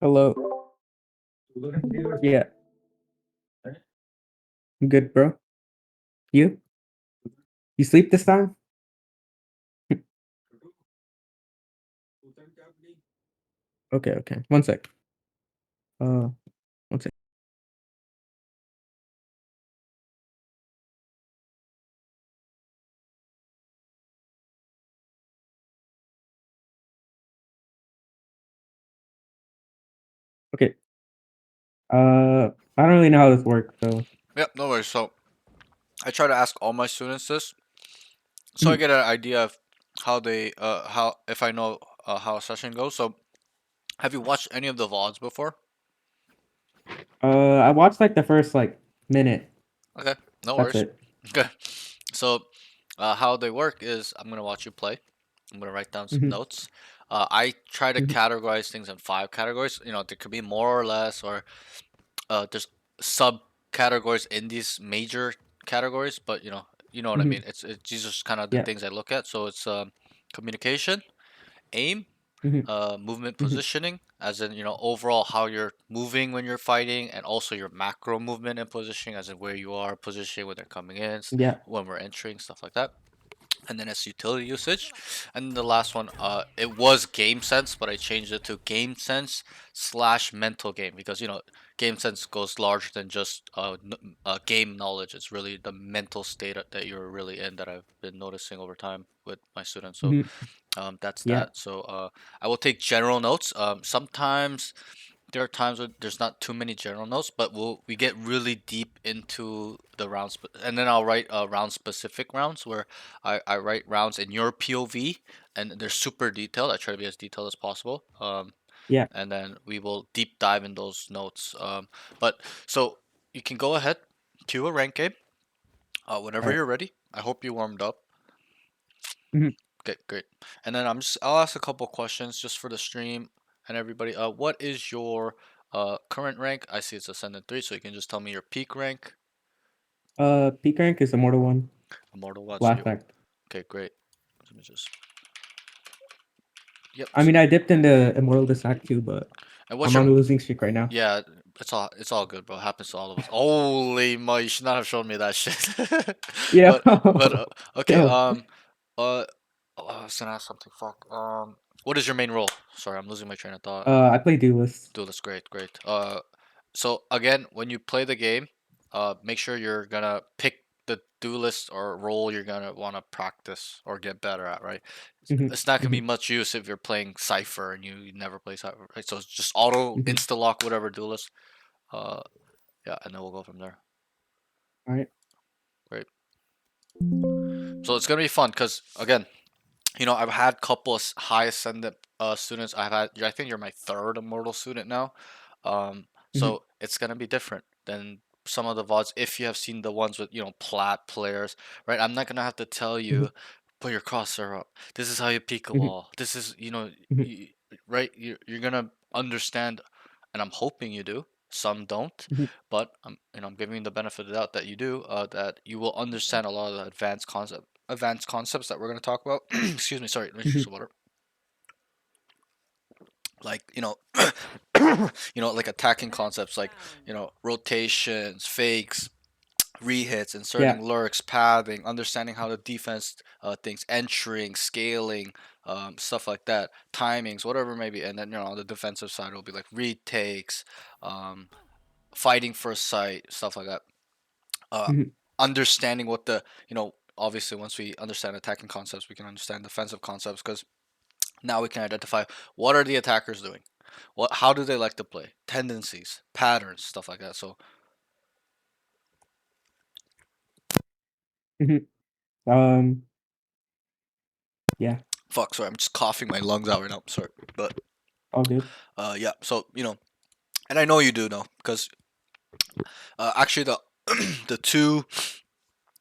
Hello. Yeah, I'm good, bro. You? You sleep this time? Okay, okay. One sec. Uh, one sec. Okay. I don't really know how this works, so. Yep, no worries. So I try to ask all my students this, so I Mhm. get an idea of how if I know how a session goes. So have you watched any of the VODs before? I watched like the first like minute. Okay, no That's worries. it. Okay, so how they work is I'm gonna watch you play. I'm gonna write down some Mhm, notes. I try to mhm, categorize things in five categories. There could be more or less, or there's subcategories in these major categories, but you know what I mhm. mean. It's these are just kind of the Yeah. things I look at. So it's communication, aim, Mhm, movement mhm. positioning, as in overall how you're moving when you're fighting, and also your macro movement and positioning, as in where you are positioning when they're coming in, Yeah. when we're entering, stuff like that. And then it's utility usage, and then the last one, it was game sense, but I changed it to game sense slash mental game, because game sense goes larger than just game knowledge. It's really the mental state that you're really in, that I've been noticing over time with my students. So Mhm. that's Yeah. that. So I will take general notes. Sometimes there are times where there's not too many general notes, but we get really deep into the rounds, and then I'll write round specific rounds where I write rounds in your POV, and they're super detailed. I try to be as detailed as possible. Yeah. And then we will deep dive in those notes. But so you can go ahead, cue a rank game, All whenever right. you're ready. I hope you warmed up. Mhm. Okay, great. And then I'll ask a couple questions just for the stream and everybody. What is your current rank? I see it's Ascendant 3, so you can just tell me your peak rank. Peak rank is Immortal 1. Immortal 1, so you Last act. okay, great. Let me just yep. I mean, I dipped into Immortal this act too, but And what's I'm on your a losing streak right now. yeah, it's all good, bro. Happens to all of us. Holy mo, you should not have shown me that shit. Yeah. But okay, Yo. uh I was gonna ask something. Fuck. What is your main role? Sorry, I'm losing my train of thought. I play Duelist. Dude, that's great, great. So again, when you play the game, make sure you're gonna pick the duelist or role you're gonna want to practice or get better at, right? Mhm, It's not gonna be mhm, much use if you're playing Cipher and you never play Cipher, right? So it's just auto mhm. insta lock whatever duelist. Uh, yeah, and then we'll go from there. All right. Great. So it's gonna be fun because again, I've had couple of high ascendant students. I think you're my third immortal student now. Mhm, So it's gonna be different than some of the VODs if you have seen the ones with plat players, right? I'm not gonna have to tell mhm, you put your crosshair up. This is how you peek a mhm, wall. This is mhm, you, right. You're gonna understand, and I'm hoping you do. Some don't, mhm. but I'm giving you the benefit of the doubt that you do. That you will understand a lot of the advanced concepts that we're going to talk about. Excuse me, sorry, let me drink Mhm. some water. Like, like attacking concepts like, rotations, fakes, rehits, Yeah. inserting lurks, pathing, understanding how the defense thinks, entering, scaling, stuff like that, timings, whatever it may be. And then, on the defensive side, it'll be like retakes, um, fighting first sight, stuff like that. Uh, Mhm, Understanding what obviously once we understand attacking concepts, we can understand defensive concepts because now we can identify what are the attackers doing, how do they like to play, tendencies, patterns, stuff like that. So mhm. Um, yeah, fuck, sorry, I'm just coughing my lungs out right now. Sorry, but all good. yeah. So and I know you do know because actually the the two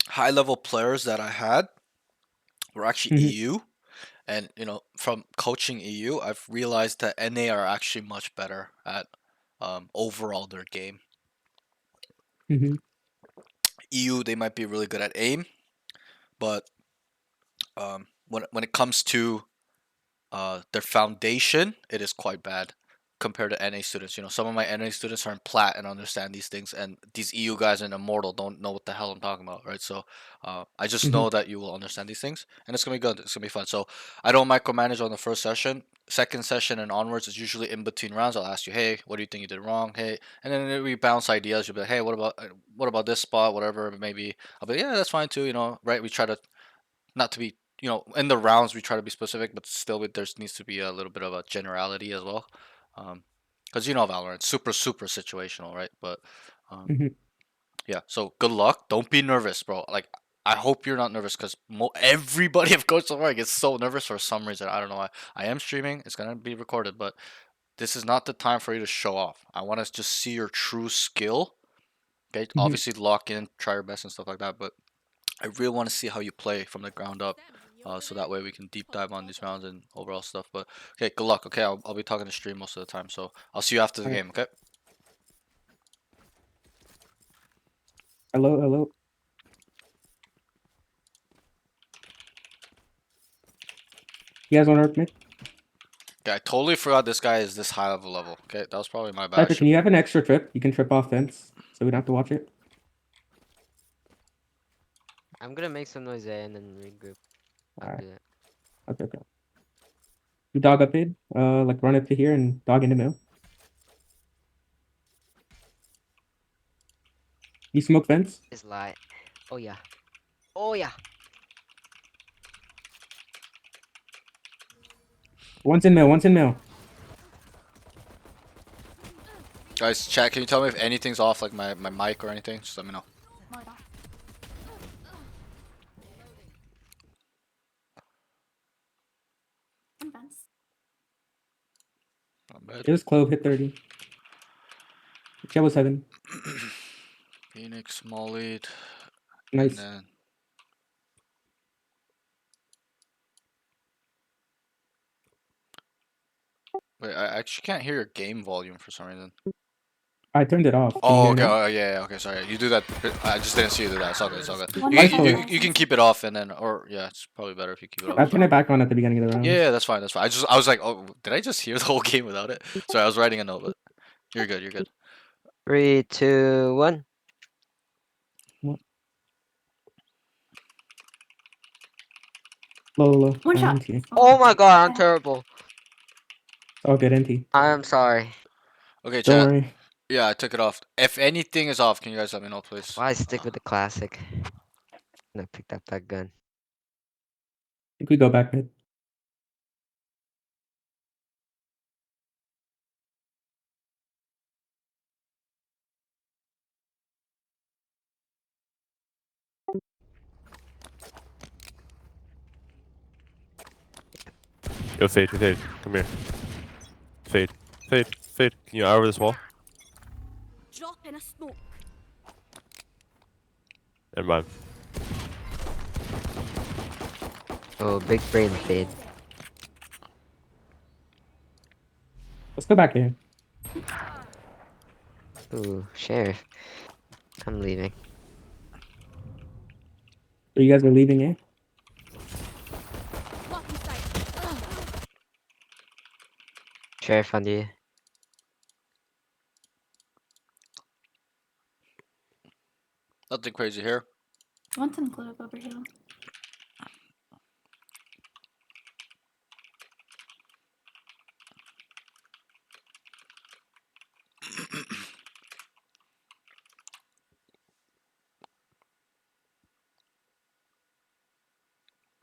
high level players that I had were actually Mhm, EU. And from coaching EU, I've realized that NA are actually much better at overall their game. mhm, EU, they might be really good at aim, but when it comes to their foundation, it is quite bad compared to NA students. You know, some of my NA students are in plat and understand these things, and these EU guys in Immortal don't know what the hell I'm talking about, right? So I just Mhm. know that you will understand these things, and it's gonna be good. It's gonna be fun. So I don't micromanage on the first session. Second session and onwards is usually in between rounds. I'll ask you, hey, what do you think you did wrong? Hey, and then we bounce ideas. You'll be like, hey, what about this spot? Whatever, maybe. I'll be like, yeah, that's fine too. You know, right? We try to not to be, you know, in the rounds we try to be specific, but still there needs to be a little bit of a generality as well, because you know Valorant super situational, right? But um, Mhm. yeah, so good luck. Don't be nervous, bro. Like I hope you're not nervous because everybody I've coached so far gets so nervous for some reason. I don't know why. I am streaming. It's gonna be recorded, but this is not the time for you to show off. I want to just see your true skill. Okay, Mhm. obviously lock in, try your best and stuff like that, but I really want to see how you play from the ground up, so that way we can deep dive on these rounds and overall stuff. But okay, good luck. Okay, I'll be talking to stream most of the time, so I'll see you after the All right. game. Okay. Hello, hello. You guys want to work mid? Okay, I totally forgot this guy is this high of a level. Okay, that was probably my bad. I Cypher, can should. you have an extra trip? You can trip off fence, so we don't have to watch it. I'm gonna make some noise there and then regroup All right. after that. Okay, okay. You dog up mid. Like run up to here and dog into middle. You smoke fence. It's light. Oh yeah. Oh yeah. One's in middle. One's in middle. Guys, chat. Can you tell me if anything's off, like my mic or anything? Just let me know. Not bad. It was Clove hit 30. Jet was 7. Phoenix, small lead, and Nice. then wait. I actually can't hear your game volume for some reason. I turned it off. Can you Oh, hear okay. now? Oh, yeah, yeah. Okay, sorry. You do that. I just didn't see you do that. It's all good. It's all good. Mine's fully off. You can keep it off and then, or yeah, it's probably better if you keep it I off. turned it back on at the beginning of the Yeah, rounds. yeah, that's fine. That's fine. I was like, oh, did I just hear the whole game without it? Sorry, I was writing a note, but you're good. You're good. 3, 2, 1. What? Low, low, low. One shot. NT. Oh my god, I'm terrible. It's all good, NT. I'm sorry. Okay, Don't chat. worry. Yeah, I took it off. If anything is off, can you guys let me know, please? Why stick with the classic? And I picked up that gun. I think we go back mid. Yo, Fade, Fade, come here. Fade, Fade, Fade. Can you eye over this wall? Drop in a smoke. Never mind. Oh, big brain fade. Let's go back here. Ooh, sheriff. I'm leaving. So you guys are leaving, eh? Blocking sight. Sheriff on you. Nothing crazy here. One to include over here.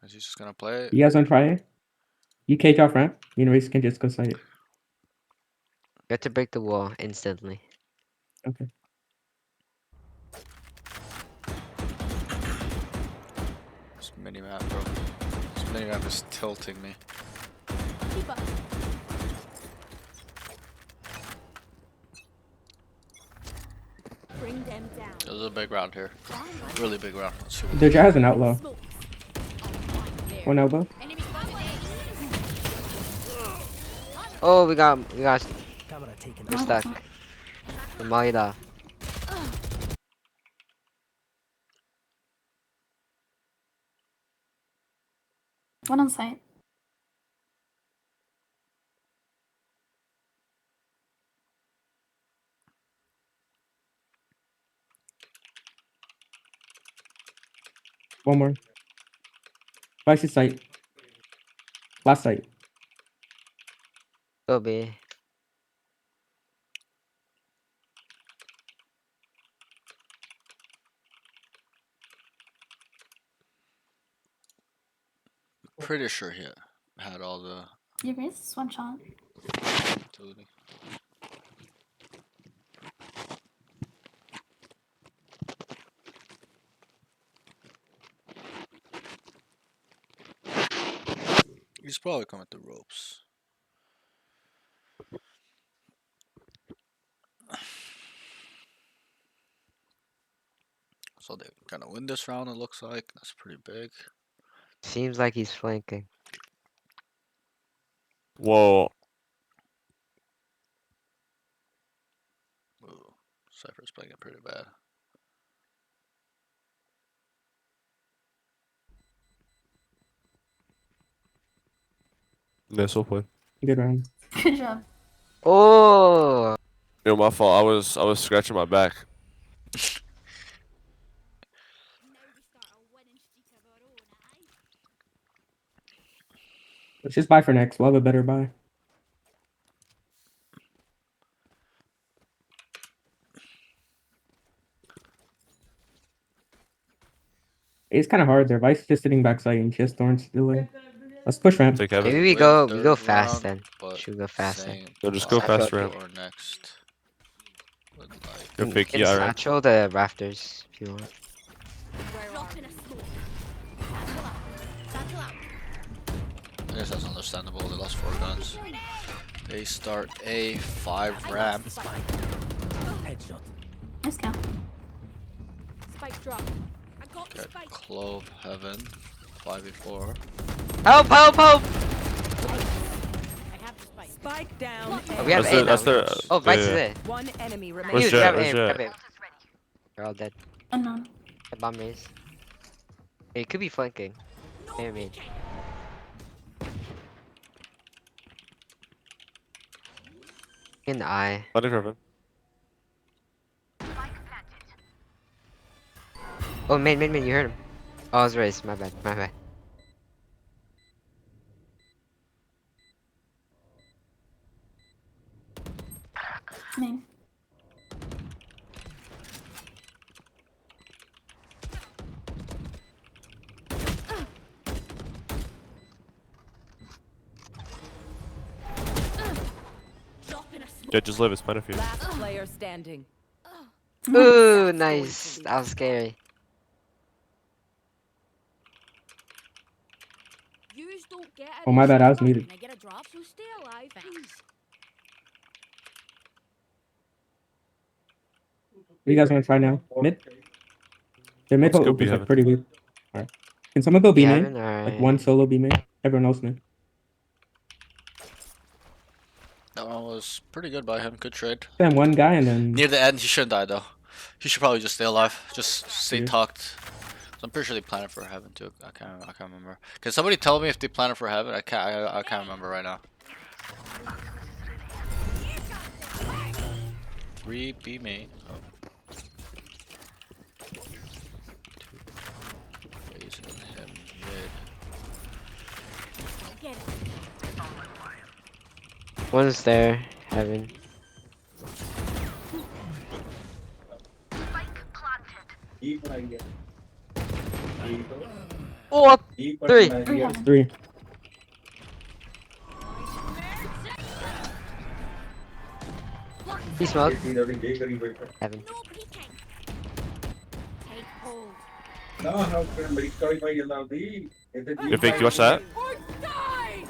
Is he just gonna play it? You guys want to try it? You cage off ramp. You know, Reese can just go side it. You have to break the wall instantly. Okay. This mini map, bro. This mini map is tilting me. Keep up. Bring them down. This is a big round here. Really big round. Let's see what The Jet has an outlaw. Smokes. One elbow. Enemy spotted Oh, we got, we're A. stuck. The Malida. One on site. One more. Vice's sight. Last sight. Go B. Pretty sure he had all the Your raise is one shot. utility. He's probably coming through ropes. So they kind of win this round, it looks like. That's pretty big. Seems like he's flanking. Whoa. Ooh, Cypher's playing it pretty bad. Nice, well played. Good round. Good job. Oh, Yo, my fault. I was scratching my back. Let's just buy for next. We'll have a better buy. It's kind of hard there. Vice is just sitting backside and just Thorn's doing. Let's push ramp. Take maybe heaven. we Win go third fast round, then. but Should we go fast then? same No, just go five fast ramp. or next. Would like Go fake Can yeah, right? satchel the rafters if you want. I guess that's understandable. They lost 4 guns. They start a 5 ramp. Headshot. Nice count. Spike drop. I got the Get spike. Clove Heaven. 5v4. Help! Help! Help! I have the spike. Spike down. Oh, we have That's A their, now. that's their, Oh, Vice is yeah. there. One enemy Where's remaining. Huge, Jet? grab Where's A, Jet? grab A. They're all dead. Unknown. The bomb raise. Hey, it could be flanking. Maybe. In the eye. Under heaven. Oh, main, you heard him. Oh, I was raised. My bad, my bad. Main. Jet, just live. It's fine if you. Last player standing. Ooh, nice. That was scary. Yous don't get Oh, my bad, I was muted. Can I get a drop? So stay alive, please. What do you guys want to try now? Mid? Their mid Let's go hook B is like heaven. pretty weak. Alright. Can someone go B You main? haven't? Alright. Like one solo B main? Everyone else mid. That one was pretty good by him. Good trade. Then one guy and then Near the end, he shouldn't die though. He should probably just stay alive. Just stay Yeah. tucked. So I'm pretty sure they planned for heaven too. I can't remember. Can somebody tell me if they planned for heaven? I can't remember right now. 3 B main. Oh. Raising him mid. Get it. One's there. Heaven. Oh, three. Three heaven. 3. He smoked. Heaven. Nobody can. Take hold. Yo, fake, you watch that? Or die!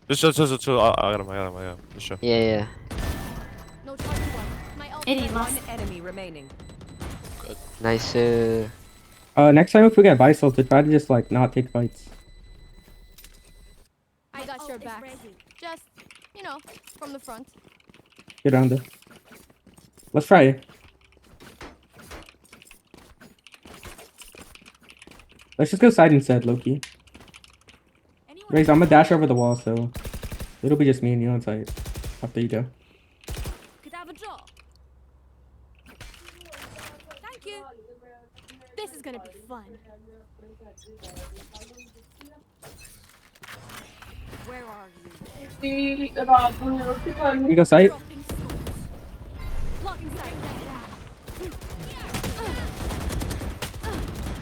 Just, I got him. Just show. Yeah. No charge one. My ult. 80 One lost. enemy remaining. Nice. Next time if we get Vice, to try to just like not take fights. I got your back. Just, you know, from the front. Get around it. Let's try it. Let's just go side instead, Loki. Anyone Raze, I'm gonna dash over the wall, so it'll be just me and you on site after you go. could have a drop. Where are you? You go sight. Dropping smoke. Blocking sight.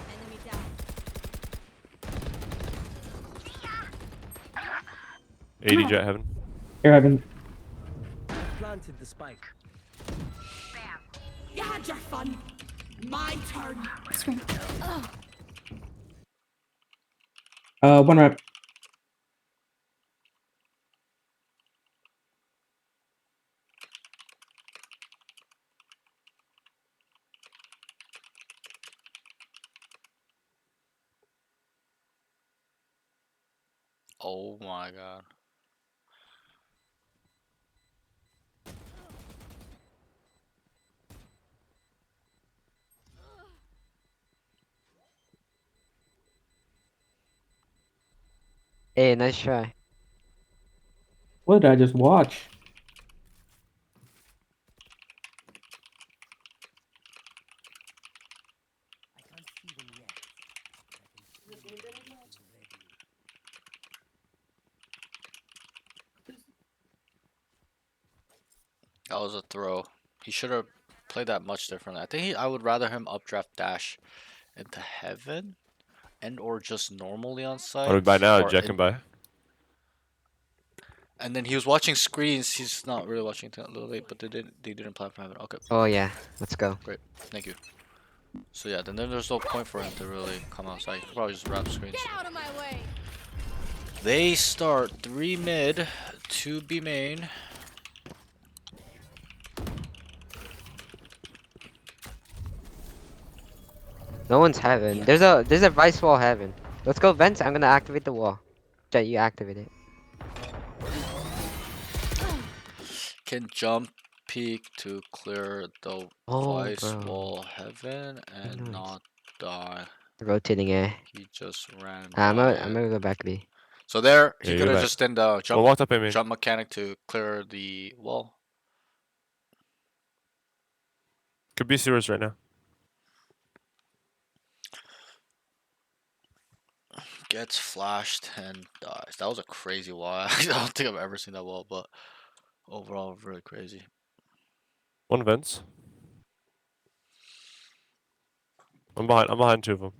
Enemy down. 80 jet heaven. Here, Evan. Planted the spike. You had your fun. My turn. Screen. One rep. Oh my god. Hey, nice try. What did I just watch? I can't see them yet. I can feel them already. That was a throw. He should have played that much differently. I think I would rather him updraft dash into heaven and or just normally on What do we site buy now? or Jet can in, buy. and then he was watching screens. He's not really watching until a little late, but they didn't plan for heaven. Okay, Oh yeah, let's go. great. Thank you. So yeah, then there's no point for him to really come outside. He could probably just wrap screens. Get out of my way. They start 3 mid, 2 B main. No one's heaven. There's a vice wall heaven. Let's go vents. I'm gonna activate the wall. Jet, you activate it. Can jump peek to clear the Oh, vice bro. wall heaven and Nice. not die. Rotating A. He just ran I'm by I'm it. gonna go back B. So there, Yeah, he you could go have back. just done the One jump walked up in me. jump mechanic to clear the wall. Could be sewers right now. Gets flashed and dies. That was a crazy wall. I don't think I've ever seen that wall, but overall, really crazy. One vents. I'm behind 2 of them.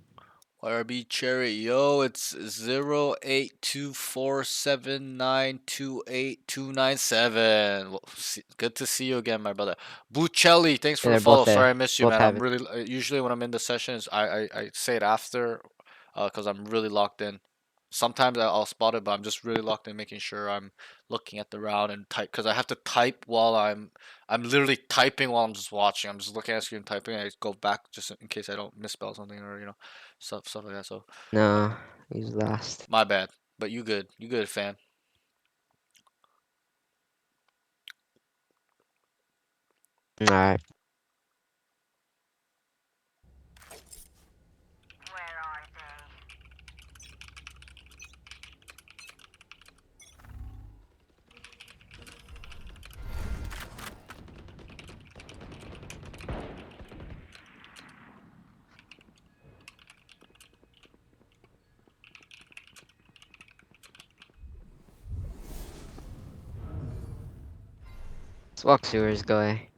YRB Cherry, yo, it's 0824792829 Well, good to see you again, my brother. Buccelli, thanks for Yeah, the they're both follow. Sorry there. I missed you, Both man. I'm heaven. really usually when I'm in the sessions, I say it after, because I'm really locked in. Sometimes I'll spot it, but I'm just really locked in, making sure I'm looking at the round and type, because I have to type while I'm literally typing while I'm just watching. I'm just looking at the screen typing. I go back just in case I don't misspell something or stuff like that. So No, he's last. my bad. But you good. You good, fam. Alright. Let's walk sewers, go A.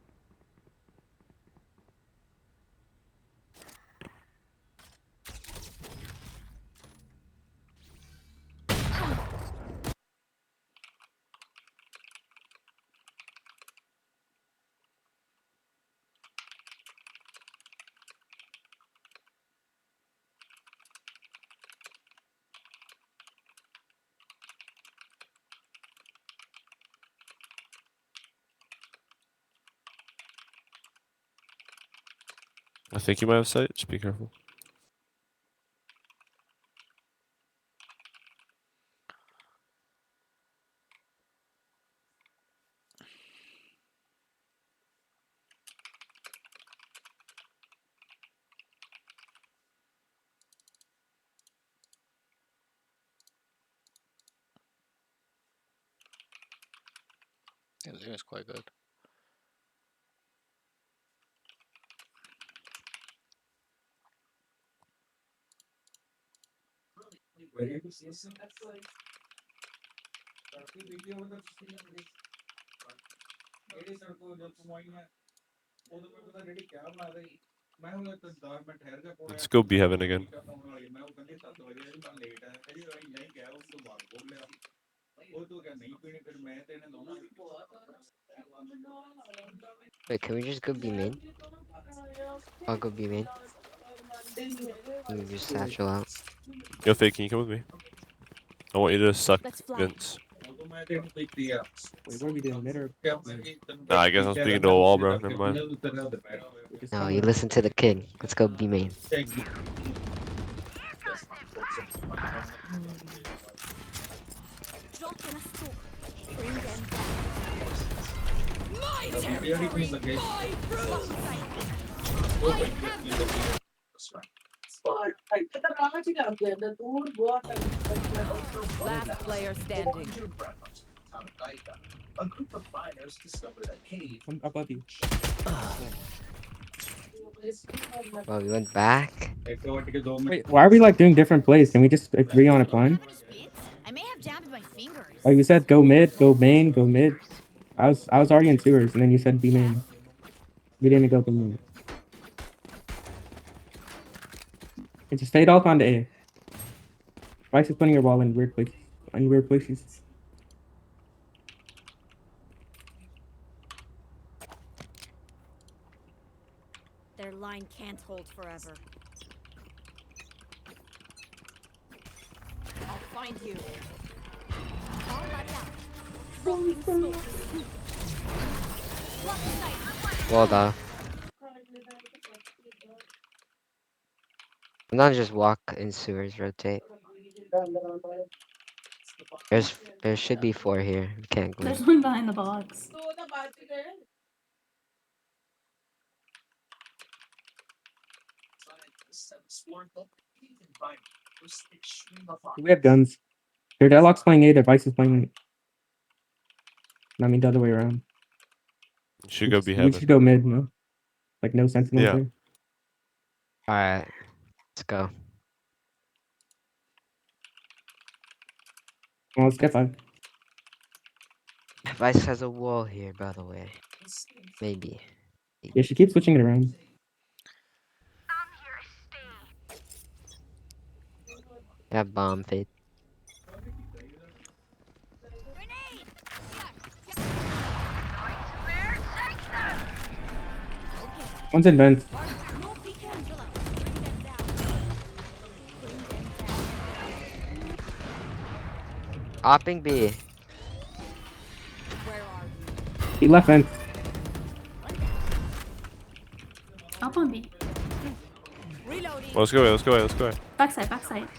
I think you might have sight. Just be careful. Yeah, this game is quite good. Let's go B heaven again. Wait, can we just go B main? I'll go B main. You just satchel out. Yo, Fade, can you come with me? I want you to suck Let's fly. Vince. Wait, what are we doing? Mid or Nah, I guess I'm speaking to a wall, bro. Never mind. No, you listen to the king. Let's go B main. Drop in a smoke. Bring them down. My territory. My rules. I have Last player standing. I'm above you. Well, we went back. Wait, why are we like doing different plays? Can we just agree on a plan? I may have jammed my fingers. Oh, you said go mid, go main, go mid. I was already in sewers, and then you said be main. We didn't go to main. It just fade off onto A. Vice is putting your wall in weird places. In weird places. Their line can't hold forever. I'll find you. All buddy out. Rolling smoke. Block the sight. Well done. I'm not just walk in sewers, rotate. There should be 4 here. We can't go. There's one behind the box. We have guns. Your deadlock's playing A, Device is playing. I mean the other way around. You should go B We heaven. should go mid, no? Like no sentinels Yeah. there. Alright. Let's go. Well, let's get 5. Vice has a wall here, by the way. Maybe. Yeah, she keeps switching it around. Have bomb fade. One's in vent. No beacon. Bring them down. Bring them down. Opping B. Where are you? He left vent. Up on B. Reloading. Well, let's go away, let's go away, let's go away. Backside, backside.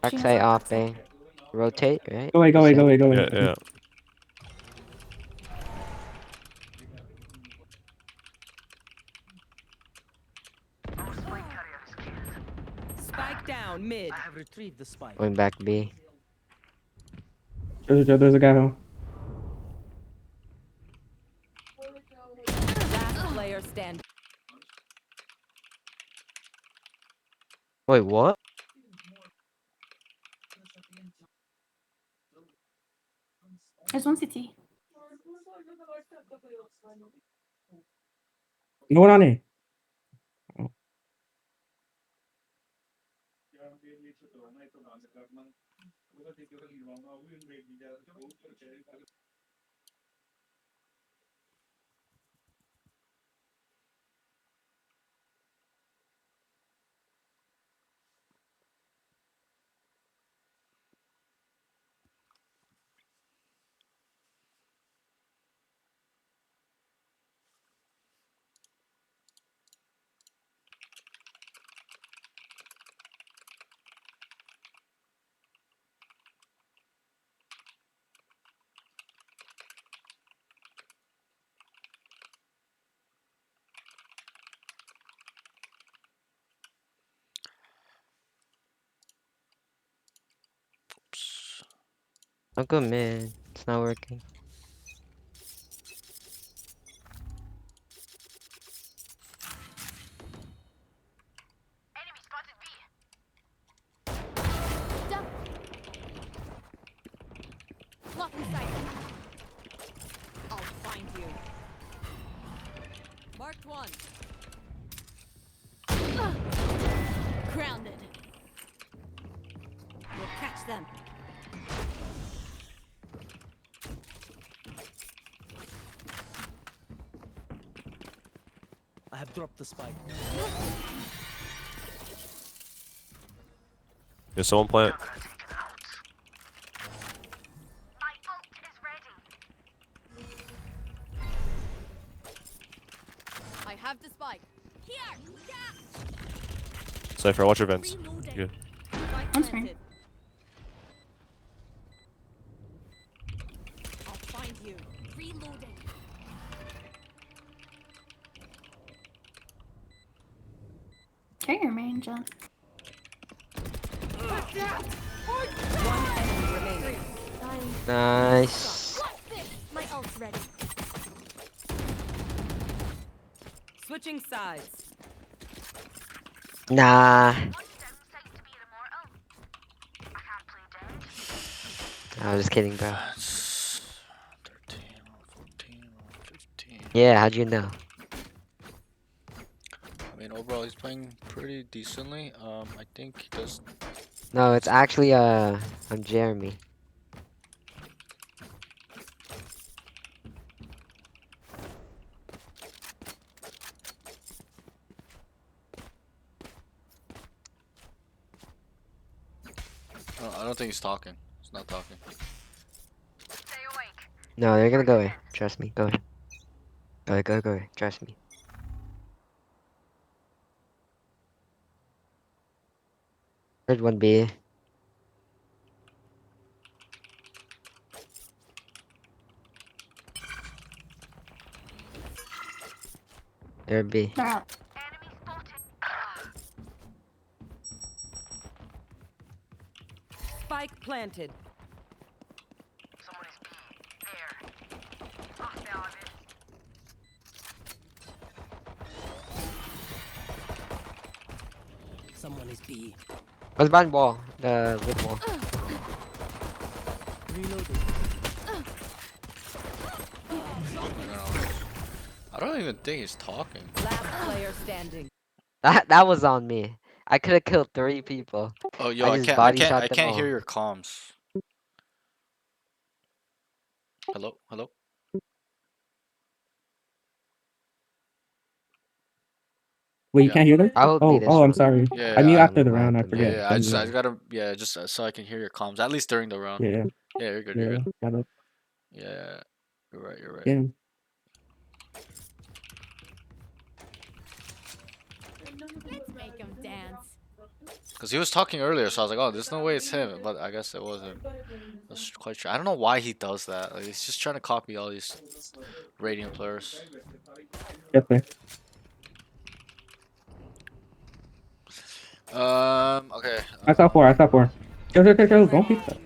Backside opping. Rotate, right? Go away, go away, go away, go away. Yeah, yeah. Spike down mid. I have retrieved the spike. Going back B. There's a guy home. Last player standing. Wait, what? There's one CT. No one on A. Oh. Don't go mid. It's not working. Marked one. Grounded. We'll catch them. I have dropped the spike. Is someone plant? I have the spike. Here. Cypher, watch your vents. Reloading. Good. Spike That's fair. planted. I'll find you. Reloading. Carry your main jump. One enemy remaining. Nice. What's this? My ult's ready. Switching sides. Nah. I was just kidding, bro. That's 13, 14, 15. Yeah, how'd you know? I mean, overall, he's playing pretty decently. I think he does. No, it's actually I'm Jeremy. I don't think he's talking. He's not talking. No, they're gonna go away. Trust me. Go away. Go away, go away. Trust me. Heard one B. There B. They're out. Spike planted. Someone is B. What's behind wall? The wood wall. Reloading. I don't even think he's talking. Last player standing. That was on me. I could have killed 3 people. Oh, yo, I I just can't, body shot I them can't hear all. your comms. Hello, hello. Wait, you Yeah. can't hear them? I will Oh, beat this oh, I'm one. sorry. Yeah, I knew yeah, after the I'm round. I glad to yeah, forget. yeah. Then I you- gotta, yeah, just so I can hear your comms at least during the round. Yeah, Yeah, you're good. yeah, You're good. got it. Yeah, you're right. You're right. Yeah. Let's make them dance. Because he was talking earlier, so I was like, oh, there's no way it's him. But I guess it wasn't. That's quite true. I don't know why he does that. Like, he's just trying to copy all these Radiant players. Get there. Okay. I saw 4. I saw 4. Chill. Don't be stuck.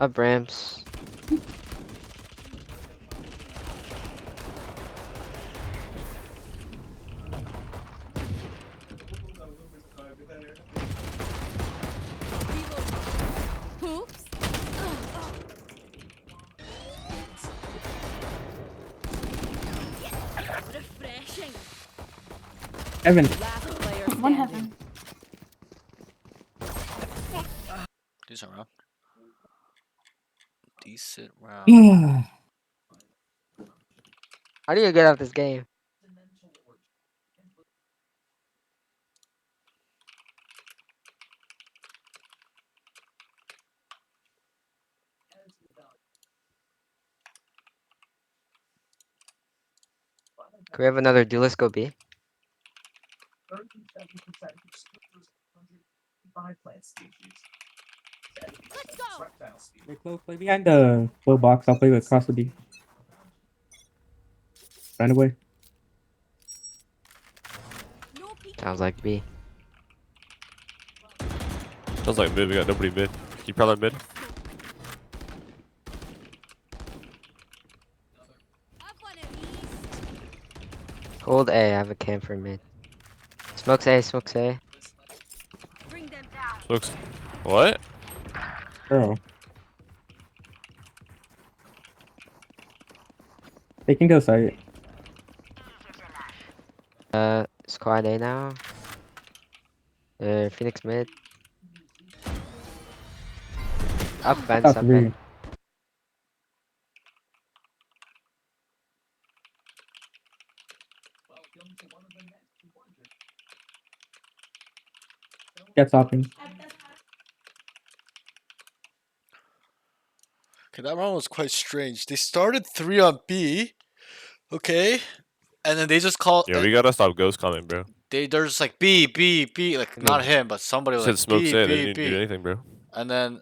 Up Brams. Oops. Refreshing. Evan. Last player One standing. heaven. Decent round. Decent round. How do you get out this game? Can we have another duelist go B? Let's go. Play close. Play behind the low box. I'll play with across the B. Find a way. No peek. Sounds like B. Sounds like mid. We got nobody mid. You probably mid. Have one of these. Hold A. I have a cam for mid. Smokes A. Smokes A. Bring them down. Looks. What? Girl. They can go site. Squad A now. Phoenix mid. Up fence, Top up three. fence. Get stopping. Okay, that round was quite strange. They started 3 on B. Okay. And then they just called. Yeah, we gotta stop ghost coming, bro. They're just like B, B, B. Like, I not mean- him, but somebody You was said like smoke B, say they B, didn't do B. anything, bro. And then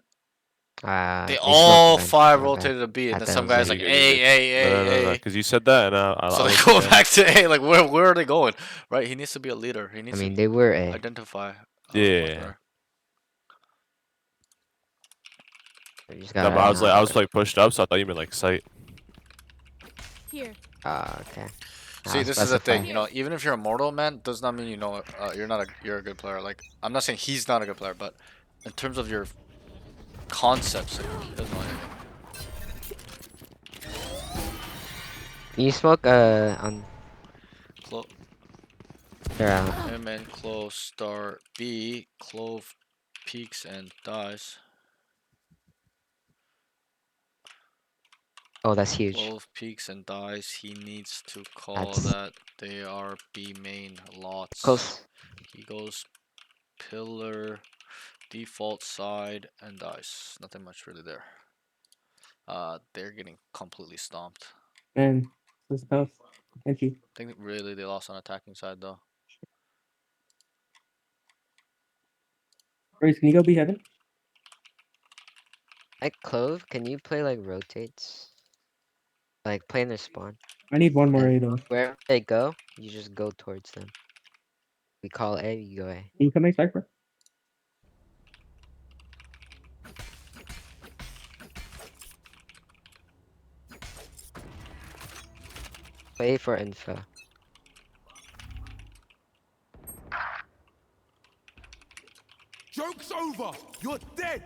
they They smoked all fence. 5 My bad. rotated to B. And then Thought some that guy's was like You A, good. A, No, A. because you said that, and I So they was go like, back to A. Like, where are they going? Right? He needs to be a leader. He I needs mean, to they were A. identify. Yeah. We just No, gotta but I not- was like pushed up, so I thought you meant like sight. Here. okay. See, I'll this is the thing. specify. You know, even if you're Immortal, man, does not mean you're a good player. Like, I'm not saying he's not a good player, but in terms of your concepts, like, he doesn't know anything. Can you smoke on Clo they're out. him and Clove start B. Clove peaks and dies. Oh, that's huge. Clove peaks and dies. He needs to call That's- that they are B main lots. Close. He goes pillar, default side, and dies. Nothing much really there. They're getting completely stomped. Man, this is tough. Thank you. I think really they lost on attacking side though. Grace, can you go be heaven? Like Clove, can you play like rotates? Like play in their spawn. I need one more And A though. wherever they go, you just go towards them. We call A, you go A. Can you come A Cypher? Play for info. Joke's over! You're dead!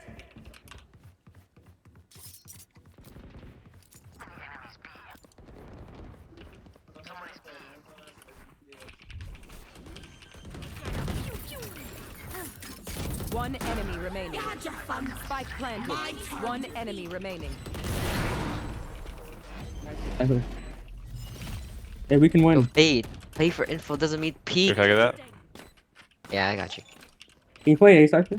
One enemy remaining. Spike planted. One enemy remaining. Cypher. Hey, we can Go win. fade. Play for info doesn't mean Here, peak. can I get that? Yeah, I got you. Can you play A Cypher?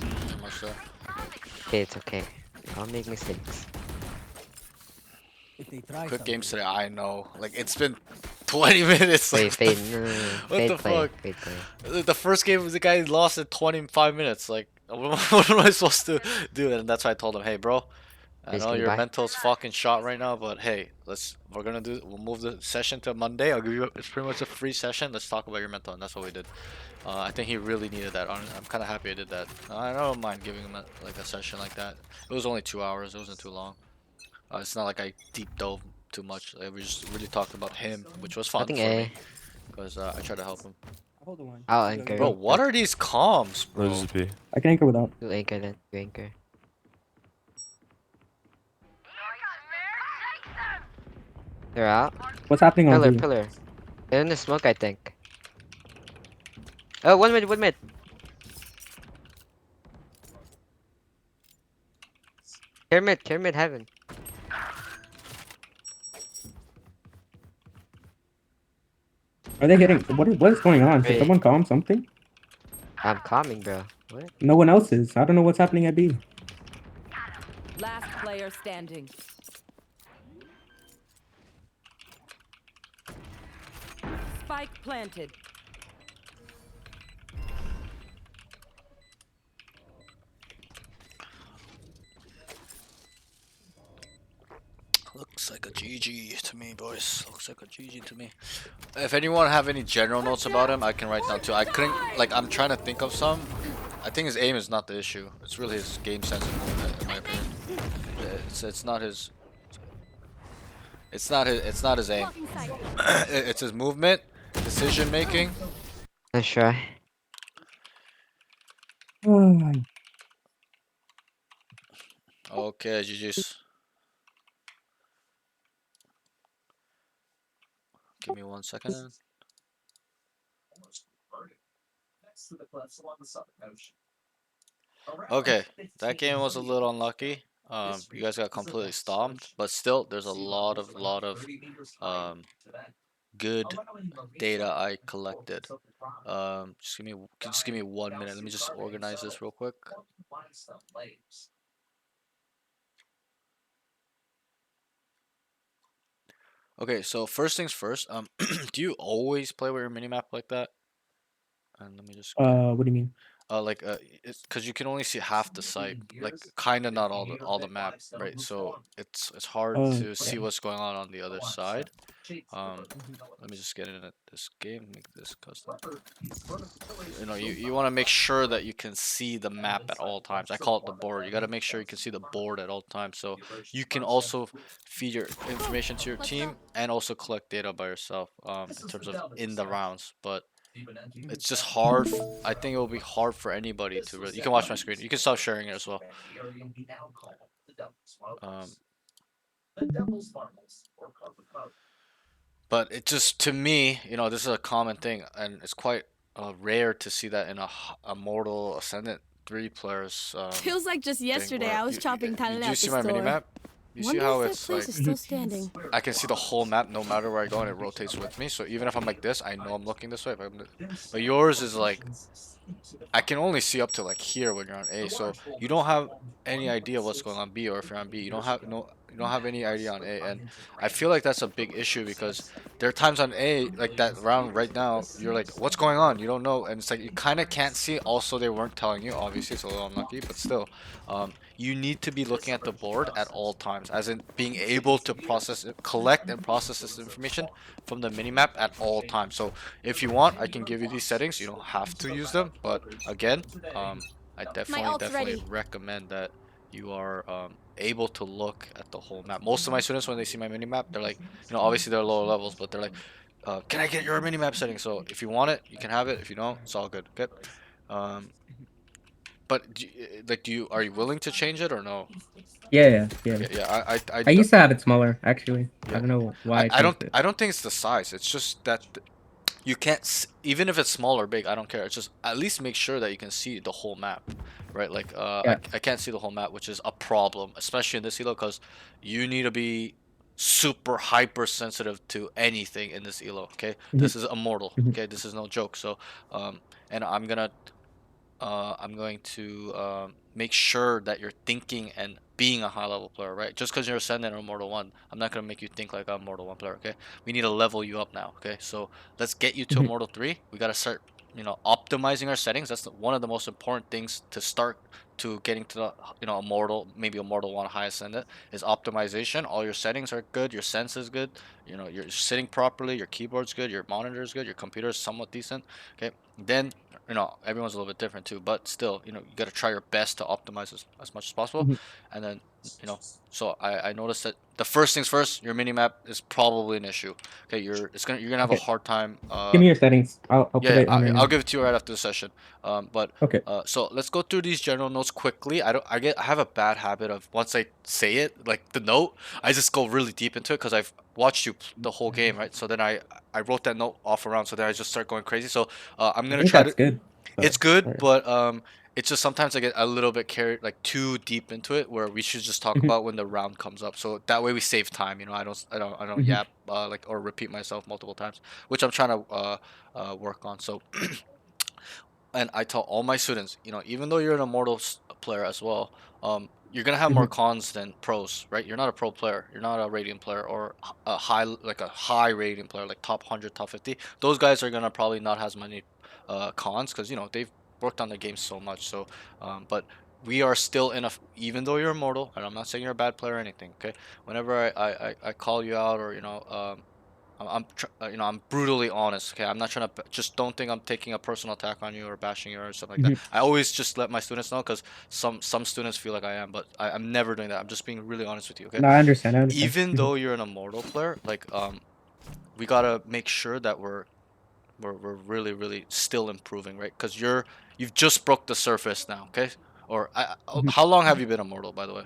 Not much there. Okay, it's okay. I'll make mistakes. If they try Quick games something- today. I know. Like it's been 20 minutes. Wait, Like, fade. No. what Fade the play. fuck? Fade play. The first game was the guy lost in 25 minutes. Like, what am I supposed to do? And that's why I told him, hey, bro. I Please know come your by. mental's fucking shot right now, but hey, we'll move the session to Monday. I'll give you, it's pretty much a free session. Let's talk about your mental, and that's what we did. I think he really needed that. I'm kind of happy I did that. I don't mind giving him like a session like that. It was only 2 hours. It wasn't too long. It's not like I deep dove too much. Like, we just really talked about him, which was fun for Nothing A. me because I tried to help him. Hold the one. I'll anchor. Bro, what are these comms, No, bro? this is B. I can anchor without. You anchor then. You anchor. They're out. What's happening on Pillar, B? pillar. They're in the smoke, I think. Oh, one mid, one mid. Care mid, heaven. Are they hitting? What is going on? Did Wait. someone calm something? I'm calming, bro. What? No one else is. I don't know what's happening at B. Last player standing. Spike planted. Looks like a GG to me, boys. Looks like a GG to me. If anyone have any general notes about him, I can write down too. I couldn't, like, I'm trying to think of some. I think his aim is not the issue. It's really his game sense and movement, in my opinion. It's not his. It's not his aim. Blocking sight. It's his movement, decision making. Let's try. Okay, GG's. Give me 1 second. Okay, that game was a little unlucky. You guys got completely stomped, but still, there's a lot of good data I collected. Just give me 1 minute. Let me just organize this real quick. Okay, so first things first. Do you always play with your minimap like that? And let me just What do you mean? like it's because you can only see half the site, like kind of not all the map, right? So it's hard to see Yeah. what's going on the other side. Mhm. Let me just get in this game, make this custom. You know, you want to make sure that you can see the map at all times. I call it the board. You got to make sure you can see the board at all times, so you can also feed your information to your Let's team go. and also collect data by yourself in terms of in the rounds. But Mhm. it's just hard. I think it will be hard for anybody to really. You can watch my screen. You can stop sharing it as well. Um, but it just to me, you know, this is a common thing, and it's quite rare to see that in a Mortal Ascendant 3 players Feels like just thing yesterday where I was chopping do Thailand you at the see my mini store. map? You see Wonder how if that it's place like is still standing. I can see the whole map no matter where I go and it rotates with me. So even if I'm like this, I know I'm looking this way. But yours is like I can only see up to like here when you're on A, so you don't have any idea what's going on B, or if you're on B, you don't have any idea on A, and I feel like that's a big issue because there are times on A like that round right now you're like what's going on, you don't know, and it's like you kind of can't see. Also, they weren't telling you. Obviously, it's a little unlucky, but still, you need to be looking at the board at all times, as in being able to collect and process this information from the minimap at all times. So if you want, I can give you these settings. You don't have to use them, but again, I My definitely ult's ready. recommend that you are able to look at the whole map. Most of my students, when they see my mini map, they're like, you know, obviously they're lower levels, but they're like, can I get your mini map setting? So if you want it, you can have it. If you don't, it's all good. Okay. Um, but do you are you willing to change it or no? Yeah. Okay. Yeah. I used to have it smaller, actually. I Yeah. don't know why I changed it. I don't think it's the size. It's just that you can't even if it's small or big, I don't care. It's just at least make sure that you can see the whole map, right? Like Yeah. I can't see the whole map, which is a problem, especially in this elo, because you need to be super hyper sensitive to anything in this elo. Okay, Mhm, this is Immortal. mhm, Okay, this is no joke. So and I'm going to make sure that you're thinking and being a high level player, right? Just because you're Ascendant or Mortal 1, I'm not going to make you think like I'm Mortal 1 player, okay? We need to level you up now, okay? So let's get you to a mhm, Mortal 3. We got to start, you know, optimizing our settings. That's one of the most important things to start to getting to the, you know, a Mortal, maybe a Mortal 1 high Ascendant is optimization. All your settings are good, your sense is good, you know, you're sitting properly, your keyboard's good, your monitor is good, your computer is somewhat decent, okay? Then you know everyone's a little bit different too, but still, you know, you got to try your best to optimize as much as possible. mhm. And then you know, so I noticed that the first things first, your mini map is probably an issue. Okay, you're gonna have a Okay. hard time Give me your settings. I'll yeah, put yeah, it on right I'll now. give it to you right after the session. But Okay. so let's go through these general notes quickly. I have a bad habit of once I say it, like the note, I just go really deep into it because I've watched you the whole game, right? So then I wrote that note off around, so then I just start going crazy. So I'm I gonna think try that's to. good. It's So, good, alright. but it's just sometimes I get a little bit carried, like too deep into it, where we should just talk Mhm, about when the round comes up. So that way we save time. You know, I don't mhm, yap like or repeat myself multiple times, which I'm trying to work on. So and I tell all my students, you know, even though you're an Immortal player as well, you're gonna have more mhm, cons than pros, right? You're not a pro player, you're not a Radiant player or a high Radiant player, like top 100, top 50. Those guys are gonna probably not have as many cons because you know they've worked on the game so much. So, but we are still in a even though you're Immortal, and I'm not saying you're a bad player or anything. Okay, whenever I call you out or you know you know, I'm brutally honest. Okay, I'm not trying to just don't think I'm taking a personal attack on you or bashing you or something like that. mhm. I always just let my students know because some students feel like I am, but I'm never doing that. I'm just being really honest with you. Okay, No, I understand. I understand. even Mhm. though you're an Immortal player, like we gotta make sure that we're really still improving, right? Because you've just broke the surface now. Okay, or Mhm. how long have you been Immortal, by the way?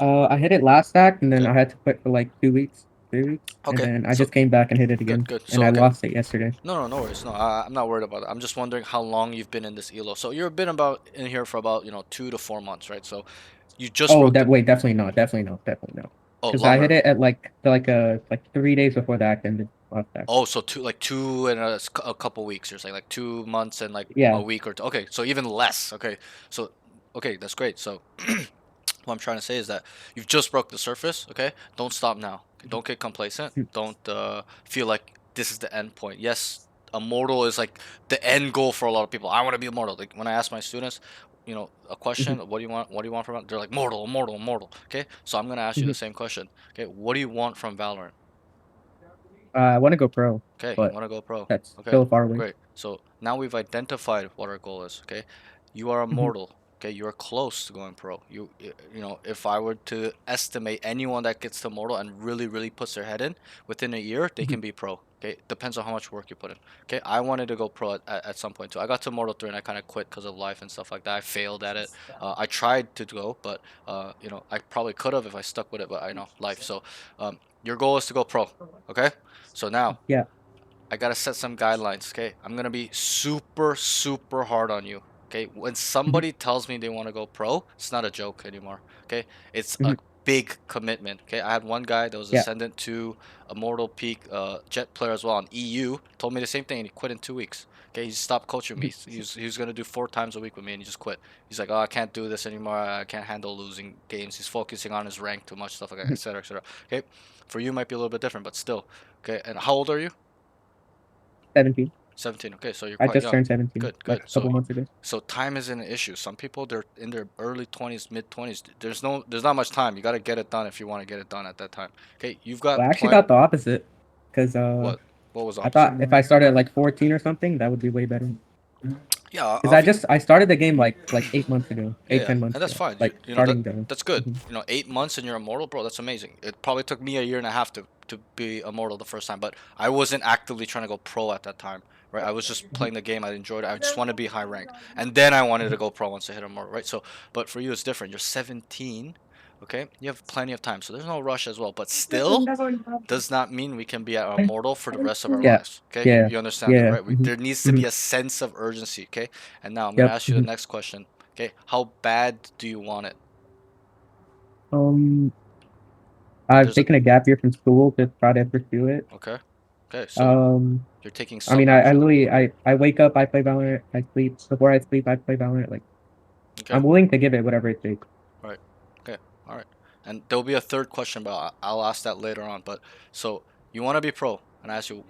I hit it last act, and then Okay. I had to quit for like 2 weeks. 3 weeks, and Okay, then I so just came back and hit it good, again, good. and So I okay, lost it yesterday. no worries. No, I'm not worried about it. I'm just wondering how long you've been in this elo. So you've been about in here for about 2 to 4 months, right? So you just Oh, broke that the wait, definitely not. oh Because I hit longer. it at like 3 days before the act ended. Last act. Oh, so two and a couple weeks. You're saying like 2 months and like a Yeah. week or two. Okay, so even less. Okay, so okay, that's great. So what I'm trying to say is that you've just broke the surface. Okay, don't stop now. Don't get complacent. Mhm. Don't feel like this is the end point. Yes, immortal is like the end goal for a lot of people. I want to be immortal. Like when I ask my students, a question, Mhm. what do you want? What do you want from it? They're like mortal, immortal, immortal. Okay, so I'm gonna ask you the Mhm. same question. Okay, what do you want from Valorant? I want to go pro, Okay, you but want to go pro. that's Okay, still far away. great. So now we've identified what our goal is. Okay, you are Mhm. immortal. Okay, you are close to going pro. If I were to estimate anyone that gets to immortal and really, really puts their head in within a year, they Mhm. can be pro. Okay, depends on how much work you put in. Okay, I wanted to go pro at some point too. I got to immortal 3 and I kind of quit because of life and stuff like that. I failed at it. I tried to go, but I probably could have if I stuck with it. But I know life. So, your goal is to go pro. Okay. So now Yeah. I gotta set some guidelines, okay? I'm gonna be super, super hard on you, okay? When Mhm. somebody tells me they want to go pro, it's not a joke anymore, okay? It's a Mhm. big commitment, okay? I had one guy that was Yeah. ascendant to Immortal Peak Jet player as well on EU, told me the same thing, and he quit in 2 weeks, okay? He stopped coaching me. Mhm. He was gonna do 4 times a week with me, and he just quit. He's like, oh, I can't do this anymore. I can't handle losing games. He's focusing on his rank too much, stuff like that, Mhm. etc., etc. Okay? For you, it might be a little bit different, but still, okay? And how old are you? 17. 17. Okay, so you're I quite just young. turned 17 Good, like good. a couple months ago. So time isn't an issue. Some people they're in their early 20s, mid 20s. There's not much time. You got to get it done if you want to get it done at that time. Okay, you've Well, I got actually plenty. thought the opposite, because What? What was I opposite? thought if I started at like 14 or something, that would be way better. Yeah, Because I started the game like 8 months ago, yeah, eight yeah, 10 months and that's ago, fine. like That starting the. that's good. Mhm. 8 months and you're immortal, bro. That's amazing. It probably took me a year and a half to be immortal the first time, but I wasn't actively trying to go pro at that time, right? I was just Mhm. playing the game. I enjoyed it. I just want to be high rank, and then I wanted to go pro once I hit immortal, right? So, but for you, it's different. You're 17, okay? You have plenty of time, so there's no rush as well. But still, does not mean we can be at immortal for the rest of our Yeah. lives. Okay, you, Yeah. you understand that, Yeah. right? Mhm. There needs to be Mhm. a sense of urgency. Okay, and now I'm gonna Yep. ask you the Mhm. next question. Okay, how bad do you want it? Um, Like, I've there's a taken a gap year from school to try to pursue it. okay, okay. So Um, you're taking I some mean, I action. literally I wake up, I play Valorant, I sleep. Before I sleep, I play Valorant. Like Okay, I'm willing to give it whatever it takes. right. Okay, all right. And there'll be a third question, but I'll ask that later on. But so you want to be pro, and I ask you,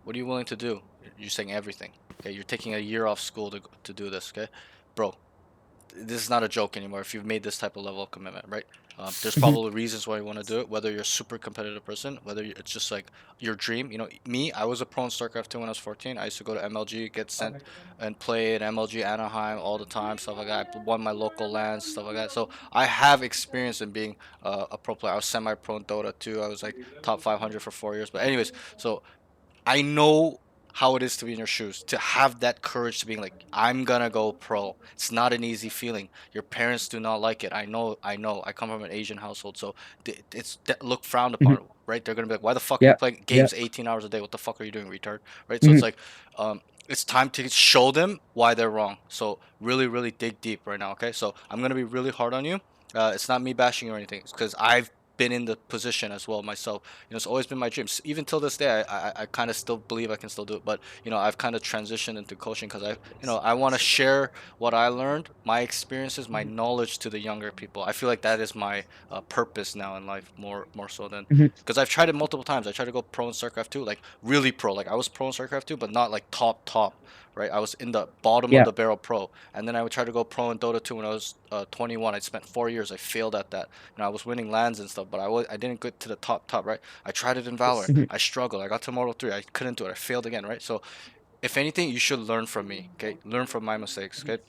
what are you willing to do? You're saying everything. Okay, you're taking a year off school to do this. Okay, bro. This is not a joke anymore if you've made this type of level of commitment, right? There's Mhm. probably reasons why you want to do it, whether you're a super competitive person, whether it's just like your dream. Me, I was a pro in StarCraft 2 when I was 14. I used to go to MLG, get sent and play at MLG Anaheim all the time, stuff like that. I won my local lands, stuff like that. So I have experience in being a pro player. I was semi-pro in Dota 2. I was like top 500 for 4 years. But anyways, so I know how it is to be in your shoes, to have that courage to being like, I'm gonna go pro. It's not an easy feeling. Your parents do not like it. I know, I know. I come from an Asian household, so it's looked frowned Mhm. upon, right? They're gonna be like, why the fuck are you Yeah. playing Yeah. games 18 hours a day? What the fuck are you doing, retard? Right? So it's Mhm. like, it's time to show them why they're wrong. So really, really dig deep right now, okay? So I'm gonna be really hard on you. It's not me bashing you or anything. It's because I've been in the position as well myself. It's always been my dream. Even till this day, I kind of still believe I can still do it. But I've kind of transitioned into coaching because I want to share what I learned, my experiences, my knowledge to the younger people. I feel like that is my purpose now in life, more so than Mhm. because I've tried it multiple times. I tried to go pro in StarCraft 2, like really pro. Like I was pro in StarCraft 2, but not like top, right? I was in the bottom of Yeah. the barrel pro, and then I would try to go pro in Dota 2 when I was 21. I spent 4 years. I failed at that. I was winning lands and stuff, but I didn't get to the top, right? I tried it in Valorant. Mhm. I struggled. I got to Immortal 3. I couldn't do it. I failed again, right? So if anything, you should learn from me, okay? Learn from my mistakes, okay?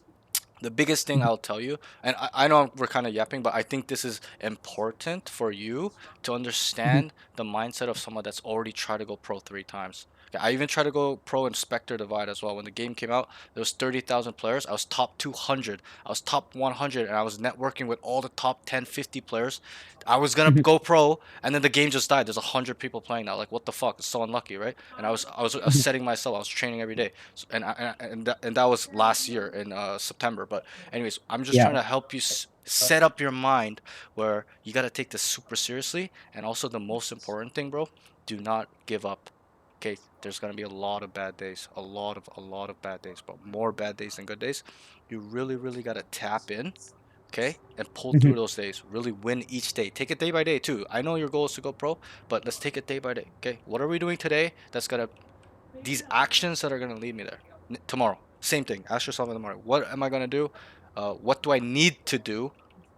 The biggest thing Mhm. I'll tell you, and I know we're kind of yapping, but I think this is important for you to Mhm. understand the mindset of someone that's already tried to go pro 3 times. I even tried to go pro in Spectre Divide as well. When the game came out, there was 30,000 players. I was top 200. I was top 100, and I was networking with all the top 10, 50 players. I was gonna go pro, and then the game just died. There's 100 people playing now. Like, what the fuck? It's so unlucky, right? And I was setting myself. I was training every day, so, and that was last year in September. But anyways, I'm just trying to help you set up your mind where you gotta take this super seriously, and also the most important thing, bro, do not give up. Okay, there's gonna be a lot of bad days, a lot of bad days, but more bad days than good days. You really gotta tap in, okay, and pull through those days. Really win each day. Take it day by day too. I know your goal is to go pro, but let's take it day by day. Okay, what are we doing today? That's gonna these actions that are gonna lead me there. Tomorrow, same thing. Ask yourself in the morning, what am I gonna do? What do I need to do?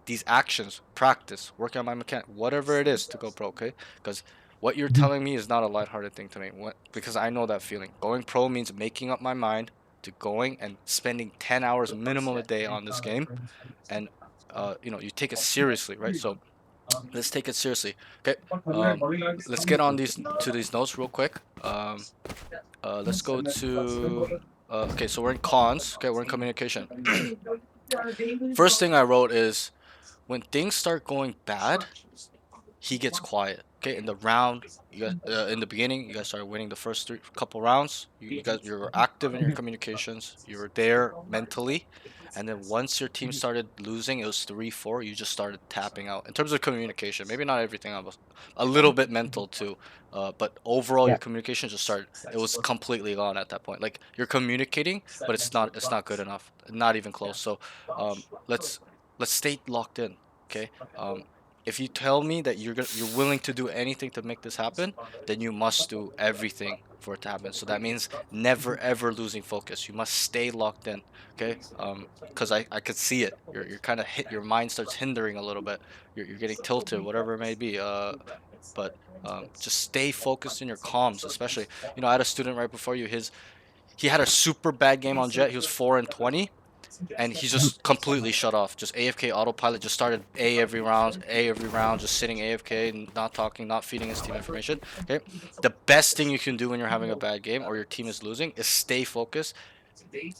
These actions, practice, working on my mechanic, whatever it is to go pro. Okay, because what you're telling me is not a lighthearted thing to me. Because I know that feeling. Going pro means making up my mind to going and spending 10 hours minimum a day on this game, and you take it seriously, right? So let's take it seriously. Okay, let's get on these notes real quick. Let's go to okay, so we're in cons. Okay, we're in communication. First thing I wrote is when things start going bad, he gets quiet. Okay, in the round, you guys in the beginning, you guys started winning the first couple rounds. You were active in your communications. You were there mentally, and then once your team started losing, it was 3-4. You just started tapping out in terms of communication. Maybe not everything. I was a little bit mental too, but overall, your communication just started. It was completely gone at that point. Like you're communicating, but it's not good enough. Not even close. So, let's stay locked in. Okay. If you tell me that you're willing to do anything to make this happen, then you must do everything for it to happen. So that means never ever losing focus. You must stay locked in, okay? Because I could see it. You're kind of hit. Your mind starts hindering a little bit. You're getting tilted, whatever it may be. But just stay focused in your comms, especially. I had a student right before you. He had a super bad game on Jet. He was 4-20. And he just completely shut off. Just AFK autopilot. Just started A every round. Just sitting AFK, and not talking, not feeding his team information. Okay. The best thing you can do when you're having a bad game or your team is losing is stay focused.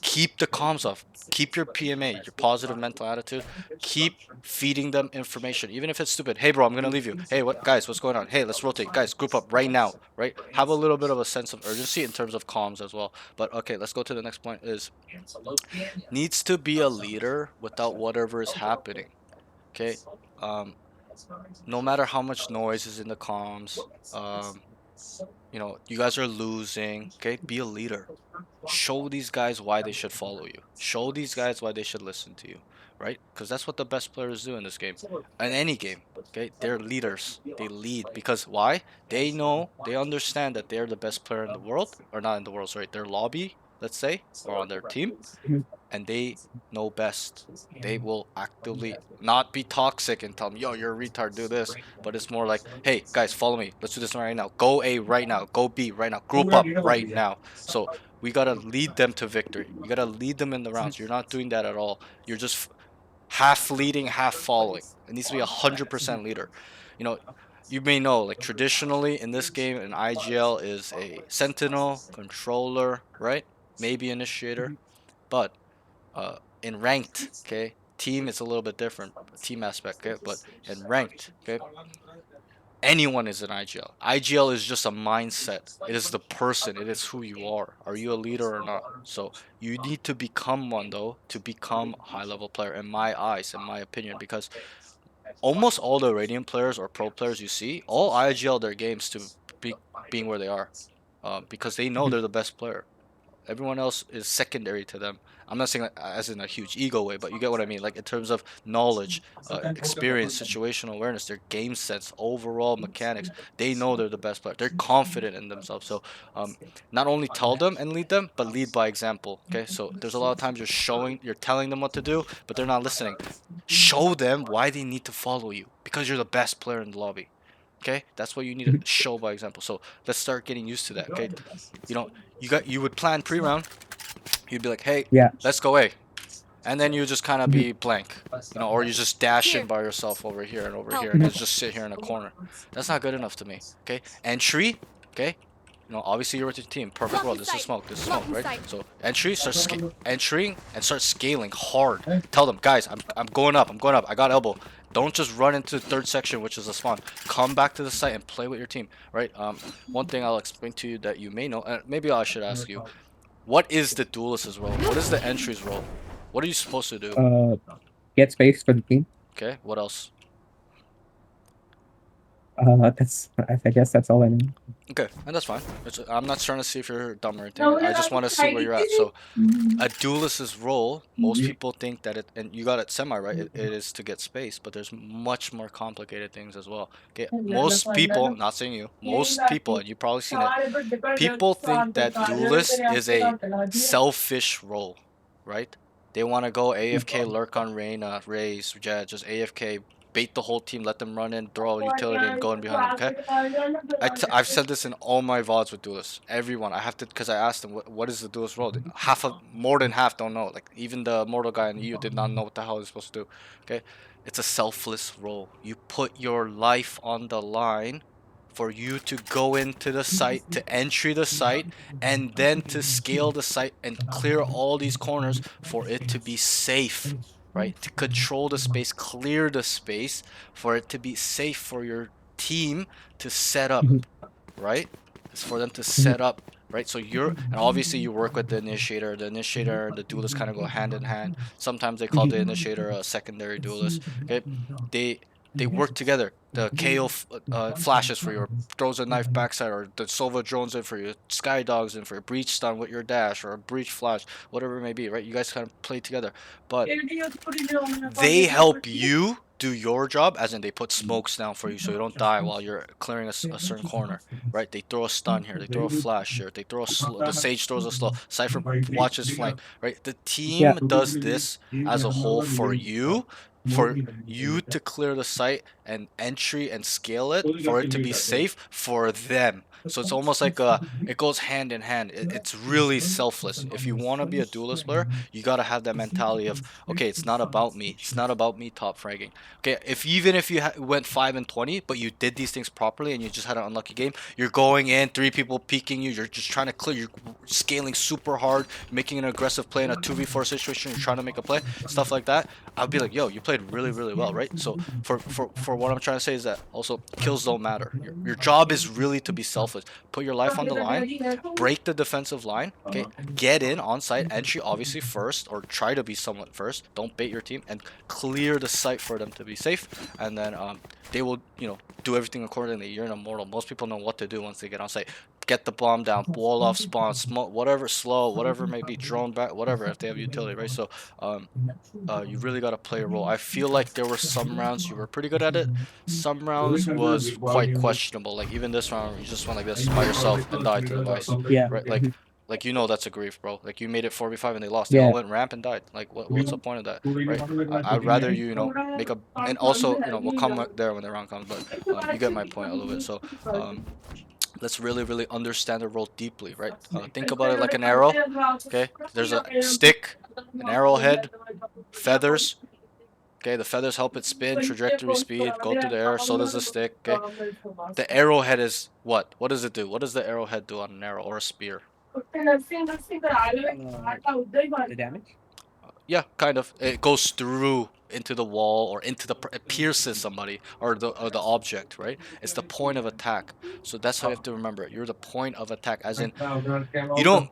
Keep the comms off. Keep your PMA, your positive mental attitude. Keep feeding them information, even if it's stupid. Hey, bro, I'm gonna leave you. Hey, guys, what's going on? Hey, let's rotate. Guys, group up right now. Right? Have a little bit of a sense of urgency in terms of comms as well. But okay, let's go to the next point. Is needs to be a leader without whatever is happening. Okay. No matter how much noise is in the comms, you guys are losing. Okay, be a leader. Show these guys why they should follow you. Show these guys why they should listen to you, right? Because that's what the best players do in this game, in any game. Okay, they're leaders. They lead because why? They know, they understand that they're the best player in the world, or not in the world, sorry, their lobby, let's say, or on their team, and they know best. They will actively not be toxic and tell them, yo, you're a retard, do this. But it's more like, hey, guys, follow me. Let's do this right now. Go A right now. Go B right now. Group up right now. So we got to lead them to victory. You got to lead them in the rounds. You're not doing that at all. You're just half leading, half following. It needs to be 100% leader. You may know, like traditionally in this game, an IGL is a sentinel, controller, right? Maybe initiator. But in ranked, okay, team is a little bit different, team aspect, okay, but in ranked, okay, anyone is an IGL. IGL is just a mindset. It is the person. It is who you are. Are you a leader or not? So you need to become one though to become a high level player in my eyes, in my opinion, because almost all the Radiant players or pro players you see, all IGL their games to being where they are, because they know they're the best player. Everyone else is secondary to them. I'm not saying that as in a huge ego way, but you get what I mean. Like in terms of knowledge, experience, situational awareness, their game sense, overall mechanics, they know they're the best player. They're confident in themselves. So not only tell them and lead them, but lead by example. Okay, so there's a lot of times you're telling them what to do, but they're not listening. Show them why they need to follow you because you're the best player in the lobby. Okay, that's what you need to show by example. So let's start getting used to that. Okay, you would plan pre-round. You'd be like, hey, let's go A, and then you just kind of be blank, or you just dash in by yourself over here and over here, and just sit here in a corner. That's not good enough to me. Okay, entry. Okay, you know, obviously you're with your team. Perfect world. This is smoke. This is smoke, right? So entry, entering and start scaling hard. Tell them, guys, I'm going up. I'm going up. I got elbow. Don't just run into the third section, which is the spawn. Come back to the site and play with your team, right? One thing I'll explain to you that you may know, and maybe I should ask you, what is the duelist's role? What is the entry's role? What are you supposed to do? Get space for the team. Okay, what else? I guess that's all I know. Okay, and that's fine. I'm not trying to see if you're dumb or anything. I just want to see where you're at. So, a duelist's role, most people think that it, and you got it semi right, it is to get space, but there's much more complicated things as well. Okay, most people, not saying you, most people, and you've probably seen it, people think that duelist is a selfish role, right? They want to go AFK, lurk on Reyna, Raze, Jet, just AFK, bait the whole team, let them run in, throw a utility, and go in behind them. Okay, I've said this in all my VODs with duelists. Everyone, I have to, because I asked them what is the duelist role. More than half don't know. Like even the Immortal guy in the EU did not know what the hell he's supposed to do. Okay, it's a selfless role. You put your life on the line for you to go into the site, to entry the site, and then to scale the site and clear all these corners for it to be safe, right? To control the space, clear the space for it to be safe for your team to set up, right? It's for them to set up, right? So and obviously you work with the initiator. The initiator and the duelist kind of go hand in hand. Sometimes they call the initiator a secondary duelist. Okay, they work together. The KO flashes for you, or throws a knife backside, or the Sova drones in for you, Sky Dogs in for you, breach stun with your dash, or a breach flash, whatever it may be, right? You guys kind of play together, but they help you do your job, as in they put smokes down for you so you don't die while you're clearing a certain corner, right? They throw a stun here, they throw a flash here, they throw a slow, the Sage throws a slow, Cypher watches flank, right? The team does this as a whole for you to clear the site and entry and scale it for it to be safe for them. So it's almost like it goes hand in hand. It's really selfless. If you want to be a duelist player, you got to have that mentality of, okay, it's not about me. It's not about me top fragging. Okay, even if you went 5-20, but you did these things properly and you just had an unlucky game, you're going in, 3 people peeking you, you're just trying to clear, you're scaling super hard, making an aggressive play in a 2v4 situation, you're trying to make a play, stuff like that. I'll be like, yo, you played really, really well, right? So for what I'm trying to say is that also kills don't matter. Your job is really to be selfless. Put your life on the line, break the defensive line, okay? Get in on site, entry obviously first, or try to be somewhat first. Don't bait your team, and clear the site for them to be safe. And then they will, do everything accordingly. You're an Immortal. Most people know what to do once they get on site. Get the bomb down, wall off spawn, smoke, whatever, slow, whatever it may be, drone back, whatever, if they have utility, right? So you really got to play a role. I feel like there were some rounds you were pretty good at it. Some rounds was quite questionable. Like even this round, you just went like this by yourself and died to the device. Yeah. Right? Like that's a grief, bro. Like you made it 4v5 and they lost. They all went ramp and died. Like what's the point of that, right? I'd rather you make a, and also we'll come there when the round comes. But you get my point a little bit. So let's really, really understand the role deeply, right? Think about it like an arrow. Okay, there's a stick, an arrowhead, feathers. Okay, the feathers help it spin, trajectory, speed, go through the air. So does the stick. Okay, the arrowhead is what? What does it do? What does the arrowhead do on an arrow or a spear? The damage? Yeah, kind of. It goes through into the wall or into it pierces somebody or the object, right? It's the point of attack. So that's how you have to remember it. You're the point of attack, as in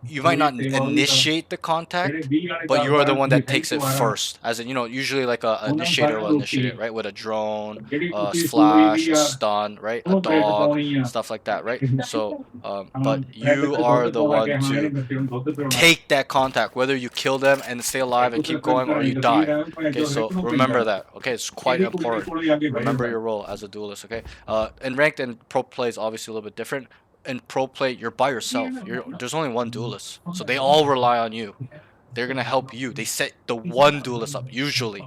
you might not initiate the contact, but you are the one that takes it first. As in, usually like a initiator will initiate it, right? With a drone, a flash, a stun, right? A dog, stuff like that, right? So, but you are the one to take that contact, whether you kill them and stay alive and keep going or you die. Okay, so remember that. Okay, it's quite important. Remember your role as a duelist. Okay, and ranked and pro play is obviously a little bit different. In pro play, you're by yourself. There's only one duelist, so they all rely on you. They're gonna help you. They set the one duelist up usually.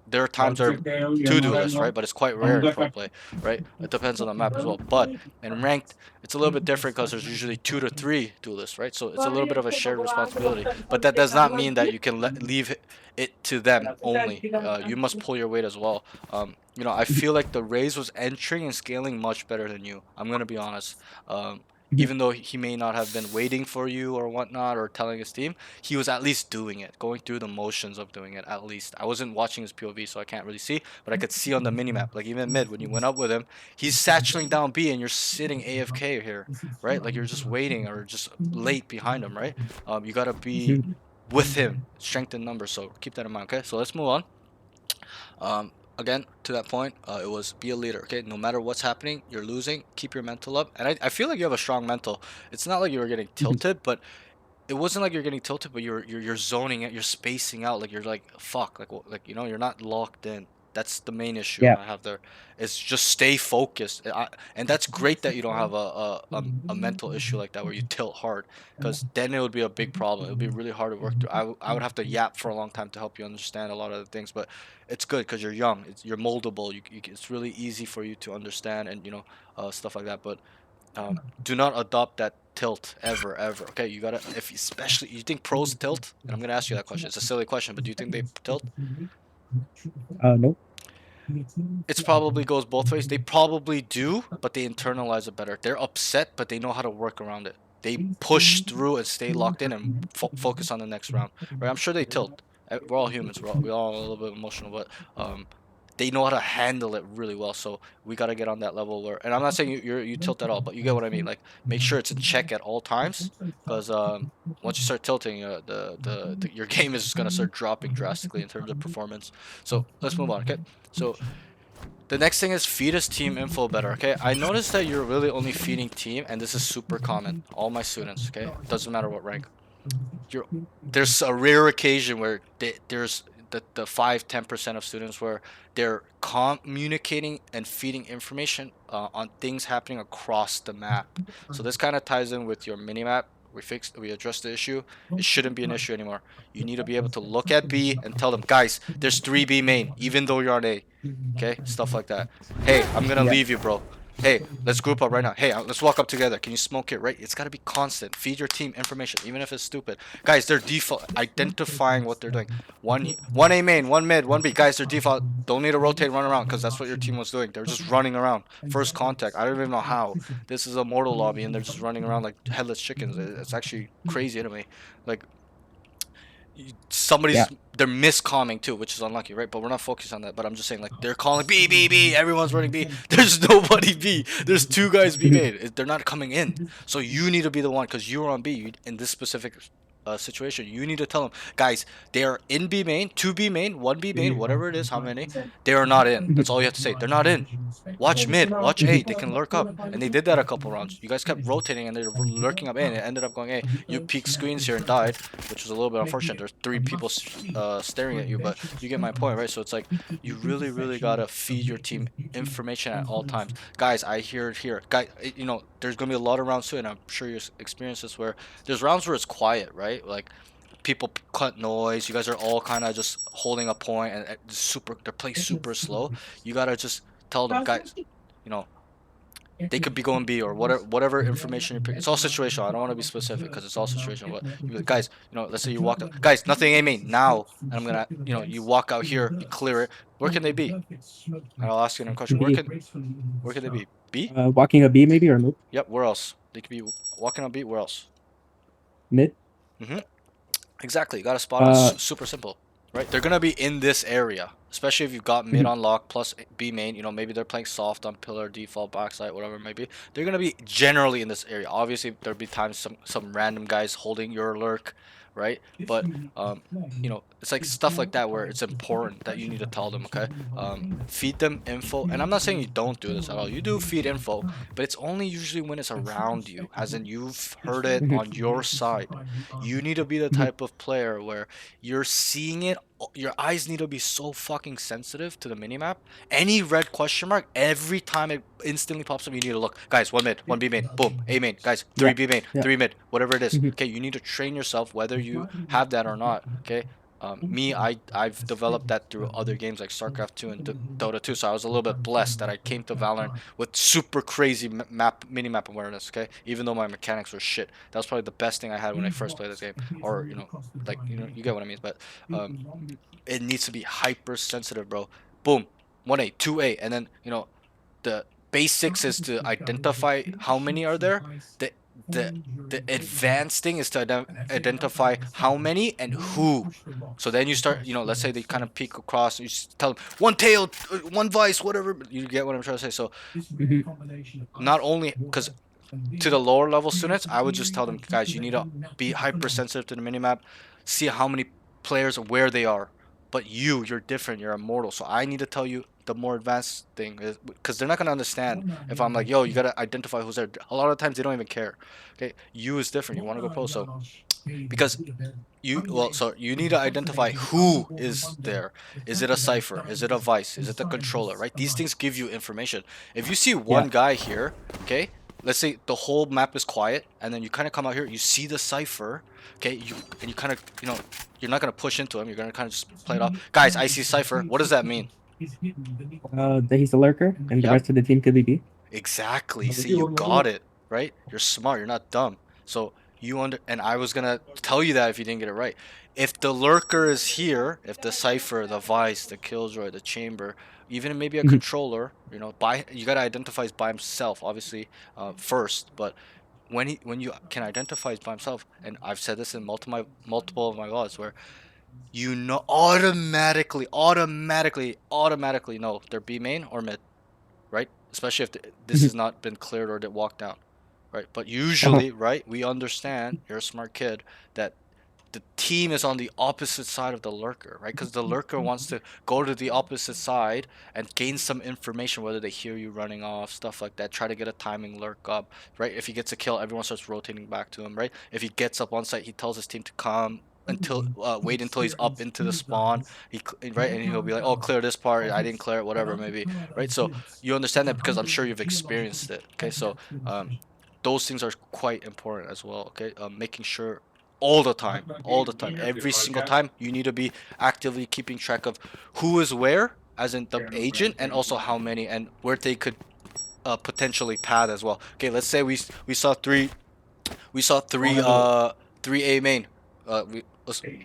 There are times there are 2 duelists, right? But it's quite rare in pro play, right? It depends on the map as well. But in ranked, it's a little bit different because there's usually 2 to 3 duelists, right? So it's a little bit of a shared responsibility. But that does not mean that you can leave it to them only. You must pull your weight as well. I feel like the Raze was entering and scaling much better than you. I'm gonna be honest. even though he may not have been waiting for you or whatnot or telling his team, he was at least doing it, going through the motions of doing it at least. I wasn't watching his POV, so I can't really see, but I could see on the minimap, like even mid, when you went up with him, he's satcheling down B and you're sitting AFK here, right? Like you're just waiting or just late behind him, right? You gotta be with him, strength in numbers, so keep that in mind, okay? So let's move on. Again, to that point, it was be a leader, okay? No matter what's happening, you're losing, keep your mental up. And I feel like you have a strong mental. It's not like you were getting tilted, but it wasn't like you're getting tilted, but you're zoning out, you're spacing out, like you're like fuck, like you know, you're not locked in. That's the main issue Yeah. I have there. It's just stay focused, and that's great that you don't have a mental issue like that where you tilt hard, because then it would be a big problem. It would be really hard to work through. I would have to yap for a long time to help you understand a lot of the things, but it's good because you're young. You're moldable. It's really easy for you to understand and stuff like that. But do not adopt that tilt ever. Okay, you gotta, if especially you think pros tilt, and I'm gonna ask you that question. It's a silly question, but do you think they tilt? Nope. It's probably goes both ways. They probably do, but they internalize it better. They're upset, but they know how to work around it. They push through and stay locked in and focus on the next round. Right? I'm sure they tilt. We're all humans. We're all a little bit emotional, but they know how to handle it really well. So we gotta get on that level where, and I'm not saying you tilt at all, but you get what I mean. Like make sure it's in check at all times, because once you start tilting, your game is just gonna start dropping drastically in terms of performance. So let's move on. Okay, so the next thing is feed his team info better, okay? I noticed that you're really only feeding team, and this is super common. All my students, okay? Doesn't matter what rank. There's a rare occasion where there's the 5-10% of students where they're communicating and feeding information on things happening across the map. So this kind of ties in with your minimap. We addressed the issue. It shouldn't be an issue anymore. You need to be able to look at B and tell them, guys, there's 3 B main, even though you're on A. Okay, stuff like that. Hey, I'm gonna leave you, bro. Hey, let's group up right now. Hey, let's walk up together. Can you smoke it, right? It's got to be constant. Feed your team information, even if it's stupid. Guys, they're default identifying what they're doing. One A main, one mid, one B. Guys, they're default. Don't need to rotate, run around, because that's what your team was doing. They're just running around. First contact. I don't even know how. This is a Immortal lobby, and they're just running around like headless chickens. It's actually crazy anyway. Like, somebody's Yeah. they're miscalling too, which is unlucky, right? But we're not focused on that. But I'm just saying, like, they're calling B B B, everyone's running B. There's nobody B. There's 2 guys B made. They're not coming in. So you need to be the one, because you were on B. In this specific situation, you need to tell them, guys, they are in B main, 2 B main, 1 B main, whatever it is, how many, they are not in. That's all you have to say. They're not in. Watch mid, watch A. They can lurk up, and they did that a couple rounds. You guys kept rotating, and they're lurking up A, and it ended up going A. You peeked screens here and died, which was a little bit unfortunate. There's 3 people staring at you, but you get my point, right? So it's like, you really, really gotta feed your team information at all times. Guys, I hear it here. Guys, there's gonna be a lot of rounds too, and I'm sure you experience this where there's rounds where it's quiet, right? Like, people cut noise. You guys are all kind of just holding a point, and they're playing super slow. You gotta just tell them, guys, they could be going B or whatever information you pick. It's all situational. I don't want to be specific because it's all situational. But you be like, guys, let's say you walk out, guys, nothing A main now, and I'm gonna, you walk out here, you clear it. Where can they be? And I'll ask you another question. Where can they be? B? Walking a B maybe or nope. Yep. Where else? They could be walking on B. Where else? Mid. Exactly. You got to spot on. Super simple, right? They're gonna be in this area, especially if you've got mid on lock plus B main. Maybe they're playing soft on pillar, default, backside, whatever it might be. They're gonna be generally in this area. Obviously, there'll be times some random guys holding your lurk, right? But it's like stuff like that where it's important that you need to tell them, okay? Feed them info, and I'm not saying you don't do this at all. You do feed info, but it's only usually when it's around you, as in you've heard it on your side. You need to be the type of player where you're seeing it. Your eyes need to be so fucking sensitive to the minimap. Any red question mark, every time it instantly pops up, you need to look. Guys, 1 mid, 1 B main, boom, A main. Guys, 3 B main, 3 mid, whatever it is. Okay, you need to train yourself whether you have that or not. Okay. I've developed that through other games like StarCraft 2 and Dota 2, so I was a little bit blessed that I came to Valorant with super crazy minimap awareness, okay? Even though my mechanics were shit. That was probably the best thing I had when I first played this game. Or, you get what I mean. But it needs to be hyper sensitive, bro. Boom, 1A, 2A, and then, the basics is to identify how many are there. The the advanced thing is to identify how many and who. So then you start, let's say they kind of peek across, you just tell them one tail, one vice, whatever. You get what I'm trying to say. So not only because to the lower level students, I would just tell them, guys, you need to be hypersensitive to the minimap, see how many players where they are. But you're different. You're immortal. So I need to tell you the more advanced thing is because they're not gonna understand if I'm like, yo, you gotta identify who's there. A lot of times they don't even care. Okay, you is different. You want to go pro, so because so you need to identify who is there. Is it a cipher? Is it a vice? Is it the controller? Right? These things give you information. If you see one guy here, okay, let's say the whole map is quiet, and then you kind of come out here, you see the cipher, okay, you kind of you're not gonna push into him. You're gonna kind of just play it off. Guys, I see cipher. What does that mean? That he's a lurker, and the Yep. rest of the team could be B. Exactly. See, you got it, right? You're smart. You're not dumb. So and I was gonna tell you that if you didn't get it right. If the lurker is here, if the cipher, the vice, the killjoy, the chamber, even maybe a controller, you gotta identify by himself, obviously, first. But when you can identify by himself, and I've said this in multiple of my VODs, where automatically know they're B main or mid, right? Especially if this has not been cleared or walked down, right? But usually, right, we understand, you're a smart kid, that the team is on the opposite side of the lurker, right? Because the lurker wants to go to the opposite side and gain some information, whether they hear you running off, stuff like that. Try to get a timing lurk up, right? If he gets a kill, everyone starts rotating back to him, right? If he gets up on site, he tells his team to come until wait until he's up into the spawn, right, and he'll be like, oh, clear this part, I didn't clear it, whatever maybe, right? So you understand that because I'm sure you've experienced it. Okay, so those things are quite important as well. Okay, making sure all the time, every single time, you need to be actively keeping track of who is where, as in the agent, and also how many and where they could potentially pad as well. Okay, let's say we saw three three A main.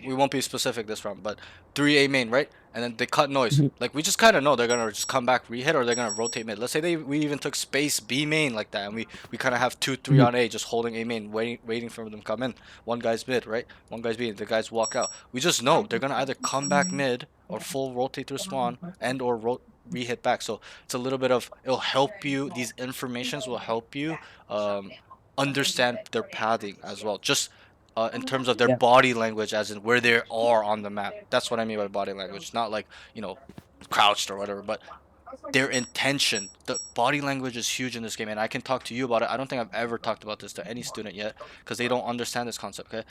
We won't be specific this round, but 3A main, right? And then they cut noise. Like, we just kind of know they're gonna just come back, rehit, or they're gonna rotate mid. Let's say we even took space B main like that, and we kind of have 2-3 on A, just holding A main, waiting for them to come in. One guy's mid, right? One guy's B, the guys walk out. We just know they're gonna either come back mid or full rotate through spawn and or rehit back. So it's a little bit of, it'll help you. These informations will help you understand their pathing as well. Just in terms of their body language, as in where they are on the map. That's what I mean by body language. Not like, crouched or whatever, but their intention. The body language is huge in this game, and I can talk to you about it. I don't think I've ever talked about this to any student yet, because they don't understand this concept, okay?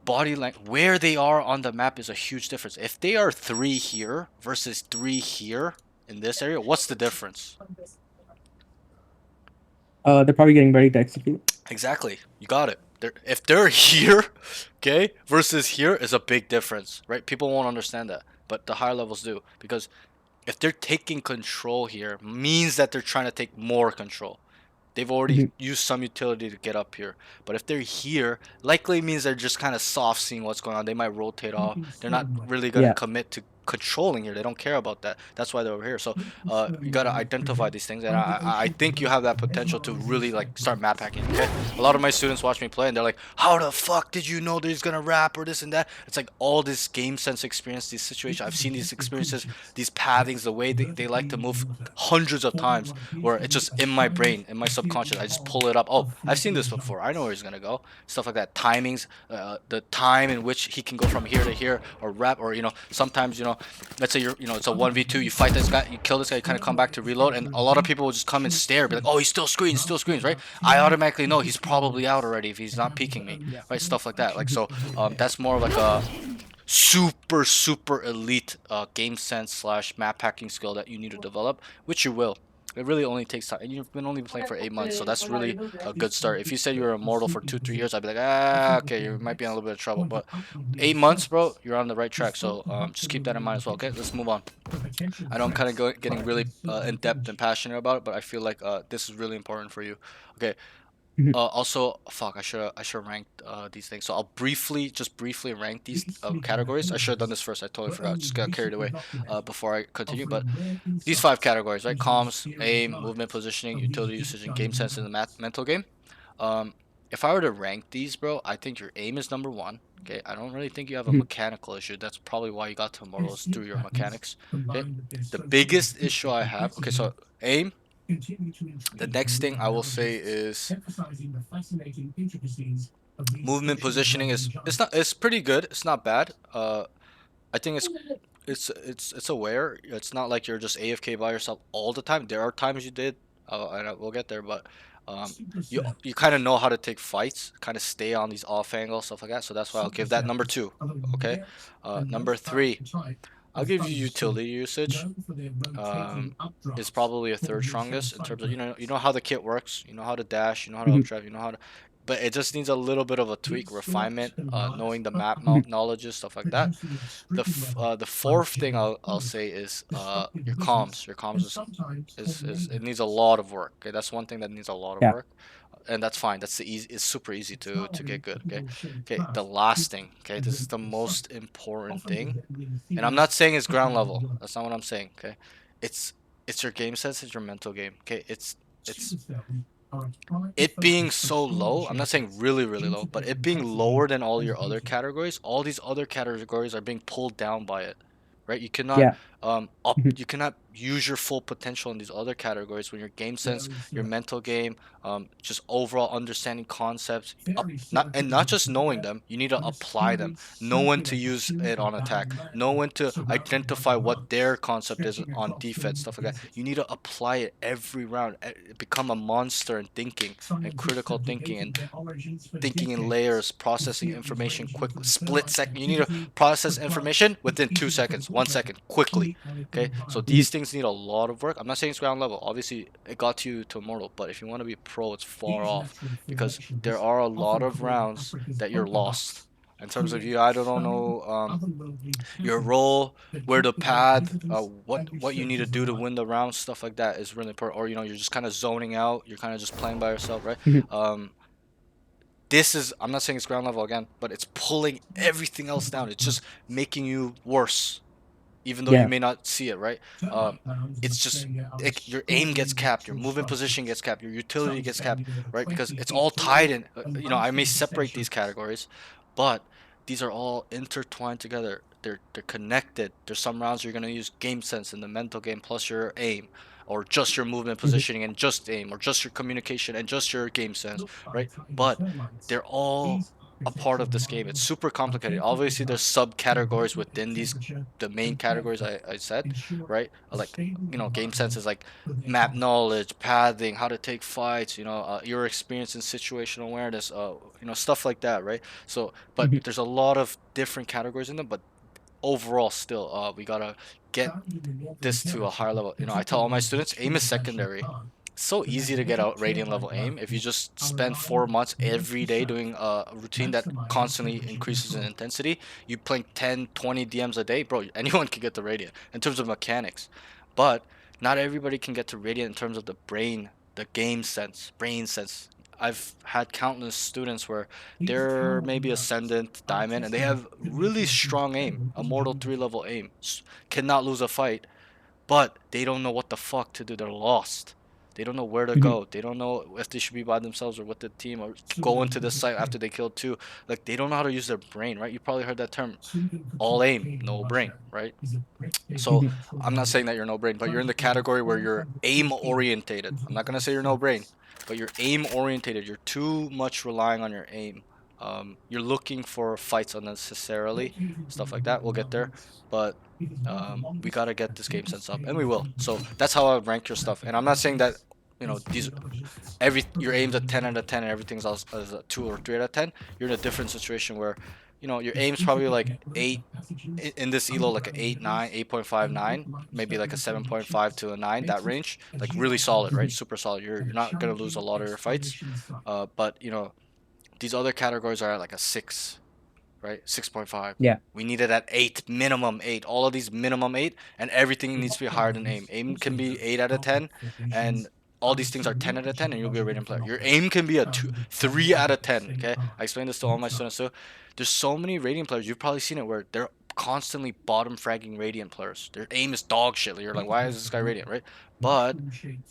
Body language, where they are on the map is a huge difference. If they are 3 here versus 3 here in this area, what's the difference? They're probably getting ready to execute. Exactly. You got it. If they're here, okay, versus here is a big difference, right? People won't understand that, but the higher levels do, because if they're taking control here, means that they're trying to take more control. They've already used some utility to get up here. But if they're here, likely means they're just kind of soft seeing what's going on. They might rotate off. They're not really going to commit to controlling here. They don't care about that. That's why they're over here. So you got to identify these things. And I think you have that potential to really like start map hacking. Okay? A lot of my students watch me play and they're like, how the fuck did you know that he's going to rap or this and that? It's like all this game sense experience, these situations. I've seen these experiences, these pathings, the way they like to move hundreds of times, where it's just in my brain, in my subconscious. I just pull it up. Oh, I've seen this before. I know where he's going to go. Stuff like that. Timings, the time in which he can go from here to here, or rap, or, sometimes, let's say it's a 1v2, you fight this guy, you kill this guy, you kind of come back to reload, and a lot of people will just come and stare, be like, oh, he still screens, right? I automatically know he's probably out already if he's not peeking me, right? Stuff like that. Like, so that's more like a super elite game sense slash map hacking skill that you need to develop, which you will. It really only takes time, and you've been only playing for 8 months, so that's really a good start. If you said you were Immortal for 2-3 years, I'd be like, okay, you might be in a little bit of trouble, but 8 months, bro, you're on the right track, so just keep that in mind as well. Okay, let's move on. I know I'm kind of getting really in-depth and passionate about it, but I feel like this is really important for you. Okay. Also, fuck, I should have ranked these things. So I'll briefly rank these categories. I should have done this first. I totally forgot. Just got carried away before I continue. But these 5 categories, right? Comms, aim, movement, positioning, utility usage, and game sense in the mental game. If I were to rank these, bro, I think your aim is number one. Okay, I don't really think you have a Mhm. mechanical issue. That's probably why you got to Immortal is through your mechanics. Okay, the biggest issue I have. Okay, so aim. The next thing I will say is movement positioning is it's pretty good. It's not bad. I think it's aware. It's not like you're just AFK by yourself all the time. There are times you did, we'll get there, but you kind of know how to take fights, kind of stay on these off angles, stuff like that. So that's why I'll give that number two. Okay, number three, I'll give you utility usage. Is probably a third strongest in terms of you know how the kit works, you know how to dash, you know how to Mhm. updraft, you know how to, but it just needs a little bit of a tweak, refinement, knowing the map Mhm. knowledges, stuff like that. The fourth thing I'll say is your comms. Your comms is it needs a lot of work. Okay, that's one thing that needs a lot of Yeah. work, and that's fine. That's the easy. It's super easy to get good. Okay, okay. The last thing. Okay, this is the most important thing, and I'm not saying it's ground level. That's not what I'm saying. Okay, it's it's your game sense. It's your mental game. Okay, it's it being so low. I'm not saying really really low, but it being lower than all your other categories. All these other categories are being pulled down by it, right? You cannot Yeah. Mhm. you cannot use your full potential in these other categories when your game sense, your mental game, just overall understanding concepts, not just knowing them. You need to apply them. Know when to use it on attack. Know when to identify what their concept is on defense, stuff like that. You need to apply it every round. Become a monster in thinking and critical thinking and thinking in layers, processing information quickly, split second. You need to process information within 2 seconds, 1 second, quickly. Okay, so these things need a lot of work. I'm not saying it's ground level. Obviously, it got you to Immortal, but if you want to be pro, it's far off because there are a lot of rounds that you're lost. In terms of you, I don't know your role, where to pad, what you need to do to win the round, stuff like that is really important. Or you're just kind of zoning out. You're kind of just playing by yourself, right? Mhm. This is, I'm not saying it's ground level again, but it's pulling everything else down. It's just making you worse, even though you Yeah. may not see it, right? It's just your aim gets capped, your movement position gets capped, your utility gets capped, right? Because it's all tied in. I may separate these categories, but these are all intertwined together. They're connected. There's some rounds you're gonna use game sense in the mental game plus your aim, or just your movement Mhm. positioning and just aim, or just your communication and just your game sense, right? But they're all a part of this game. It's super complicated. Obviously, there's subcategories within these the main categories I said, right? Like game sense is like map knowledge, pathing, how to take fights, your experience in situational awareness, stuff like that, right? So, but Mhm. there's a lot of different categories in them, but overall, still, we gotta get this to a higher level. I tell all my students, aim is secondary. It's so easy to get a radiant level aim if you just spend 4 months every day doing a routine that constantly increases in intensity. You playing 10, 20 DMs a day, bro. Anyone can get to radiant in terms of mechanics, but not everybody can get to radiant in terms of the the game sense, brain sense. I've had countless students where they're maybe ascendant diamond and they have really strong aim, immortal 3 level aim, cannot lose a fight, but they don't know what the fuck to do. They're lost. They don't know where to Mhm. go. They don't know if they should be by themselves or with the team or go into this site after they kill two. Like they don't know how to use their brain, right? You probably heard that term, all aim, no brain, right? So Mhm. I'm not saying that you're no brain, but you're in the category where you're aim orientated. I'm not gonna say you're no brain, but you're aim orientated. You're too much relying on your aim. You're looking for fights unnecessarily, stuff like that. We'll get there, but we gotta get this game sense up, and we will. So that's how I rank your stuff. And I'm not saying that these your aim's a 10 out of 10 and everything's else as a 2 or 3 out of 10. You're in a different situation where your aim's probably like 8 in this elo, like a 8 9, 8.59, maybe like a 7.5 to a 9, that range, like really solid, right? Mhm. Super solid. You're not gonna lose a lot of your fights, but these other categories are at like a 6, right? 6.5. Yeah. We need it at 8, minimum 8. All of these minimum 8, and everything needs to be higher than aim. Aim can be 8 out of 10, and all these things are 10 out of 10, and you'll be a rating player. Your aim can be a 3 out of 10. Okay, I explain this to all my students too. There's so many rating players. You've probably seen it where they're constantly bottom fragging Radiant players. Their aim is dog shit. You're like, why is this guy Radiant, right? But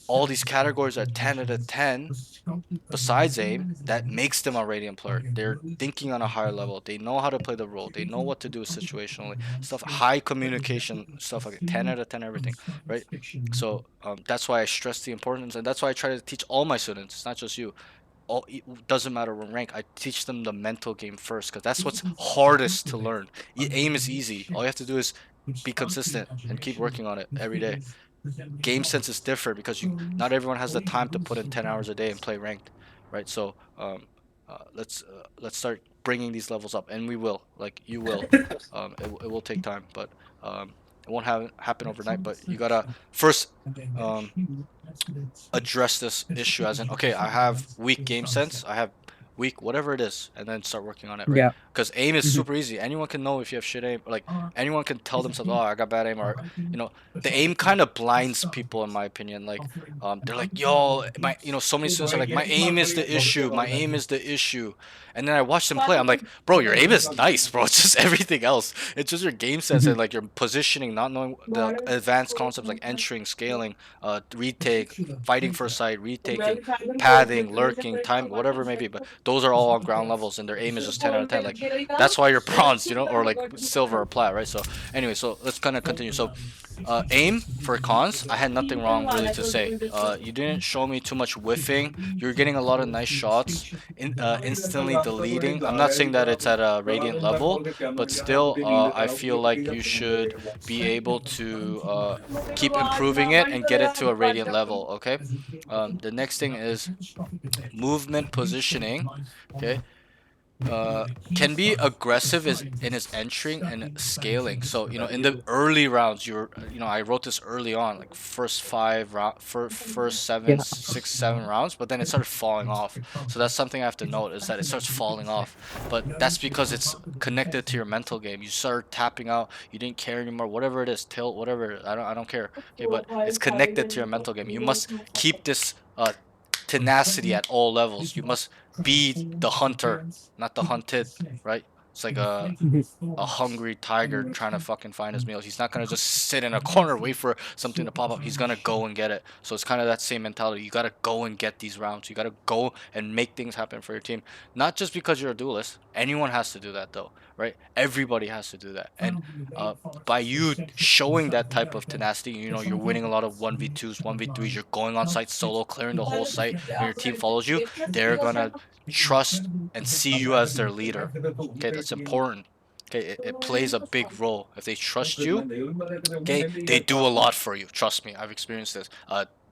all these categories are 10 out of 10 besides aim that makes them a Radiant player. They're thinking on a higher level. They know how to play the role. They know what to do situationally. Stuff, high communication, stuff like 10 out of 10 everything, right? So that's why I stress the importance, and that's why I try to teach all my students. It's not just you. It doesn't matter what rank. I teach them the mental game first because that's what's hardest to learn. Aim is easy. All you have to do is be consistent and keep working on it every day. Game sense is different because not everyone has the time to put in 10 hours a day and play ranked, right? So let's start bringing these levels up, and we will. Like you will. It will take time, but it won't happen overnight. But you gotta first address this issue as in, okay, I have weak game sense, I have weak whatever it is, and then start working on it, right? Yeah. Because aim is Mhm. super easy. Anyone can know if you have shit aim. Like anyone can tell themselves, oh, I got bad aim, or the aim kind of blinds people in my opinion. Like they're like, yo, so many students are like, my aim is the issue, my aim is the issue. And then I watch them play, I'm like, bro, your aim is nice, bro. It's just everything else. It's just your game sense and like your positioning, not knowing the advanced concepts like entering, scaling, retake, fighting for a site, retaking, pathing, lurking, time, whatever it may be. But those are all on ground levels, and their aim is just 10 out of 10. Like that's why you're bronze, or like silver or plat, right? So anyway, so let's kind of continue. So aim for cons, I had nothing wrong really to say. You didn't show me too much whiffing. You're getting a lot of nice shots, instantly deleting. I'm not saying that it's at a Radiant level, but still, I feel like you should be able to keep improving it and get it to a Radiant level. Okay. The next thing is movement positioning. Okay. Can be aggressive in his entering and scaling. So in the early rounds, I wrote this early on, like first first seven, Yeah. 6, 7 rounds, but then it started falling off. So that's something I have to note is that it starts falling off. But that's because it's connected to your mental game. You start tapping out. You didn't care anymore. Whatever it is, tilt, whatever. I don't care. Okay, but it's connected to your mental game. You must keep this tenacity at all levels. You must be the hunter, not the hunted, right? It's like a hungry tiger trying to fucking find his meals. He's not gonna just sit in a corner wait for something to pop up. He's gonna go and get it. So it's kind of that same mentality. You gotta go and get these rounds. You gotta go and make things happen for your team. Not just because you're a duelist. Anyone has to do that though, right? Everybody has to do that. And by you showing that type of tenacity, you're winning a lot of 1v2s, 1v3s. You're going on site solo, clearing the whole site, and your team follows you. They're gonna trust and see you as their leader. Okay, that's important. Okay, it plays a big role. If they trust you, okay, they do a lot for you. Trust me, I've experienced this.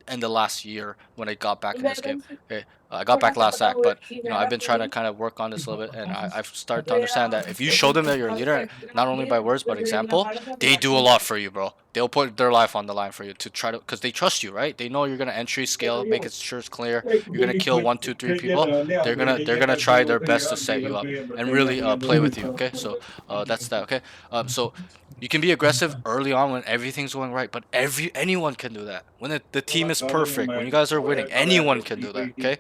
In the last year when I got back in this game. Okay, I got back last act, but I've been trying to kind of work on this a little bit, and I've started to understand that if you show them that you're a leader, not only by words but example, they do a lot for you, bro. They'll put their life on the line for you to try to, because they trust you, right? They know you're gonna entry scale, make it sure it's clear. You're gonna kill 1, 2, 3 people. They're gonna try their best to set you up and really play with you. Okay, so that's that. Okay, so you can be aggressive early on when everything's going right, but anyone can do that. When the team is perfect, when you guys are winning, anyone can do that, okay?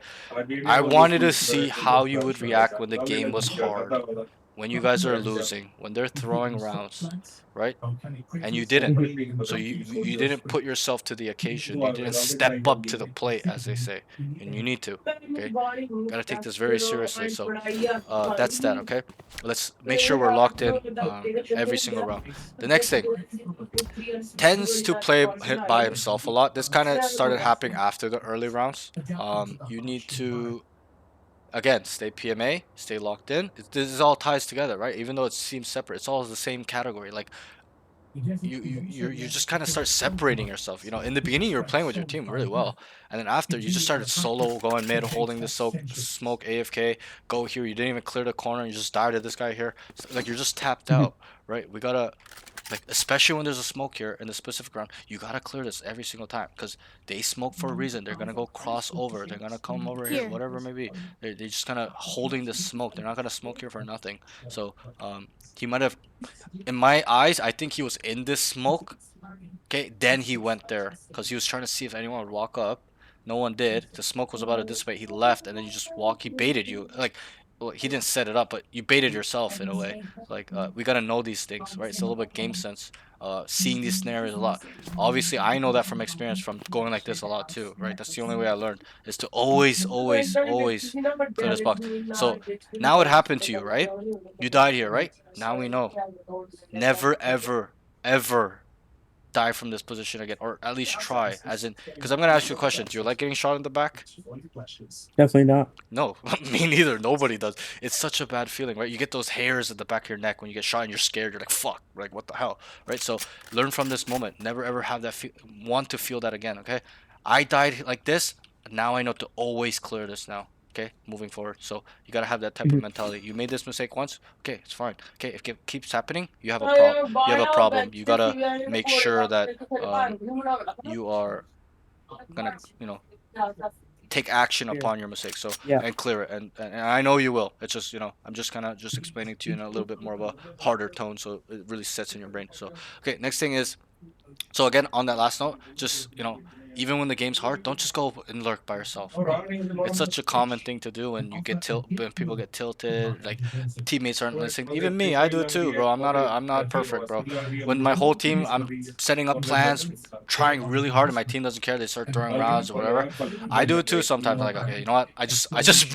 I wanted to see how you would react when the game was hard, when you guys are losing, when they're throwing rounds, right? And you didn't. So you didn't put yourself to the occasion. You didn't step up to the plate, as they say, and you need to. Okay, gotta take this very seriously. So that's that. Okay, let's make sure we're locked in every single round. The next thing, tends to play by himself a lot. This kind of started happening after the early rounds. You need to again stay PMA, stay locked in. This is all ties together, right? Even though it seems separate, it's all the same category. Like you just kind of start separating yourself. In the beginning you were playing with your team really well, and then after you just started solo, going mid, holding the smoke AFK, go here. You didn't even clear the corner. You just died at this guy here. Like you're just tapped out, right? We gotta, like, especially when there's a smoke here in the specific round, you gotta clear this every single time because they smoke for a reason. They're gonna go cross over. They're gonna come over here, whatever it may be. They're just kind of holding the smoke. They're not gonna smoke here for nothing. So he might have, in my eyes, I think he was in this smoke. Okay, then he went there because he was trying to see if anyone would walk up. No one did. The smoke was about to dissipate. He left, and then you just walk. He baited you. Like, well, he didn't set it up, but you baited yourself in a way. Like, we gotta know these things, right? It's a little bit game sense. Seeing these scenarios a lot. Obviously, I know that from experience from going like this a lot too, right? That's the only way I learned is to always, always, always clear this box. So now it happened to you, right? You died here, right? Now we know. Never, ever, ever die from this position again, or at least try. As in, because I'm gonna ask you a question. Do you like getting shot in the back? Definitely not. No, me neither. Nobody does. It's such a bad feeling, right? You get those hairs at the back of your neck when you get shot and you're scared. You're like, fuck, like, what the hell, right? So learn from this moment. Never ever have that want to feel that again, okay? I died like this. Now I know to always clear this now, okay? Moving forward. So you gotta have that type of mentality. You made this mistake once, okay, it's fine. Okay, if it keeps happening, you have a problem. You have a problem. You gotta make sure that you are gonna, take action upon your mistakes, so Yeah. and clear it, and I know you will. It's just, I'm just kind of just explaining to you in a little bit more of a harder tone, so it really sets in your brain. So okay, next thing is, so again, on that last note, just, even when the game's hard, don't just go and lurk by yourself, bro. It's such a common thing to do when when people get tilted, like teammates aren't listening. Even me, I do it too, bro. I'm not perfect, bro. When my whole team, I'm setting up plans, trying really hard, and my team doesn't care, they start throwing rounds or whatever. I do it too sometimes. I'm like, okay, you know what? I just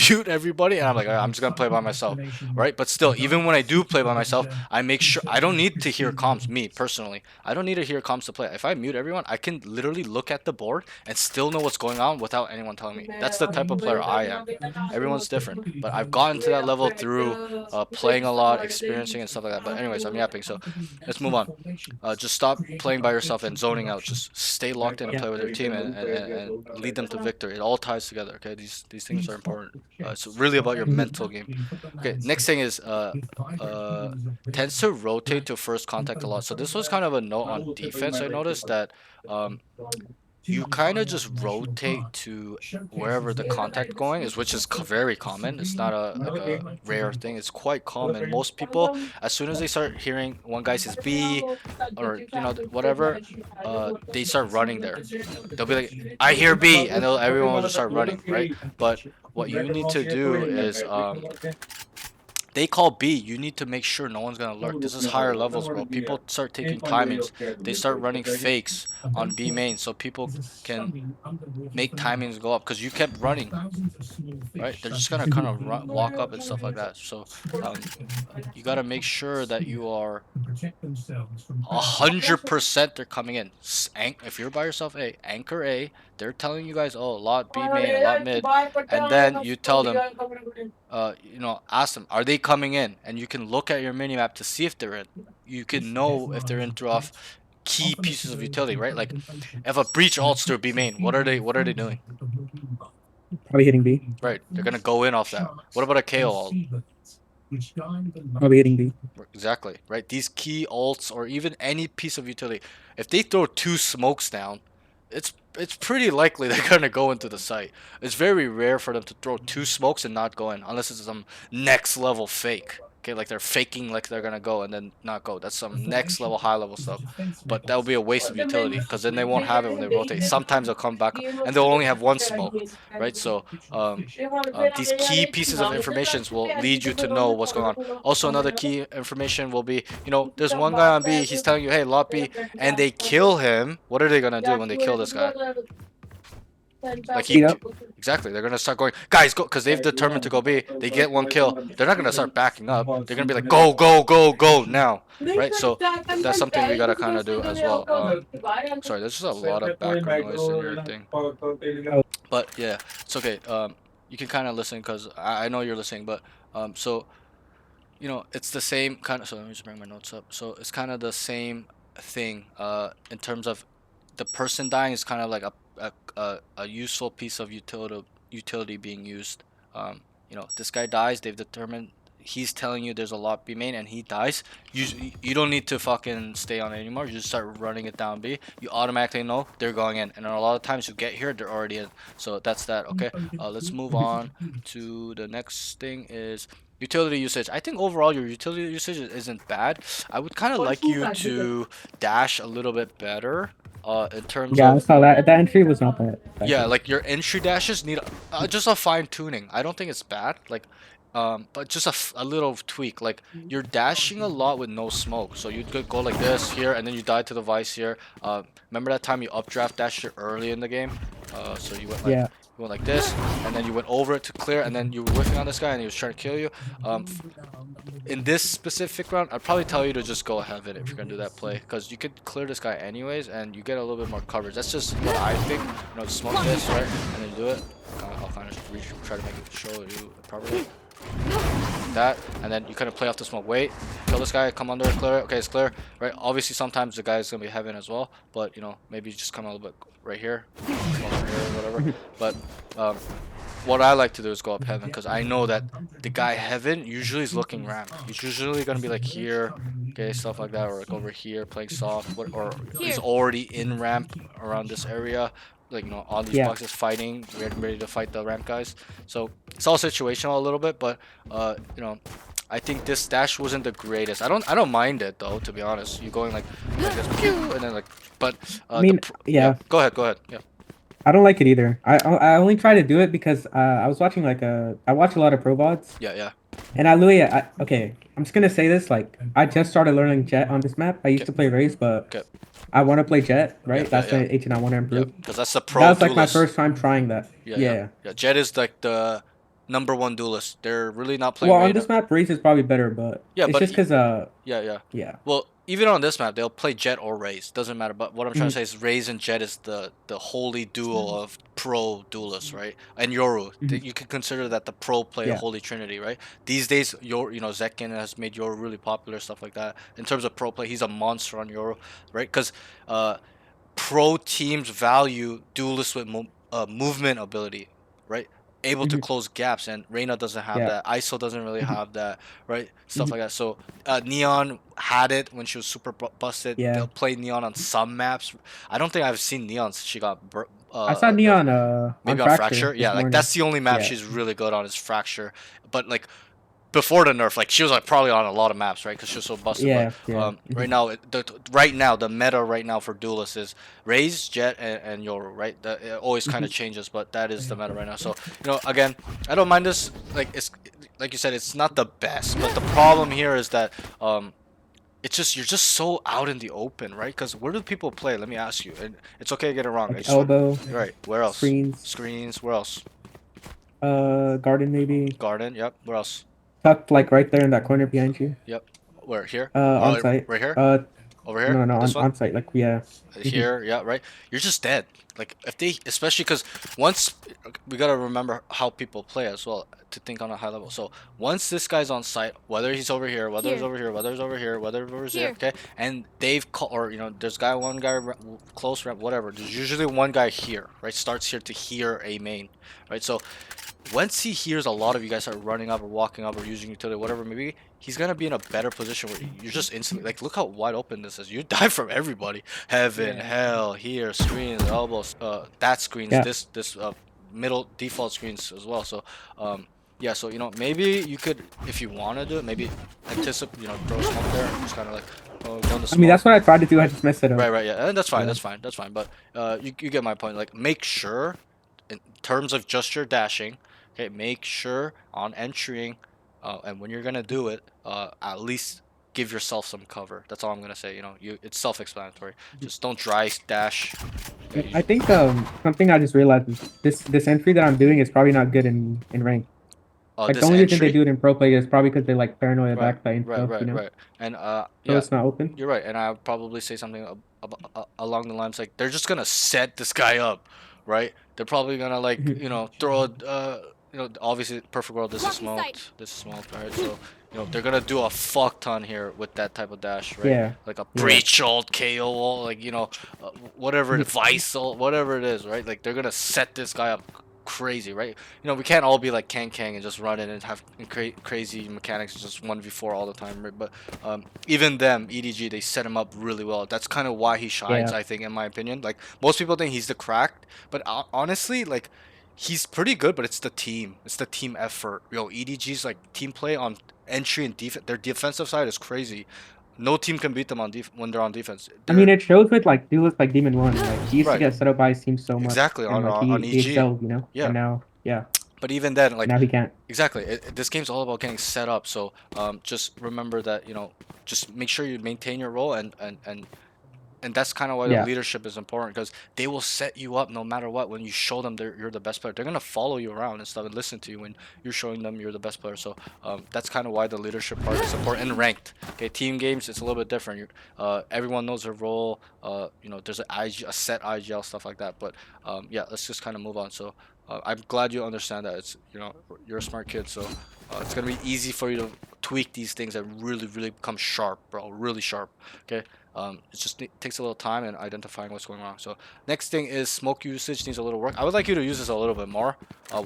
mute everybody, and I'm like, I'm just gonna play by myself, right? But still, even when I do play by myself, I make sure I don't need to hear comms. Me personally, I don't need to hear comms to play. If I mute everyone, I can literally look at the board and still know what's going on without anyone telling me. That's the type of player I am. Everyone's different, but I've gotten to that level through playing a lot, experiencing, and stuff like that. But anyways, I'm yapping, so let's move on. Just stop playing by yourself and zoning out. Just stay locked in and play with your team, and lead them to victory. It all ties together. Okay, these things are important. It's really about your mental game. Okay, next thing is tends to rotate to first contact a lot. So this was kind of a note on defense. I noticed that you kind of just rotate to wherever the contact going is, which is very common. It's not a rare thing. It's quite common. Most people, as soon as they start hearing one guy says B, or whatever, they start running there. They'll be like, I hear B, and everyone will just start running, right? But what you need to do is they call B, you need to make sure no one's gonna lurk. This is higher levels, bro. People start taking timings. They start running fakes on B main, so people can make timings go up, because you kept running, right? They're just gonna kind of walk up and stuff like that. So you gotta make sure that you are 100% they're coming in. If you're by yourself, anchor A. They're telling you guys, oh, a lot B main, a lot mid, and then you tell them, ask them, are they coming in? And you can look at your minimap to see if they're in. You can know if they're in through off key pieces of utility, right? Like, if a breach ults through B main, what are they doing? Probably hitting B. Right, they're gonna go in off that. What about a KO ult? Probably hitting B. Exactly, right? These key ults, or even any piece of utility, if they throw 2 smokes down, it's pretty likely they're gonna go into the site. It's very rare for them to throw 2 smokes and not go in, unless it's some next level fake. Okay, like they're faking like they're gonna go and then not go. That's some next level, high level stuff. But that would be a waste of utility, because then they won't have it when they rotate. Sometimes they'll come back and they'll only have 1 smoke, right? So these key pieces of information will lead you to know what's going on. Also, another key information will be, there's one guy on B, he's telling you, hey, lot B, and they kill him. What are they gonna do when they kill this guy? Like, exactly, they're gonna start going, guys, go, because they've determined to go B. They get 1 kill, they're not gonna start backing up. They're gonna be like, go, go, go, go now, right? So that's something we gotta kind of do as well. Sorry, there's just a lot of background noise in your thing, but yeah, it's okay. You can kind of listen, because I know you're listening, but so it's the same kind of. So let me just bring my notes up. So it's kind of the same thing in terms of the person dying is kind of like a useful piece of utility being used. This guy dies, they've determined, he's telling you there's a lot B main, and he dies. You don't need to fucking stay on it anymore. You just start running it down B. You automatically know they're going in, and a lot of times you get here, they're already in. So that's that. Okay, let's move on to the next thing is utility usage. I think overall your utility usage isn't bad. I would kind of like you to dash a little bit better. In terms Yeah, I of, saw that. That entry was not that. yeah, like your entry dashes need just a fine tuning. I don't think it's bad. Like, But just a little tweak. Like you're dashing a lot with no smoke, so you could go like this here, and then you die to the vice here. Remember that time you updraft dashed it early in the game? So you went like Yeah. this, and then you went over it to clear, and then you were whiffing on this guy, and he was trying to kill you. In this specific round, I'd probably tell you to just go heaven if you're gonna do that play, because you could clear this guy anyways, and you get a little bit more coverage. That's just what I think. You know, smoke this right, and then you do it. I'll kind of try to make it show you properly. That, and then you kind of play off the smoke. Wait, kill this guy, come under, clear it. Okay, it's clear, right? Obviously, sometimes the guy's gonna be heaven as well, but you know, maybe you just come a little bit right here, come over here, whatever. But what I like to do is go up heaven, because I know that the guy heaven usually is looking ramp. He's usually gonna be like here, okay, stuff like that, or like over here playing soft, or he's already in ramp around this area. Like, you know, on these boxes fighting, ready to fight the ramp guys. So it's all situational a little bit, but you know, I think this dash wasn't the greatest. I don't mind it though, to be honest. You going like this, pew, and then like, but I mean, yeah. Go ahead. Yeah. I don't like it either. I only try to do it because I was watching I watch a lot of pro VODs. Yeah. And okay, I'm just gonna say this, like, I just started learning Jet on this map. I used to play Raze, but I want to play Jet, right? That's the agent I want to improve. Because that's the pro. That was like duelist. my first time trying that. Yeah. Jet is like the #1 duelist. They're really not playing. Well, on this map, Raze is probably better, but it's just because Yeah. Well, even on this map, they'll play Jet or Raze. Doesn't matter. But what I'm trying to say is Raze and Jet is the holy duo of pro duelists, right? And Yoru, you can consider that the pro play a holy trinity, right? These days, Zekin has made Yoru really popular, stuff like that. In terms of pro play, he's a monster on Yoru, right? Because pro teams value duelists with movement ability, right? Able to close gaps, and Reyna doesn't have that. ISO doesn't really have that, right? Stuff like that. So Neon had it when she was super busted. They'll play Neon on some maps. I don't think I've seen Neon since she got I saw Neon maybe on Fracture. Yeah, like that's the only map she's really good on is Fracture. But like before the nerf, like she was like probably on a lot of maps, right? Because she was so busted. Right now, the meta right now for duelists is Raze, Jet, and Yoru, right? It always kind of changes, but that is the meta right now. So again, I don't mind this. Like it's like you said, it's not the best, but the problem here is that it's just you're just so out in the open, right? Because where do people play? Let me ask you, and it's okay to get it wrong. Like elbow. Right. Where else? Screens. Where else? Garden maybe. Garden. Yep. Where else? Tucked like right there in that corner behind you. Yep. Where? Here? On site. Right here? Over here? No, on site. Like, Here, yeah, right? You're just dead. Like, if they, especially because once, we gotta remember how people play as well to think on a high level. So, once this guy's on site, whether he's over here, whether he's over here, whether he's over here, whether he's here, okay? And they've called, or, there's one guy close ramp, whatever. There's usually one guy here, right? Starts here to hear a main, right? So, once he hears a lot of you guys start running up or walking up or using utility, whatever maybe, he's gonna be in a better position where you're just instantly like, look how wide open this is. You die from everybody. Heaven, hell, here, screens, elbows, that screens, this middle default screens as well. So yeah, so maybe you could, if you want to do it, maybe anticipate, throw smoke there and just kind of like go in the smoke. I mean, that's what I tried to do. I just messed it up. Right, yeah, and that's fine. That's fine. But you get my point. Like, make sure in terms of just your dashing. Okay, make sure on entering, and when you're gonna do it, at least give yourself some cover. That's all I'm gonna say. It's self-explanatory. Just don't dry dash. Okay, I think something I just realized is this entry that I'm doing is probably not good in rank. Like the only reason they do it in pro play is probably because they like paranoia backfight and stuff. Right. And so it's not open. You're right, and I would probably say something along the lines like they're just gonna set this guy up, right? They're probably gonna like throw a obviously perfect world. This is smoked. Right? So they're gonna do a fuck ton here with that type of dash, right? Yeah. Like a breach ult, KO ult, like whatever vice ult, whatever it is, right? Like they're gonna set this guy up crazy, right? We can't all be like Kang and just run in and have crazy mechanics, just 1v4 all the time, right? But even them, EDG, they set him up really well. That's kind of why he shines, I think, in my opinion. Like most people think he's the cracked, but honestly, like, he's pretty good, but it's the team. It's the team effort. EDG's like team play on entry and defense. Their defensive side is crazy. No team can beat them on when they're on defense. I mean, it shows with like duelists like Demon 1. Like he used to get set up by his team so much. Exactly, and, on he EG. excelled, Yeah. And now, But even then, like Now he can't. exactly, this game's all about getting set up. So just remember that just make sure you maintain your role and that's kind of why the Yeah. leadership is important because they will set you up no matter what. When you show them you're the best player, they're gonna follow you around and stuff and listen to you when you're showing them you're the best player. So that's kind of why the leadership part is important. In ranked, okay, team games it's a little bit different. Everyone knows their role. There's a set IGL stuff like that. But yeah, let's just kind of move on. So I'm glad you understand that. It's you're a smart kid, so it's gonna be easy for you to tweak these things and really really become sharp, bro. Really sharp. Okay. It just takes a little time and identifying what's going wrong. So next thing is smoke usage needs a little work. I would like you to use this a little bit more,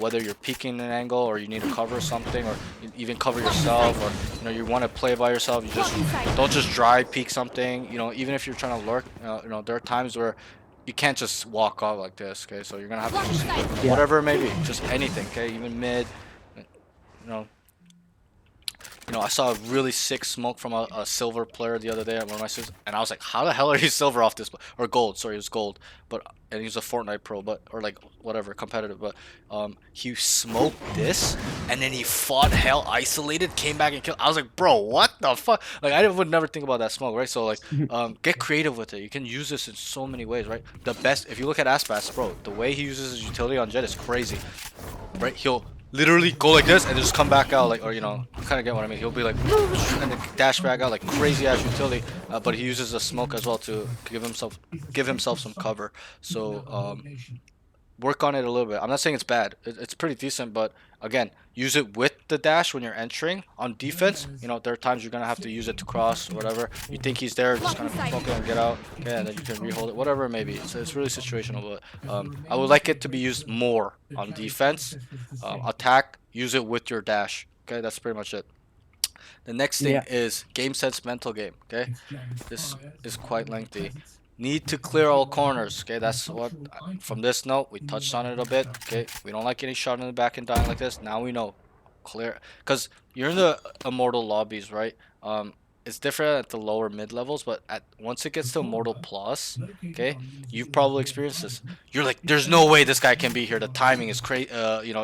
whether you're peeking an angle or you need to cover something or even cover yourself or you want to play by yourself. You just don't just dry peek something. Even if you're trying to lurk, there are times where you can't just walk out like this. Okay, so you're gonna have to just whatever it may be, just anything. Okay, even mid, you know. I saw a really sick smoke from a silver player the other day at one of my sisters, and I was like, "How the hell are you silver off this?" Or gold? Sorry, it was gold. And he was a Fortnite pro, or like whatever competitive. But he smoked this, and then he fought hell, isolated, came back and killed. I was like, "Bro, what the fuck?" Like I would never think about that smoke, right? So like, get creative with it. You can use this in so many ways, right? The best, if you look at Aspas, bro, the way he uses his utility on Jet is crazy, right? He'll literally go like this and just come back out like, or you kind of get what I mean. He'll be like and then dash back out like crazy ass utility, but he uses the smoke as well to give himself some cover. So work on it a little bit. I'm not saying it's bad. It's pretty decent, but again, use it with the dash when you're entering. On defense, there are times you're gonna have to use it to cross or whatever. You think he's there, just kind of poke it and get out. Okay, and then you can rehold it, whatever it may be. So it's really situational, but I would like it to be used more on defense. Attack, use it with your dash. Okay, that's pretty much it. The next thing is game sense mental game. Okay, this is quite lengthy. Need to clear all corners. Okay, that's what from this note we touched on it a bit. Okay, we don't like getting shot in the back and dying like this. Now we know clear because you're in the Immortal lobbies, right? It's different at the lower mid levels, but once it gets to Immortal Plus, okay, you've probably experienced this. You're like, there's no way this guy can be here. The timing is crazy.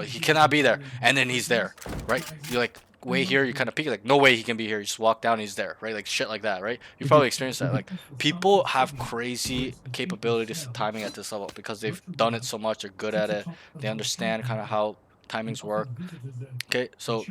He cannot be there, and then he's there, right? You're like, way here, you kind of peek like, no way he can be here. You just walk down, he's there, right? Like shit like that, right? You probably experienced that. Like people have crazy capabilities to timing at this level because they've done it so much. They're good at it. They understand kind of how timings work. Okay, so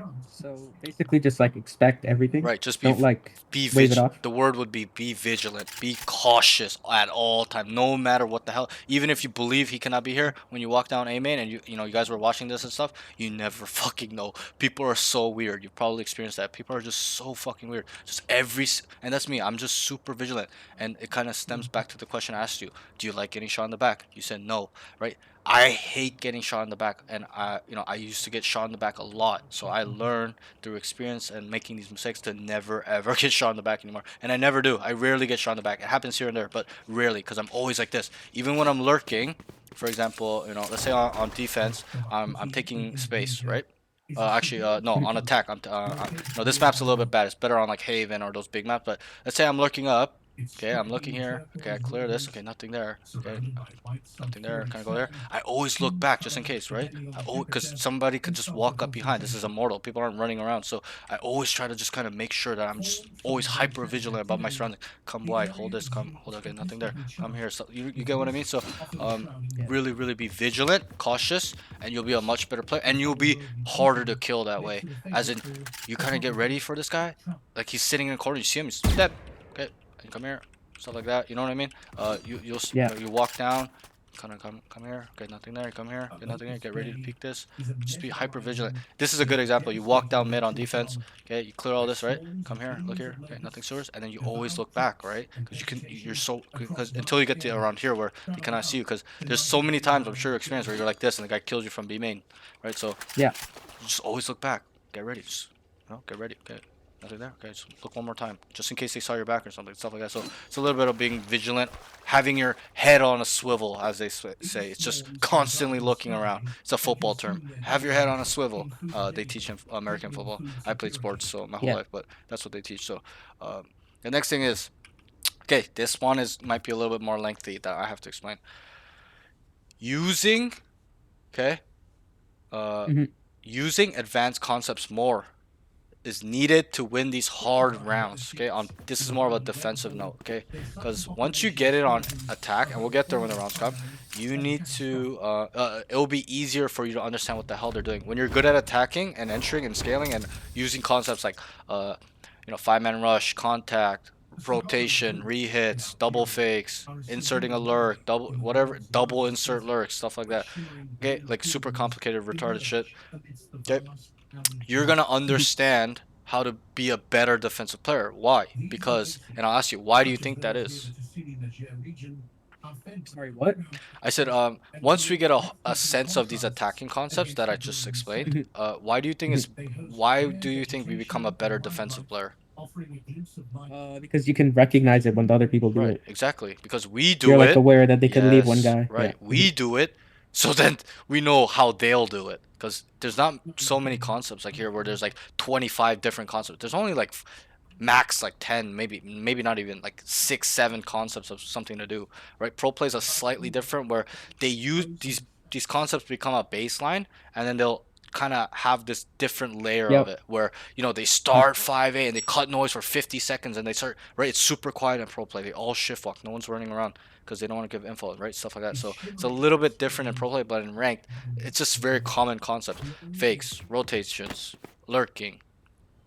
basically just like expect everything. right, just don't like be wave it off. The word would be vigilant, be cautious at all time, no matter what the hell. Even if you believe he cannot be here, when you walk down A main and you guys were watching this and stuff, you never fucking know. People are so weird. You've probably experienced that. People are just so fucking weird. Just and that's me. I'm just super vigilant, and it kind of stems back to the question I asked you. Do you like getting shot in the back? You said no, right? I hate getting shot in the back, and I used to get shot in the back a lot. So I learned through experience and making these mistakes to never ever get shot in the back anymore. And I never do. I rarely get shot in the back. It happens here and there, but rarely, because I'm always like this. Even when I'm lurking, for example, let's say on defense, I'm taking space, right? No, on attack. No, this map's a little bit bad. It's better on like Haven or those big maps. But let's say I'm lurking up. Okay, I'm looking here. Okay, I clear this. Okay, nothing there. Okay, nothing there. Can I go there? I always look back just in case, right? Because somebody could just walk up behind. This is Immortal. People aren't running around, so I always try to just kind of make sure that I'm just always hyper vigilant about my surroundings. Come wide, hold this. Come, hold. Okay, nothing there. Come here. So you get what I mean? So really, really be vigilant, cautious, and you'll be a much better player, and you'll be harder to kill that way. As in, you kind of get ready for this guy. Like he's sitting in the corner. You see him. He's dead. Okay. Come here, stuff like that. You know what I mean? You walk down, kind of come here. Okay, nothing there. Come here. Okay, nothing there. Get ready to peek this. Just be hyper vigilant. This is a good example. You walk down mid on defense. Okay, you clear all this, right? Come here, look here. Okay, nothing source, and then you always look back, right? Because until you get to around here where they cannot see you. Because there's so many times I'm sure you experienced where you're like this and the guy kills you from B main, right? So yeah, you just always look back. Get ready. Just get ready. Okay. Nothing there. Okay, just look one more time, just in case they saw your back or something, stuff like that. So it's a little bit of being vigilant, having your head on a swivel, as they say. It's just constantly looking around. It's a football term. Have your head on a swivel. They teach in American football. I played sports so my whole life, but that's what they teach. So the next thing is, okay, this one might be a little bit more lengthy that I have to explain. Using, okay, using advanced concepts more is needed to win these hard rounds. Okay, this is more of a defensive note. Okay, because once you get it on attack, and we'll get there when the rounds come, you need to it'll be easier for you to understand what the hell they're doing when you're good at attacking and entering and scaling and using concepts like 5-man rush, contact, rotation, rehits, double fakes, inserting a lurk, double insert lurk, stuff like that. Okay, like super complicated retarded shit. Okay, you're gonna understand how to be a better defensive player. Why? Because, and I'll ask you, why do you think that is? Sorry, what? I said, once we get a sense of these attacking concepts that I just explained, why do you think we become a better defensive player? Because you can recognize it when the other people do Right, it. exactly. Because we do You're like it. aware that they could leave one Yes, guy. right. Yeah. We do it, so then we know how they'll do it. Because there's not so many concepts like here where there's like 25 different concepts. There's only like max like 10, maybe not even like 6, 7 concepts of something to do. Right? Pro plays are slightly different where they use these concepts become a baseline, and then they'll kind of have this different layer of it where they start 5A and they cut noise for 50 seconds and they start, right, it's super quiet in pro play, they all shift walk, no one's running around because they don't want to give info, right, stuff like that. So it's a little bit different in pro play, but in ranked it's just very common concepts: fakes, rotations, lurking,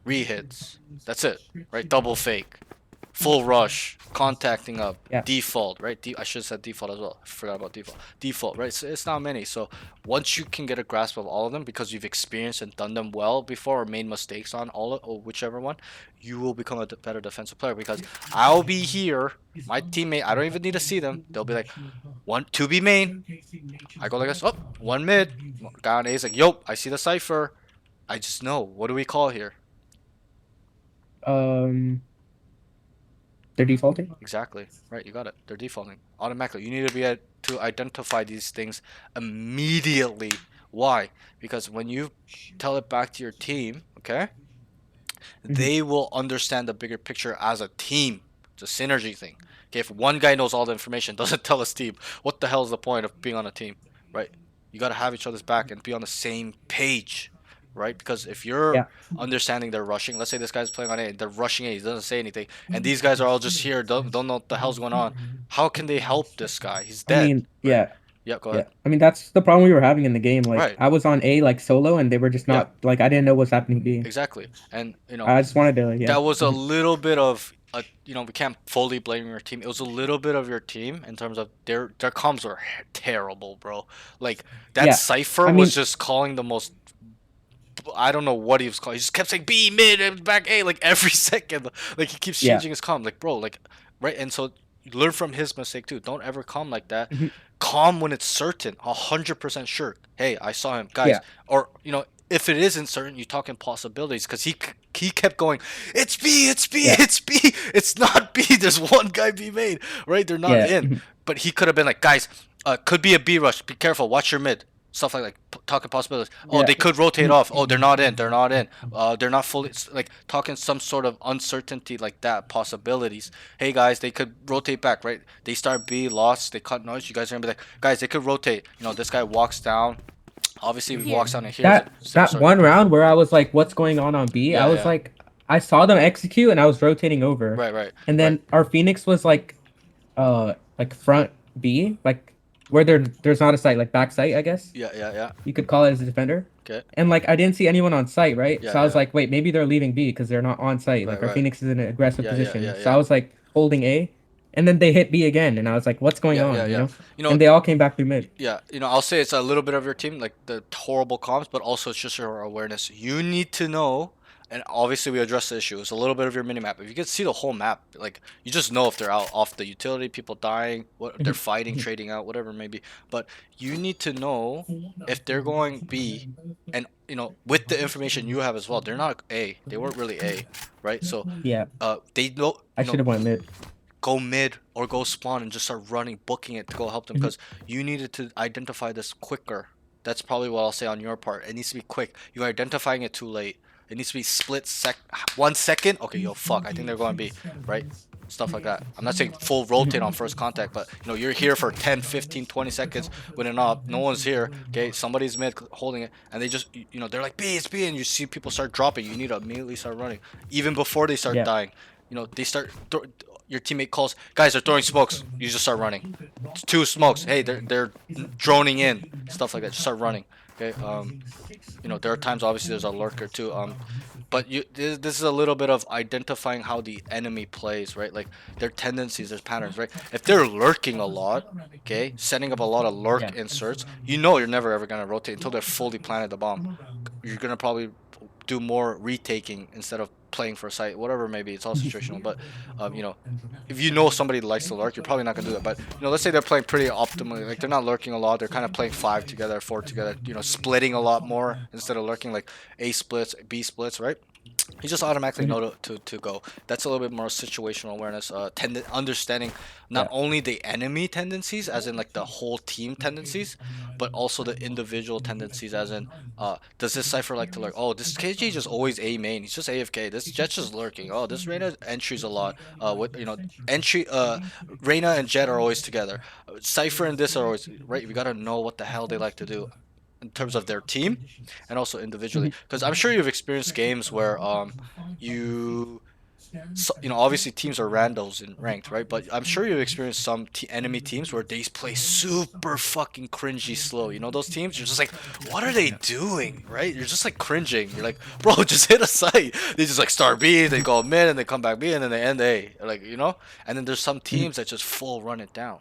rehits, that's it, right, double fake, full rush, contacting up, default, right? I should have said default as well. I forgot about default, right? So it's not many. So once you can get a grasp of all of them because you've experienced and done them well before or made mistakes on or whichever one, you will become a better defensive player. Because I'll be here, my teammate, I don't even need to see them. They'll be like, 2B main. I go like this, 1 mid. Guy on A is like, yo, I see the cipher. I just know. What do we call here? They're defaulting? Exactly. Right, you got it. They're defaulting. Automatically. You need to be able to identify these things immediately. Why? Because when you tell it back to your team, okay, they will understand the bigger picture as a team. It's a synergy thing. Okay, if one guy knows all the information, doesn't tell his team, what the hell is the point of being on a team, right? You got to have each other's back and be on the same page. Right, because if you're understanding they're rushing, let's say this guy's playing on A, they're rushing A, he doesn't say anything, and these guys are all just here, don't know what the hell's going on. How can they help this guy? He's dead. I mean, right? Go ahead. I mean, that's the problem we were having in the game. Like, Right. I was on A like solo, and they were just not like I didn't know what's happening B. Exactly, and I just wanted to that was a little bit of we can't fully blame your team. It was a little bit of your team in terms of their comms were terrible, bro. Like that cipher was just calling the most. I don't know what he was calling. He just kept saying B mid and back A like every second. Like he keeps changing his comm. Like bro, like right. And so learn from his mistake too. Don't ever comm like that. Comm when it's certain, 100% sure. Hey, I saw him, guys. Or if it isn't certain, you talk in possibilities because he kept going. It's B, it's B, it's B. It's not B. There's one guy B made. Right, they're not in. But he could have been like, guys, could be a B rush. Be careful. Watch your mid. Stuff like talking possibilities. Oh, they could rotate off. Oh, they're not in. They're not in. They're not fully like talking some sort of uncertainty like that. Possibilities. Hey guys, they could rotate back. Right? They start B lost. They cut noise. You guys are gonna be like, guys, they could rotate. This guy walks down. Obviously, he walks down and hears that one round where I was like, what's going on B? I was like, I saw them execute and I was rotating over. Right. And then our Phoenix was like front B, like. Where there's not a site, like back site, I guess. Yeah. You could call it as a defender. Okay. And like I didn't see anyone on site, right? Yeah, so I was like, wait, maybe they're leaving B because they're not on site. Like our Phoenix is in an aggressive position. So I was like holding A, and then they hit B again, and I was like, what's going on? You know? And they all came back through mid. Yeah, I'll say it's a little bit of your team, like the horrible comms, but also it's just your awareness. You need to know. And obviously we address the issue. It's a little bit of your mini map. If you can see the whole map, like you just know if they're out off the utility, people dying, what they're fighting, trading out, whatever it may be. But you need to know if they're going B, and with the information you have as well, they're not A. They weren't really A, right? So they know. I should have went mid. Go mid or go spawn and just start running, booking it to go help them because you needed to identify this quicker. That's probably what I'll say on your part. It needs to be quick. You're identifying it too late. It needs to be split 1 second. Okay, yo, fuck. I think they're going B, right? stuff like that. I'm not saying full rotate on first contact, but you know, you're here for 10, 15, 20 seconds with an op, no one's here, okay, somebody's mid holding it, and they just, you know, they're like B, it's B, and you see people start dropping, you need to immediately start running even before they start dying. You know, they start your teammate calls, guys, they're throwing smokes, you just start running. 2 smokes, hey, they're droning in, stuff like that, just start running. Okay, you know, there are times obviously there's a lurker too, but this is a little bit of identifying how the enemy plays, right? Like their tendencies, their patterns, right? If they're lurking a lot, okay, setting up a lot of lurk inserts, you know you're never ever gonna rotate until they're fully planted the bomb. You're gonna probably do more retaking instead of playing for a site, whatever it may be. It's all situational, but you know, if you know somebody likes to lurk, you're probably not gonna do that. But you know, let's say they're playing pretty optimally, like they're not lurking a lot, they're kind of playing 5 together, 4 together, you know, splitting a lot more instead of lurking, like A splits, B splits, right? You just automatically know to go. That's a little bit more situational awareness, understanding not only the enemy tendencies, as in like the whole team tendencies, but also the individual tendencies, as in does this cipher like to lurk? Oh, this KG just always A main, he's just AFK. This Jet's just lurking. Oh, this Reyna entries a lot. What, you know, entry Reyna and Jet are always together. Cypher and this are always right. We gotta know what the hell they like to do in terms of their team and also individually, because I'm sure you've experienced games where you you know, obviously teams are randos in ranked, right? But I'm sure you've experienced some enemy teams where they play super fucking cringy slow. You know those teams? You're just like, what are they doing, right? You're just like cringing. You're like, bro, just hit a site. They just like start B, they go mid, and they come back B, and then they end A. Like, you know? And then there's some teams that just full run it down.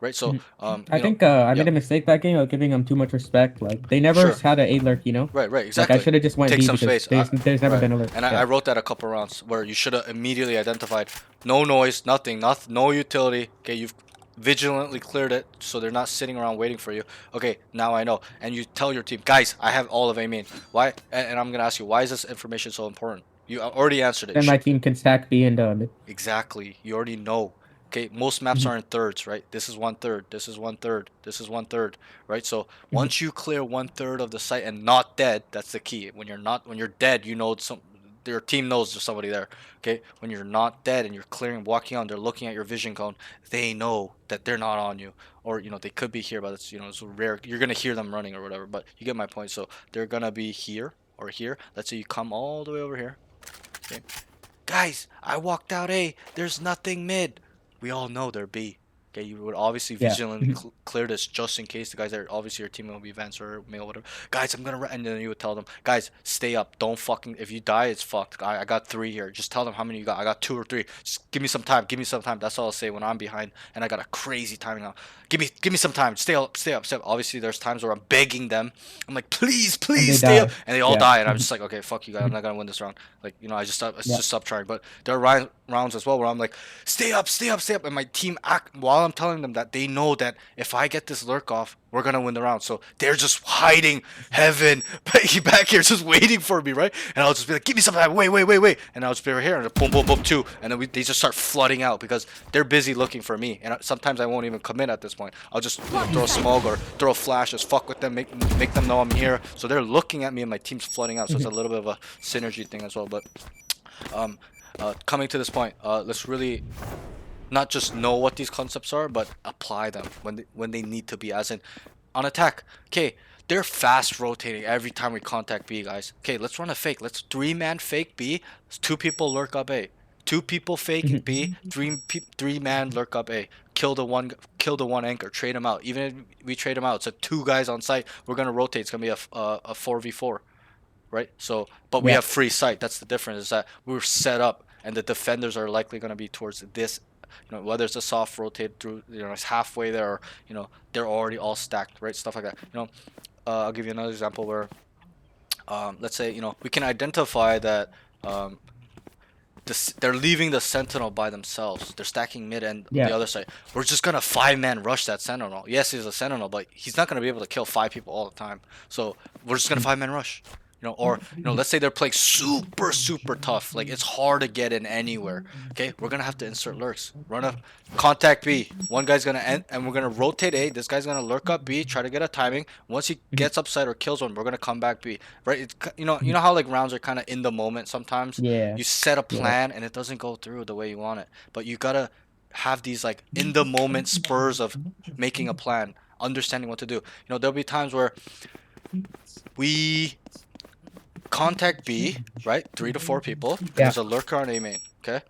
Right, so I think I made a mistake that game of giving them too much respect. Like they never had an A lurk, you know. Right, exactly. Like I should have just went Take B some because space. there's never been a lurk. And I wrote that a couple rounds where you should have immediately identified no noise, nothing, no utility. Okay, you've vigilantly cleared it, so they're not sitting around waiting for you. Okay, now I know. And you tell your team, guys, I have all of A main. Why? And I'm gonna ask you, why is this information so important? You already answered it. Then my team can stack B and mid. Exactly. You already know. Okay, most maps are in thirds, right? This is 1/3, this is 1/3, this is 1/3, right? So once you clear 1/3 of the site and not dead, that's the key. When you're dead, you know your team knows there's somebody there. Okay, when you're not dead and you're clearing, walking on, they're looking at your vision cone. They know that they're not on you, or you know they could be here, but it's, you know, it's rare. You're gonna hear them running or whatever, but you get my point. So they're gonna be here or here. Let's say you come all the way over here. Okay, guys, I walked out A. There's nothing mid. We all know they're B. Okay, you would obviously vigilantly clear this just in case the guys that are obviously your teammate will be Vance or male, whatever. Guys, I'm gonna and then you would tell them, guys, stay up. Don't fucking. If you die, it's fucked. I got 3 here. Just tell them how many you got. I got 2 or 3. Just give me some time. Give me some time. That's all I'll say when I'm behind and I got a crazy timing out. Give me some time. Stay up. Stay up. Stay up. Obviously, there's times where I'm begging them. I'm like, please stay up, and they all die, and I'm just like, okay, fuck you guys. I'm not gonna win this round. Like, you know, I just stop trying. But there are rounds as well where I'm like, stay up, and my team act while I'm telling them that they know that if I get this lurk off, we're gonna win the round. So they're just hiding heaven back here, just waiting for me, right? And I'll just be like, give me some time, wait, and I'll just be right here, and boom, boom, boom, 2, and then they just start flooding out because they're busy looking for me, and sometimes I won't even commit at this point. I'll just, you know, throw a smoke or throw a flash, just fuck with them, make them know I'm here. So they're looking at me, and my team's flooding out. So it's a little bit of a synergy thing as well. But coming to this point, let's really not just know what these concepts are, but apply them when they need to be. As in, on attack, okay, they're fast rotating every time we contact B, guys. Okay, let's run a fake. Let's 3-man fake B. 2 people lurk up A. 2 people fake B. 3-man lurk up A. Kill the one anchor. Trade him out. Even if we trade him out, so 2 guys on site. We're gonna rotate. It's gonna be a 4v4, right? So, but we have free sight. That's the difference. Is that we're set up, and the defenders are likely gonna be towards this. You know, whether it's a soft rotate through, you know, it's halfway there, or, you know, they're already all stacked, right? Stuff like that. You know, I'll give you another example where, let's say, you know, we can identify that they're leaving the sentinel by themselves. They're stacking mid and the other side. We're just gonna 5-man rush that sentinel. Yes, he's a sentinel, but he's not gonna be able to kill 5 people all the time. So we're just gonna 5-man rush. Or let's say they're playing super tough, like it's hard to get in anywhere. Okay, we're gonna have to insert lurks. Run a contact B. One guy's gonna end, and we're gonna rotate A. This guy's gonna lurk up B, try to get a timing. Once he gets upside or kills one, we're gonna come back B. Right? It's, you know how like rounds are kind of in the moment sometimes. Yeah. You set a plan and it doesn't go through the way you want it, but you gotta have these like in the moment spurs of making a plan, understanding what to do. There'll be times where we contact B, right? 3 to 4 people. And there's a lurker on A main. Okay,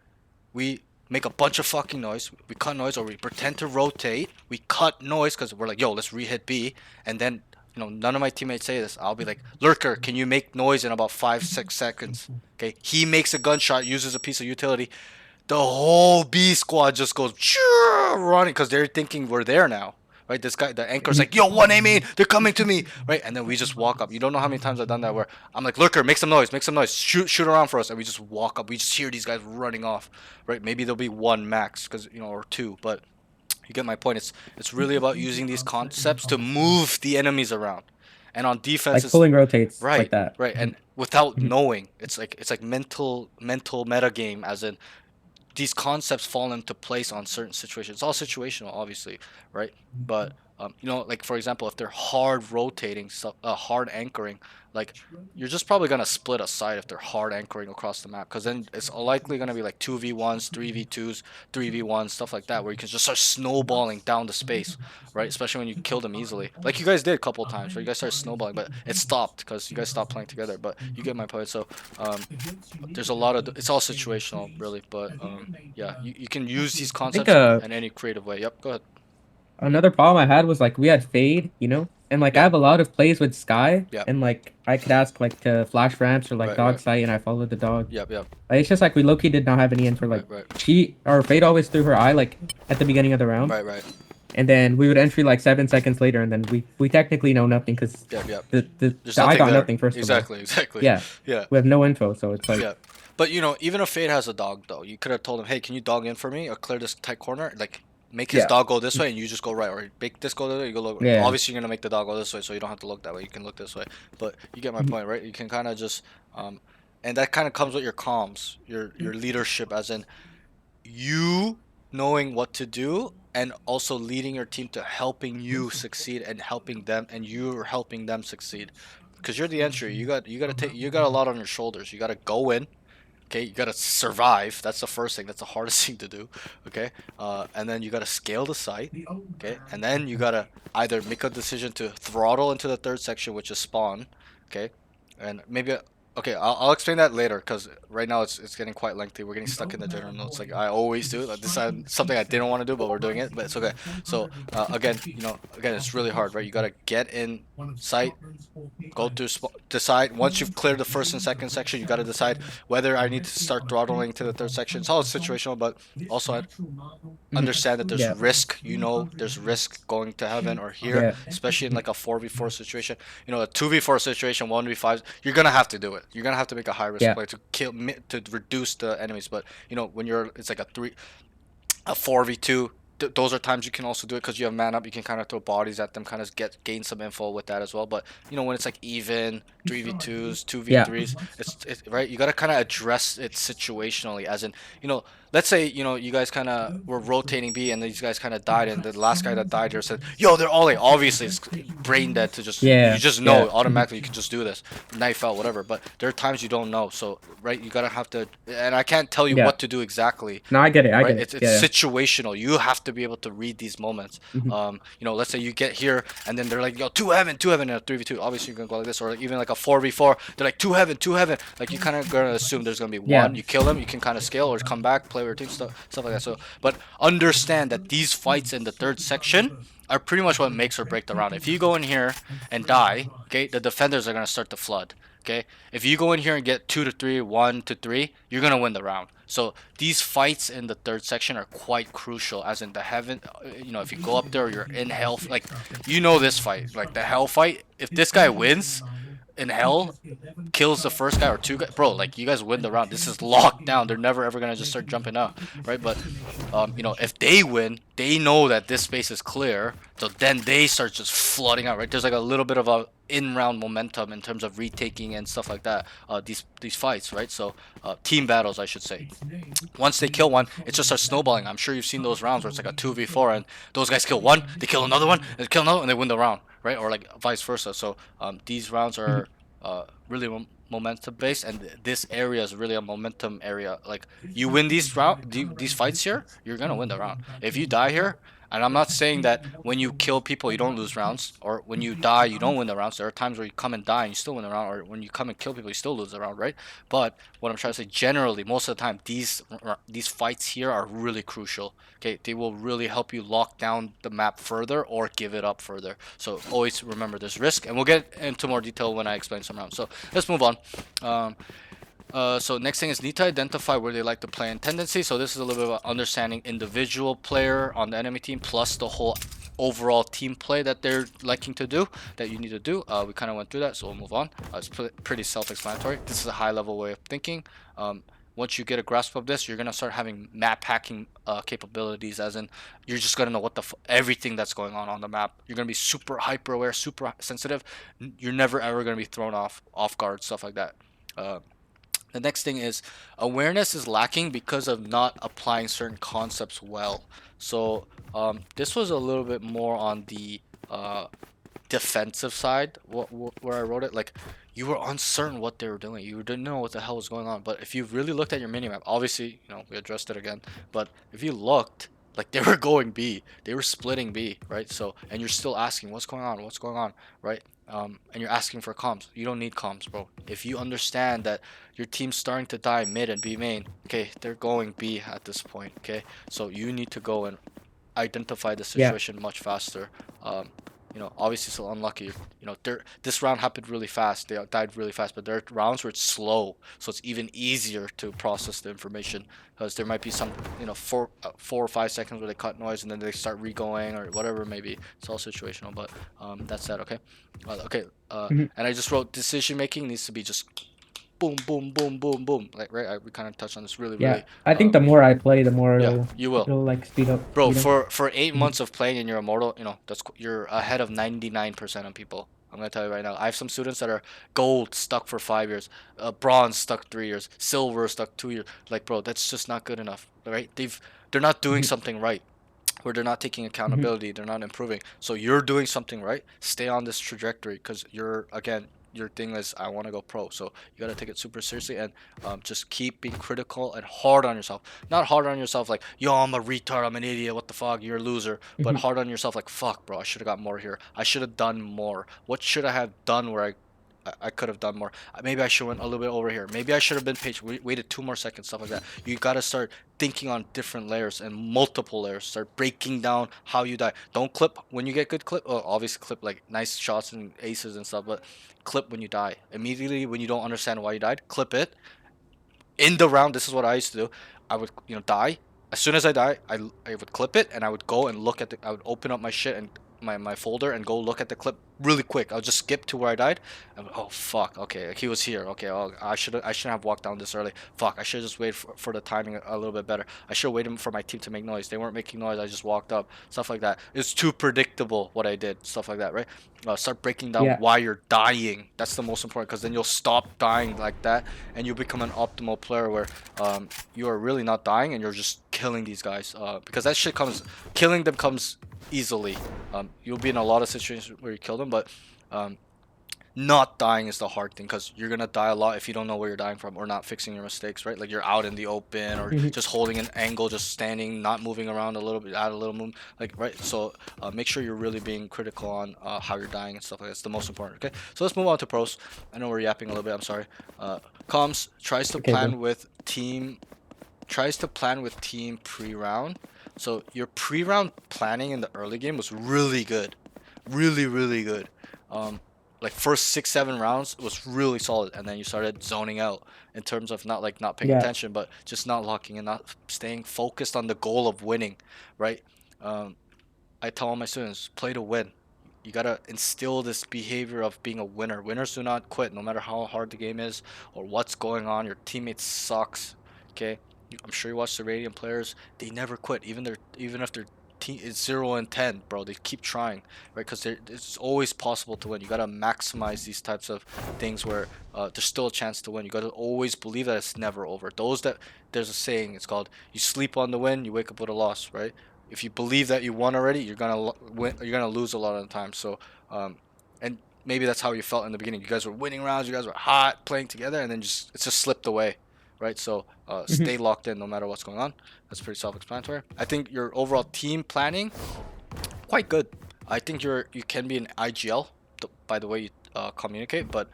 we make a bunch of fucking noise. We cut noise, or we pretend to rotate. We cut noise because we're like, yo, let's re-hit B. And then none of my teammates say this. I'll be like, lurker, can you make noise in about 5-6 seconds? Okay, he makes a gunshot, uses a piece of utility. The whole B squad just goes running because they're thinking we're there now. Right, this guy, the anchor's like, yo, 1A main, they're coming to me, right? And then we just walk up. You don't know how many times I've done that where I'm like, lurker, make some noise, shoot around for us, and we just walk up. We just hear these guys running off, right? Maybe there'll be 1 max, or 2, but you get my point. It's really about using these concepts to move the enemies around, and on defense, like pulling rotates, right, like that, right, and without knowing, it's like mental meta game, as in these concepts fall into place on certain situations. It's all situational, obviously, right? But like for example, if they're hard rotating, hard anchoring, like you're just probably gonna split a side if they're hard anchoring across the map, because then it's likely gonna be like 2v1s, 3v2s, 3v1s, stuff like that, where you can just start snowballing down the space, right? Especially when you kill them easily, like you guys did a couple of times, where you guys started snowballing, but it stopped because you guys stopped playing together. But you get my point. So there's a lot of it's all situational, really. But yeah, you can use these concepts in any creative way. Yep, go ahead. Another problem I had was like we had fade, and like I have a lot of plays with Sky, and like I could ask like to flash ramps or like dog sight, and I followed the dog. Yep. Like, it's just like we low-key did not have any info. Like she or Fade always threw her eye like at the beginning of the round. Right. And then we would entry like 7 seconds later, and then we technically know nothing because the eye got nothing first. Exactly. Yeah. We have no info, so it's like. Yeah. But even if Fade has a dog though, you could have told him, hey, can you dog in for me or clear this tight corner? Like make his dog go this way and you just go right, or make this go this way, you go look. Yeah. Obviously you're gonna make the dog go this way, so you don't have to look that way. You can look this way. But you get my point, right? You can kind of just and that kind of comes with your comms, your leadership, as in you knowing what to do and also leading your team to helping you succeed and helping them, and you're helping them succeed, because you're the entry. You got a lot on your shoulders. You got to go in. Okay, you gotta survive. That's the first thing. That's the hardest thing to do. Okay, and then you gotta scale the site. Okay, and then you gotta either make a decision to throttle into the 3rd section, which is spawn. Okay, and maybe okay, I'll explain that later, because right now it's getting quite lengthy. We're getting stuck in the general notes like I always do. Like, this is something I didn't want to do, but we're doing it. But it's okay. So again, it's really hard, right? You gotta get in site, go through, decide. Once you've cleared the 1st and 2nd section, you gotta decide whether I need to start throttling to the 3rd section. It's all situational, but also understand that there's risk. There's risk going to heaven or here, especially in like a 4v4 situation. A 2v4 situation, 1v5, you're gonna have to do it. You're gonna have to make a high risk play to reduce the enemies. But when it's like a 4v2, those are times you can also do it because you have man up. You can kind of throw bodies at them, kind of gain some info with that as well. But when it's like even 3v2s, 2v3s, it's right. You gotta kind of address it situationally, as in let's say you guys kind of were rotating B and these guys kind of died, and the last guy that died here said, yo, they're all like, obviously it's brain dead to just you just know automatically you can just do this, knife out, whatever. But there are times you don't know, so right, you gotta have to, and I can't tell you what to do exactly. No, I get it. I get it. It's situational. You have to be able to read these moments. Let's say you get here and then they're like, yo, 2 heaven in a 3v2. Obviously you're gonna go like this, or like even like a 4v4, they're like 2 heaven. Like you kind of gonna assume there's gonna be one. You kill them, you can kind of scale or come back, play with your team, stuff like that. So, but understand that these fights in the 3rd section are pretty much what makes or break the round. If you go in here and die, okay, the defenders are gonna start to flood. Okay, if you go in here and get 2 to 3, 1 to 3, you're gonna win the round. So these fights in the 3rd section are quite crucial, as in the heaven. If you go up there, or you're in hell. Like this fight, like the hell fight. If this guy wins in hell, kills the first guy or 2 guys, bro, like you guys win the round. This is locked down. They're never ever gonna just start jumping out, right? But if they win, they know that this space is clear, so then they start just flooding out, right? There's like a little bit of a in-round momentum in terms of retaking and stuff like that. These fights, right? So team battles, I should say. Once they kill one, it just starts snowballing. I'm sure you've seen those rounds where it's like a 2v4 and those guys kill one, they kill another one, and they kill another, and they win the round, right? Or like vice versa. So these rounds are really momentum based, and this area is really a momentum area. Like you win these fights here, you're gonna win the round. If you die here, and I'm not saying that when you kill people you don't lose rounds, or when you die you don't win the rounds. There are times where you come and die and you still win the round, or when you come and kill people you still lose the round, right? But what I'm trying to say, generally, most of the time, these fights here are really crucial. Okay, they will really help you lock down the map further or give it up further. So always remember there's risk, and we'll get into more detail when I explain some rounds. So let's move on. So next thing is need to identify where they like to play and tendency. So this is a little bit about understanding individual player on the enemy team plus the whole overall team play that they're liking to do, that you need to do. We kind of went through that, so we'll move on. It's pretty self-explanatory. This is a high level way of thinking. Once you get a grasp of this, you're gonna start having map hacking capabilities, as in you're just gonna know what everything that's going on the map. You're gonna be super hyper aware, super sensitive. You're never ever gonna be thrown off guard, stuff like that. The next thing is awareness is lacking because of not applying certain concepts well. So this was a little bit more on the defensive side where I wrote it. Like, you were uncertain what they were doing, you didn't know what the hell was going on. But if you really looked at your minimap, obviously, you know, we addressed it again, but if you looked, like, they were going B, they were splitting B, right? So, and you're still asking what's going on, right? And you're asking for comms. You don't need comms, bro. If you understand that your team's starting to die mid and B main, okay, they're going B at this point, okay? So you need to go and identify the situation much faster. You know, obviously still unlucky. You know, this round happened really fast. They died really fast, but there are rounds where it's slow, so it's even easier to process the information, because there might be some, you know, 4 or 5 seconds where they cut noise and then they start re-going or whatever it may be. It's all situational, but that's that. Okay, and I just wrote decision making needs to be just boom, boom, boom, boom, boom. Like, right, we kind of touched on this really. I think the more I play, the more you will. it'll like speed up. Bro, for 8 months of playing in your Immortal, you know, you're ahead of 99% of people. I'm gonna tell you right now. I have some students that are gold stuck for 5 years, bronze stuck 3 years, silver stuck 2 years. Like, bro, that's just not good enough, right? They're not doing something right, where they're not taking accountability, they're not improving. So you're doing something right. Stay on this trajectory, because your thing is, I want to go pro. So you got to take it super seriously, and just keep being critical and hard on yourself. Not hard on yourself like, yo, I'm a retard, I'm an idiot, what the fuck, you're a loser. But hard on yourself like, fuck, bro, I should have got more here. I should have done more. What should I have done where I could have done more? Maybe I should have went a little bit over here. Maybe I should have been patient, waited 2 more seconds, stuff like that. You got to start thinking on different layers and multiple layers. Start breaking down how you die. Don't clip when you get good clip. Oh, obviously clip like nice shots and aces and stuff, but clip when you die. Immediately when you don't understand why you died, clip it. In the round, this is what I used to do. I would, you know, die. As soon as I die, I would clip it, and I would go and look at I would open up my shit and my folder and go look at the clip really quick. I'll just skip to where I died. And, oh fuck, okay, he was here. Okay, oh, I shouldn't have walked down this early. Fuck, I should just wait for the timing a little bit better. I should have waited for my team to make noise. They weren't making noise. I just walked up. Stuff like that. It's too predictable what I did. Stuff like that, right? Start breaking down why you're dying. That's the most important, because then you'll stop dying like that, and you'll become an optimal player where you are really not dying and you're just killing these guys. Because that shit killing them comes easily. You'll be in a lot of situations where you kill them, but not dying is the hard thing, because you're gonna die a lot if you don't know where you're dying from or not fixing your mistakes, right? Like, you're out in the open or just holding an angle, just standing, not moving around a little bit, add a little move, like, right? So make sure you're really being critical on how you're dying and stuff like that. It's the most important. Okay, so let's move on to pros. I know we're yapping a little bit, I'm sorry. Comms tries to plan with team pre-round. So your pre-round planning in the early game was really good, really good. Like, first 6-7 rounds was really solid, and then you started zoning out in terms of not paying attention, but just not locking and not staying focused on the goal of winning, right? I tell all my students, play to win. You gotta instill this behavior of being a winner. Winners do not quit, no matter how hard the game is or what's going on. Your teammate sucks, okay? I'm sure you watch the Radiant players. They never quit, even if they're it's 0 and 10, bro. They keep trying, right? Because it's always possible to win. You gotta maximize these types of things where there's still a chance to win. You gotta always believe that it's never over. There's a saying. It's called "You sleep on the win, you wake up with a loss," right? If you believe that you won already, you're gonna win. You're gonna lose a lot of the time. So, and maybe that's how you felt in the beginning. You guys were winning rounds. You guys were hot, playing together, and then it's just slipped away, right? So stay locked in no matter what's going on. That's pretty self-explanatory. I think your overall team planning quite good. I think you can be an IGL by the way you communicate, but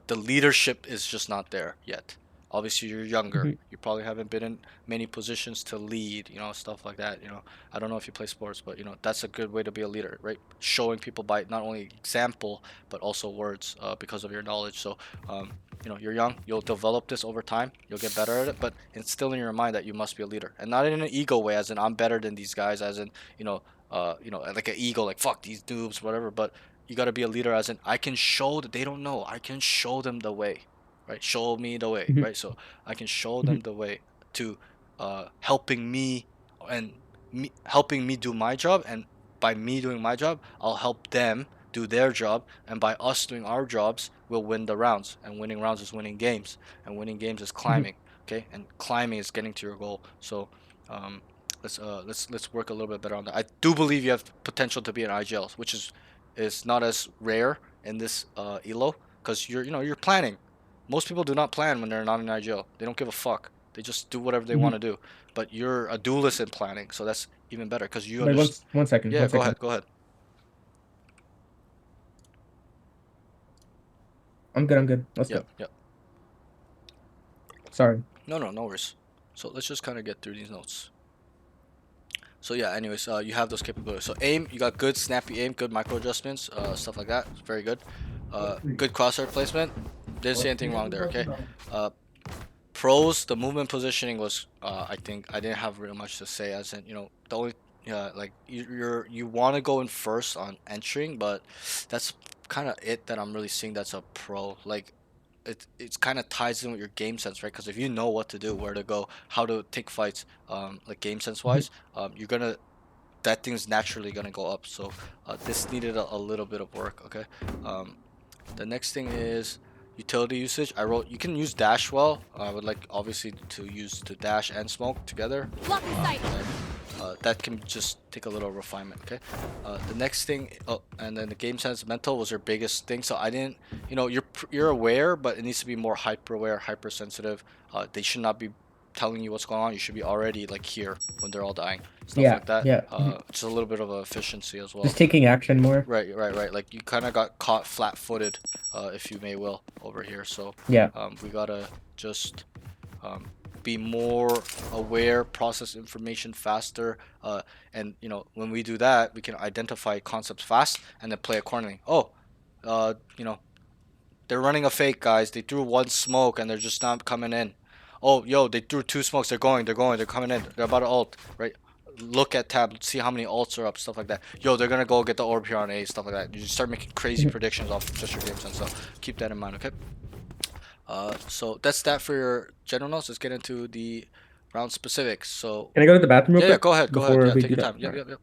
the leadership is just not there yet. Obviously, you're younger. You probably haven't been in many positions to lead, stuff like that. I don't know if you play sports, but that's a good way to be a leader, right? Showing people by not only example but also words, because of your knowledge. So, you're young. You'll develop this over time. You'll get better at it, but instill in your mind that you must be a leader, and not in an ego way, as in I'm better than these guys, as in like an ego, like fuck these noobs, whatever. But you gotta be a leader, as in I can show that they don't know. I can show them the way, right? Show me the way, right? So I can show them the way to helping me and helping me do my job, and by me doing my job, I'll help them do their job, and by us doing our jobs, we'll win the rounds. And winning rounds is winning games, and winning games is climbing. Okay, and climbing is getting to your goal. So let's work a little bit better on that. I do believe you have potential to be an IGL, which is not as rare in this elo, because you're planning. Most people do not plan when they're not in IGL. They don't give a fuck. They just do whatever they want to do. But you're a duelist in planning, so that's even better because you Wait, understand. one second. Yeah, One go second. ahead. Go ahead. I'm good. Let's go. Yep. Sorry. No worries. So let's just kind of get through these notes. So yeah, anyways, you have those capabilities. So aim, you got good snappy aim, good micro adjustments, stuff like that. Very good. Good crosshair placement. Didn't see anything wrong there. Okay. Pros, the movement positioning was, I think I didn't have really much to say, as in the only like you want to go in first on entering, but that's kind of it that I'm really seeing that's a pro. Like it's kind of ties in with your game sense, right? Because if you know what to do, where to go, how to take fights, like game sense wise, that thing's naturally gonna go up. So this needed a little bit of work. Okay. The next thing is utility usage. I wrote you can use dash well. I would like obviously to use to dash and smoke together. That can just take a little refinement. Okay. The next thing, and then the game sense mental was your biggest thing. So I didn't, you're aware, but it needs to be more hyper aware, hypersensitive. They should not be telling you what's going on. You should be already like here when they're all dying, stuff like that. Yeah. Just a little bit of efficiency as well. Just taking action more. Right. Like you kind of got caught flat-footed, if you may will, over here. So yeah, we gotta just be more aware, process information faster, and when we do that, we can identify concepts fast and then play accordingly. They're running a fake, guys. They threw one smoke and they're just not coming in. Oh, yo, they threw two smokes. They're coming in. They're about to ult, right? Look at tab, see how many ults are up, stuff like that. Yo, they're gonna go get the orb here on A, stuff like that. You just start making crazy predictions off just your game sense. So keep that in mind, okay? So that's that for your general notes. Let's get into the round specifics. So can I go to the bathroom real quick? Yeah, go ahead. Yeah, take your time. Yep.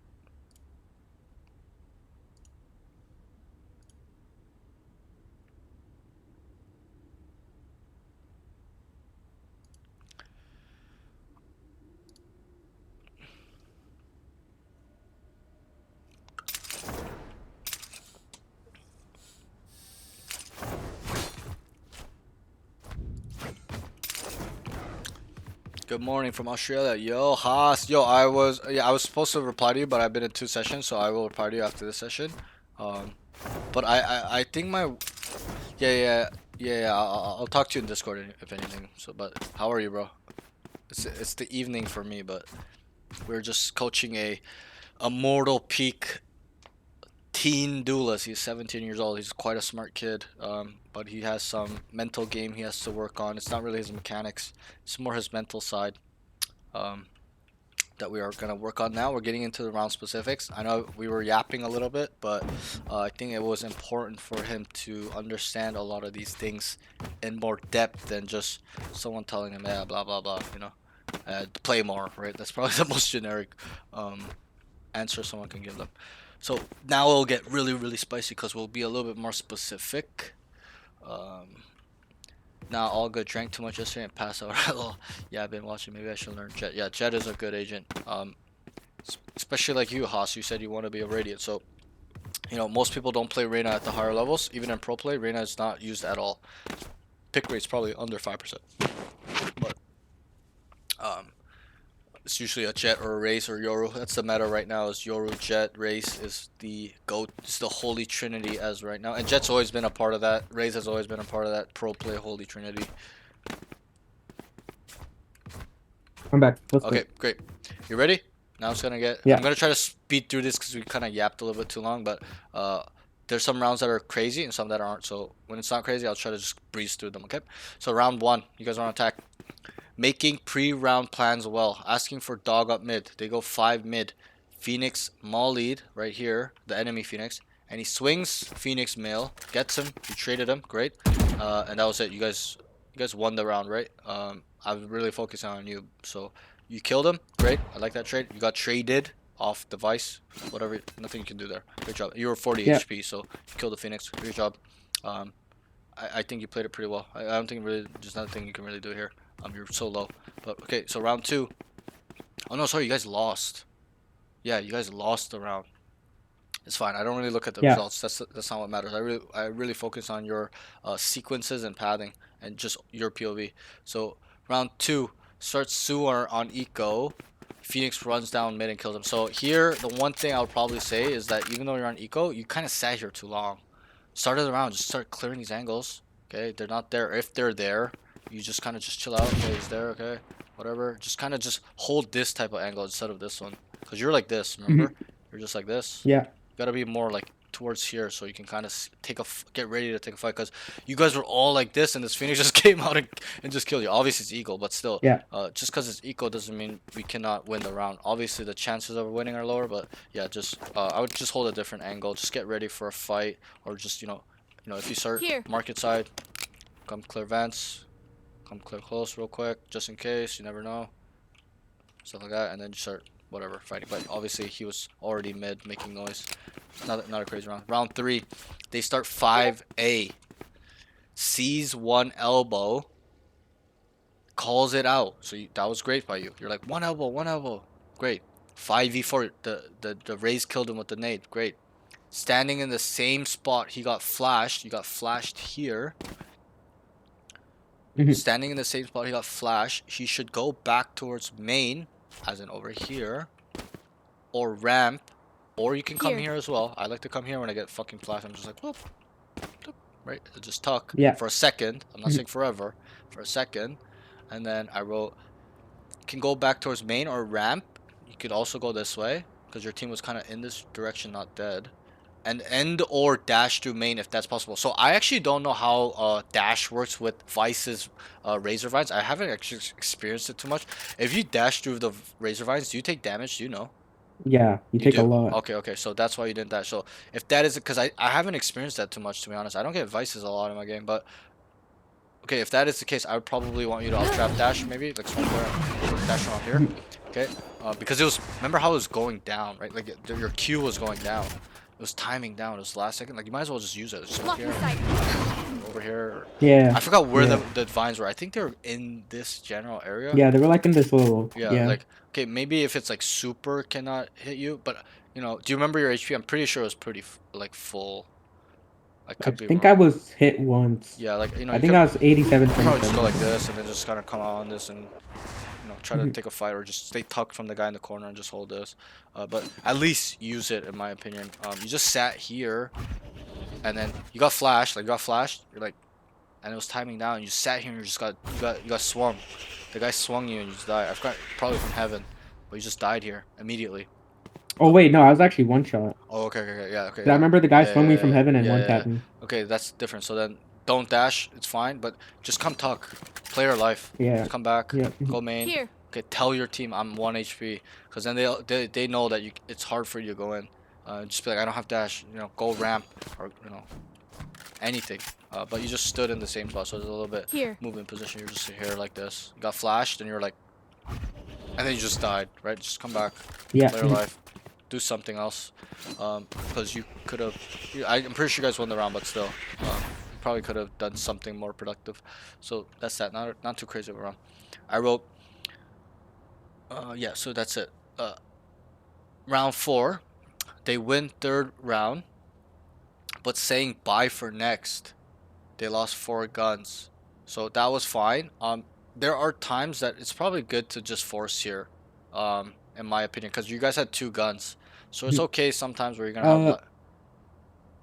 Good morning from Australia. Yo, Haas. Yo, I was supposed to reply to you, but I've been in 2 sessions, so I will reply to you after this session. But I think my yeah. I'll talk to you in Discord if anything. So, but how are you, bro? It's the evening for me, but we're just coaching a Immortal peak teen duelist. He's 17 years old. He's quite a smart kid, but he has some mental game he has to work on. It's not really his mechanics. It's more his mental side that we are going to work on now. We're getting into the round specifics. I know we were yapping a little bit, but I think it was important for him to understand a lot of these things in more depth than just someone telling him, yeah, blah, blah, blah, play more, right? That's probably the most generic answer someone can give them. So now it'll get really, really spicy because we'll be a little bit more specific. Now all good. Drank too much yesterday and passed out. Yeah, I've been watching. Maybe I should learn Jet. Yeah, Jet is a good agent. Especially like you, Haas. You said you want to be a Radiant. So, you know, most people don't play Reyna at the higher levels. Even in pro play, Reyna is not used at all. Pick rate's probably under 5%. But it's usually a Jet or a Raze or Yoru. That's the meta right now. Is Yoru, Jet, Raze is the GOAT. It's the holy trinity as right now. And Jet's always been a part of that. Raze has always been a part of that pro play holy trinity. I'm back. Let's Okay, go. great. You ready? Now it's gonna get. Yeah. I'm gonna try to speed through this because we kind of yapped a little bit too long. But there's some rounds that are crazy and some that aren't. So when it's not crazy, I'll try to just breeze through them. Okay. So round 1, you guys want to attack. Making pre-round plans well. Asking for dog up mid. They go 5 mid. Phoenix mollied right here. The enemy Phoenix. And he swings Phoenix male. Gets him. You traded him. Great. And that was it. You guys won the round, right? I was really focusing on you. So you killed him. Great. I like that trade. You got traded off device. Whatever. Nothing you can do there. Great job. You were 40 HP. So you killed the Phoenix. Great job. I think you played it pretty well. I don't think really there's nothing you can really do here. You're so low. But okay, so round 2. Oh no, sorry, you guys lost. Yeah, you guys lost the round. It's fine. I don't really look at the results. That's not what matters. I really focus on your sequences and pathing and just your POV. So round 2 starts Sewer on eco. Phoenix runs down mid and kills him. So here, the one thing I would probably say is that even though you're on eco, you kind of sat here too long. Start of the round, just start clearing these angles. Okay, they're not there. If they're there, you just kind of just chill out. Okay, he's there. Okay, whatever. Just kind of just hold this type of angle instead of this one. Because you're like this, remember? You're just like this. Yeah. You gotta be more like towards here so you can kind of get ready to take a fight. Because you guys were all like this and this Phoenix just came out and just killed you. Obviously it's eco, but still. Yeah. Just because it's eco doesn't mean we cannot win the round. Obviously the chances of winning are lower, but yeah, just I would just hold a different angle. Just get ready for a fight, or just you know if you start market side, come clear vents. Come clear close real quick, just in case, you never know. Stuff like that, and then you start, whatever, fighting. But obviously, he was already mid, making noise. Not a crazy round. Round 3, they start 5A. Sees one elbow. Calls it out. So that was great by you. You're like, one elbow. Great. 5v4, the Raze killed him with the nade. Great. Standing in the same spot, he got flashed. You got flashed here. Standing in the same spot he got flash, he should go back towards main, as in over here, or ramp, or you can come here as well. I like to come here when I get fucking flash. I'm just like, whoop, right? Just tuck for a second. I'm not saying forever, for a second, and then I wrote, can go back towards main or ramp. You could also go this way because your team was kind of in this direction, not dead. And end or dash through main if that's possible. So I actually don't know how dash works with Vice's Razor Vines. I haven't actually experienced it too much. If you dash through the Razor Vines, do you take damage? Do you know? Yeah, you take a lot. Okay. So that's why you didn't dash. So if that is, because I haven't experienced that too much, to be honest. I don't get Vices a lot in my game, but okay, if that is the case, I would probably want you to up-trap dash maybe. Like swing there and dash around here. Okay? Because it was, remember how it was going down, right? Like your Q was going down. It was timing down. It was last second. Like you might as well just use it. Just here, over here. Yeah. I forgot where the vines were. I think they were in this general area. Yeah, they were like in this little. Yeah. Like okay, maybe if it's like super cannot hit you, but you know, do you remember your HP? I'm pretty sure it was pretty like full. I think I was hit once. Yeah, like you know. I think I was 87. Probably just go like this and then just kind of come out on this and. Try to take a fight or just stay tucked from the guy in the corner and just hold this. But at least use it, in my opinion. You just sat here, and then you got flashed. Like you got flashed. You're like, and it was timing down. And you sat here and you just got swung. The guy swung you and you just died. I forgot, probably from heaven, but you just died here immediately. Oh wait, no, I was actually one shot. Oh okay, yeah, okay. I remember the guy swung me from heaven and one tapped me. Okay, that's different. So then. Don't dash, it's fine, but just come tuck. Play your life. Yeah. Just come back. Yeah. Go main. Here. Okay, tell your team I'm 1 HP, because then they know that it's hard for you to go in. Just be like, I don't have dash. You know, go ramp or you know, anything. But you just stood in the same spot, so there's a little bit movement position. You're just here like this. You got flashed, and you're like, and then you just died, right? Just come back. Yeah. Play your life. do something else, because you could have. I'm pretty sure you guys won the round, but still, you probably could have done something more productive. So that's that. Not too crazy of a round. I wrote. Yeah. So that's it. Round 4, they win third round, but saying bye for next. They lost 4 guns, so that was fine. There are times that it's probably good to just force here, in my opinion, because you guys had 2 guns, so it's okay sometimes where you're gonna have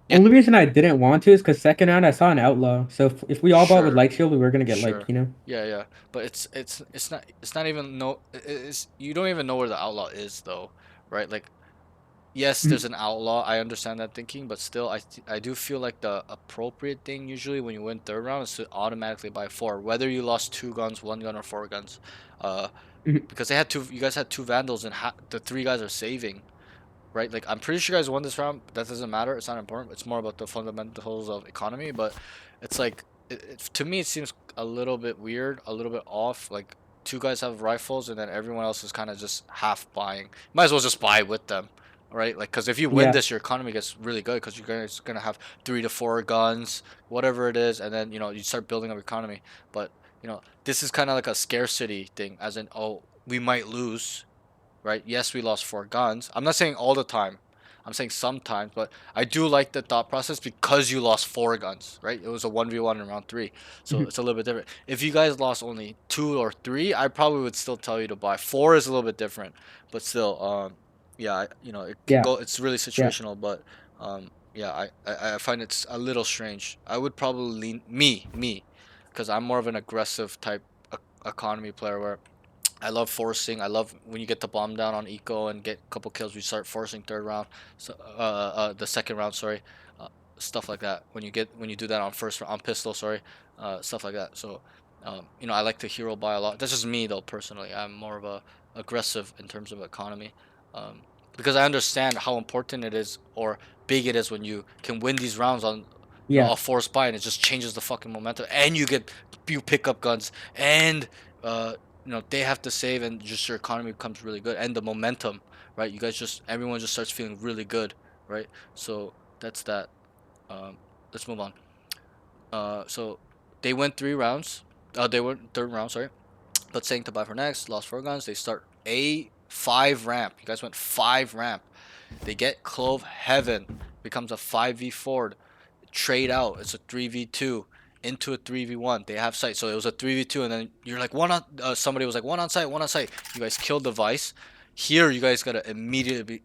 Yeah, Only reason I didn't want to is because second round I saw an outlaw. So if we all bought with sure, light shield, we were gonna get sure, like, you know. yeah, yeah, but it's not even no, it's you don't even know where the outlaw is though, right? Like, yes, there's an outlaw. I understand that thinking, but still, I do feel like the appropriate thing usually when you win third round is to automatically buy 4, whether you lost 2 guns, 1 gun, or 4 guns, uh, because they had 2. You guys had 2 vandals, and the 3 guys are saving, right? Like, I'm pretty sure you guys won this round. That doesn't matter. It's not important. It's more about the fundamentals of economy. But it's like, to me, it seems a little bit weird, a little bit off. Like, 2 guys have rifles, and then everyone else is kind of just half buying. Might as well just buy with them, right? Like, because if you win Yeah. this, your economy gets really good because you're gonna have 3 to 4 guns, whatever it is, and then you start building up economy. But this is kind of like a scarcity thing, as in, oh, we might lose, right? Yes, we lost 4 guns. I'm not saying all the time. I'm saying sometimes, but I do like the thought process because you lost 4 guns, right? It was a 1v1 in round 3. So it's a little bit different. If you guys lost only 2 or 3, I probably would still tell you to buy. 4 is a little bit different, but still, yeah, it can Yeah. go, it's really Yeah. situational, but yeah, I find it's a little strange. I would probably lean me, because I'm more of an aggressive type economy player where I love forcing. I love when you get the bomb down on eco and get a couple kills. We start forcing third round, so the second round, sorry, uh, stuff like that. When you do that on on pistol, sorry, stuff like that. So, I like to hero buy a lot. That's just me though, personally. I'm more of a aggressive in terms of economy, um, because I understand how important it is or big it is when you can win these rounds on Yeah. a forced buy, and it just changes the fucking momentum, and you pick up guns, and uh they have to save, and just your economy becomes really good, and the momentum, right? Everyone just starts feeling really good, right? So that's that. Let's move on. So they went 3 rounds. They went third round, sorry. But saying to buy for next, lost 4 guns. They start A5 ramp. You guys went 5 ramp. They get Clove Heaven. Becomes a 5v4. Trade out. It's a 3v2 into a 3v1. They have sight, so it was a 3v2, and then you're like somebody was like one on site, one on site. You guys killed the Vice. Here you guys gotta immediately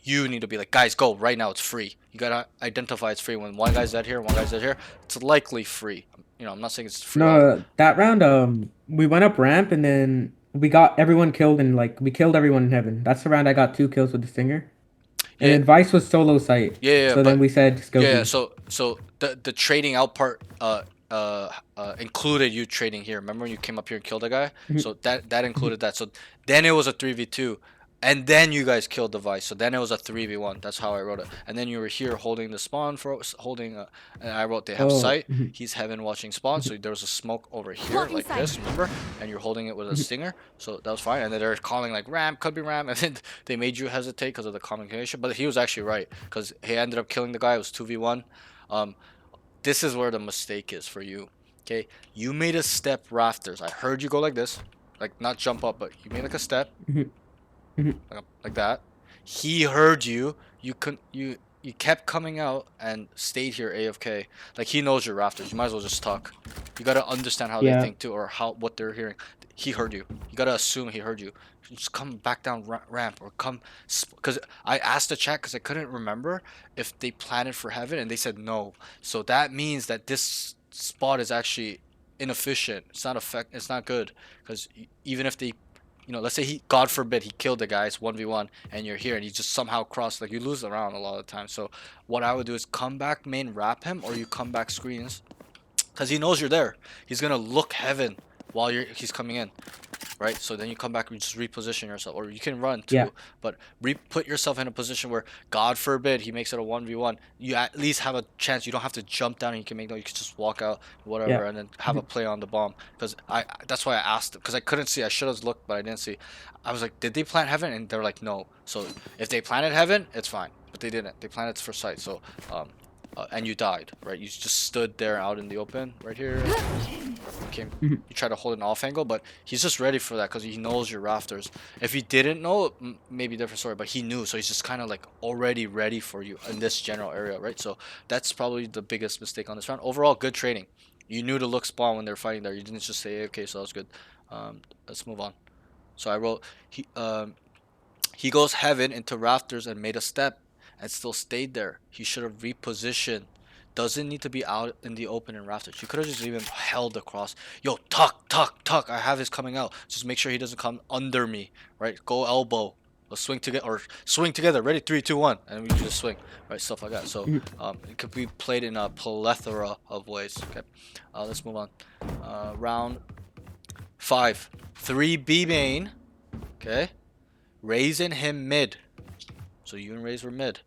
you need to be like, guys, go right now. It's free. You gotta identify it's free. When one guy's dead here, one guy's dead here, it's likely free. I'm not saying it's free all. No, that round we went up ramp and then we got everyone killed and like we killed everyone in heaven. That's the round I got 2 kills with the Stinger. And Yeah, then Vice was solo sight. yeah, So then but we said just go yeah, B. so the trading out part included you trading here. Remember when you came up here and killed a guy? So that included that. So then it was a 3v2, and then you guys killed the Vice. So then it was a 3v1. That's how I wrote it. And then you were here holding the spawn for holding. And I wrote they have Oh. sight. He's heaven watching spawn. So there was a smoke over here like this. Remember? And you're holding it with a stinger. So that was fine. And then they're calling like ramp, could be ramp, and then they made you hesitate because of the communication. But he was actually right because he ended up killing the guy. It was 2v1. This is where the mistake is for you. Okay, you made a step rafters. I heard you go like this, like not jump up, but you made like a step, like that. He heard you. You kept coming out and stayed here AFK. Like, he knows your rafters. You might as well just talk. You gotta understand how they Yeah. think too, or what they're hearing. He heard you. You gotta assume he heard you. Just come back down ramp, or come, because I asked the chat because I couldn't remember if they planted for heaven, and they said no. So that means that this spot is actually inefficient. It's not good, because even if they, let's say God forbid, he killed the guys 1v1, and you're here, and you just somehow cross, like, you lose the round a lot of the time. So what I would do is come back main, wrap him, or you come back screens, because he knows you're there. He's gonna look heaven while he's coming in. right? So then you come back and just reposition yourself, or you can run too, but put yourself in a position where, God forbid, he makes it a 1v1. You at least have a chance. You don't have to jump down and you can make no. You can just walk out, whatever, and then have a play on the bomb. Because that's why I asked, because I couldn't see. I should have looked, but I didn't see. I was like, did they plant heaven? And they're like, no. So if they planted heaven, it's fine. But they didn't. They planted for sight. So and you died, right? You just stood there out in the open, right here. You try to hold an off angle, but he's just ready for that because he knows your rafters. If he didn't know, maybe different story, but he knew, so he's just kind of like already ready for you in this general area, right? So that's probably the biggest mistake on this round. Overall, good trading. You knew to look spawn when they were fighting there. You didn't just say, okay, so that was good. Let's move on. So I wrote, he goes heaven into rafters and made a step and still stayed there. He should have repositioned. Doesn't need to be out in the open and rafters. You could have just even held across. Yo, tuck, tuck, tuck. I have his coming out. Just make sure he doesn't come under me, right? Go elbow. Let's swing together, or swing together. Ready? 3, 2, 1, and we just swing, right? Stuff like that. So it could be played in a plethora of ways. Okay, let's move on. Round 5, 3 B main. Okay, Raze and him mid. So you and Raze were mid.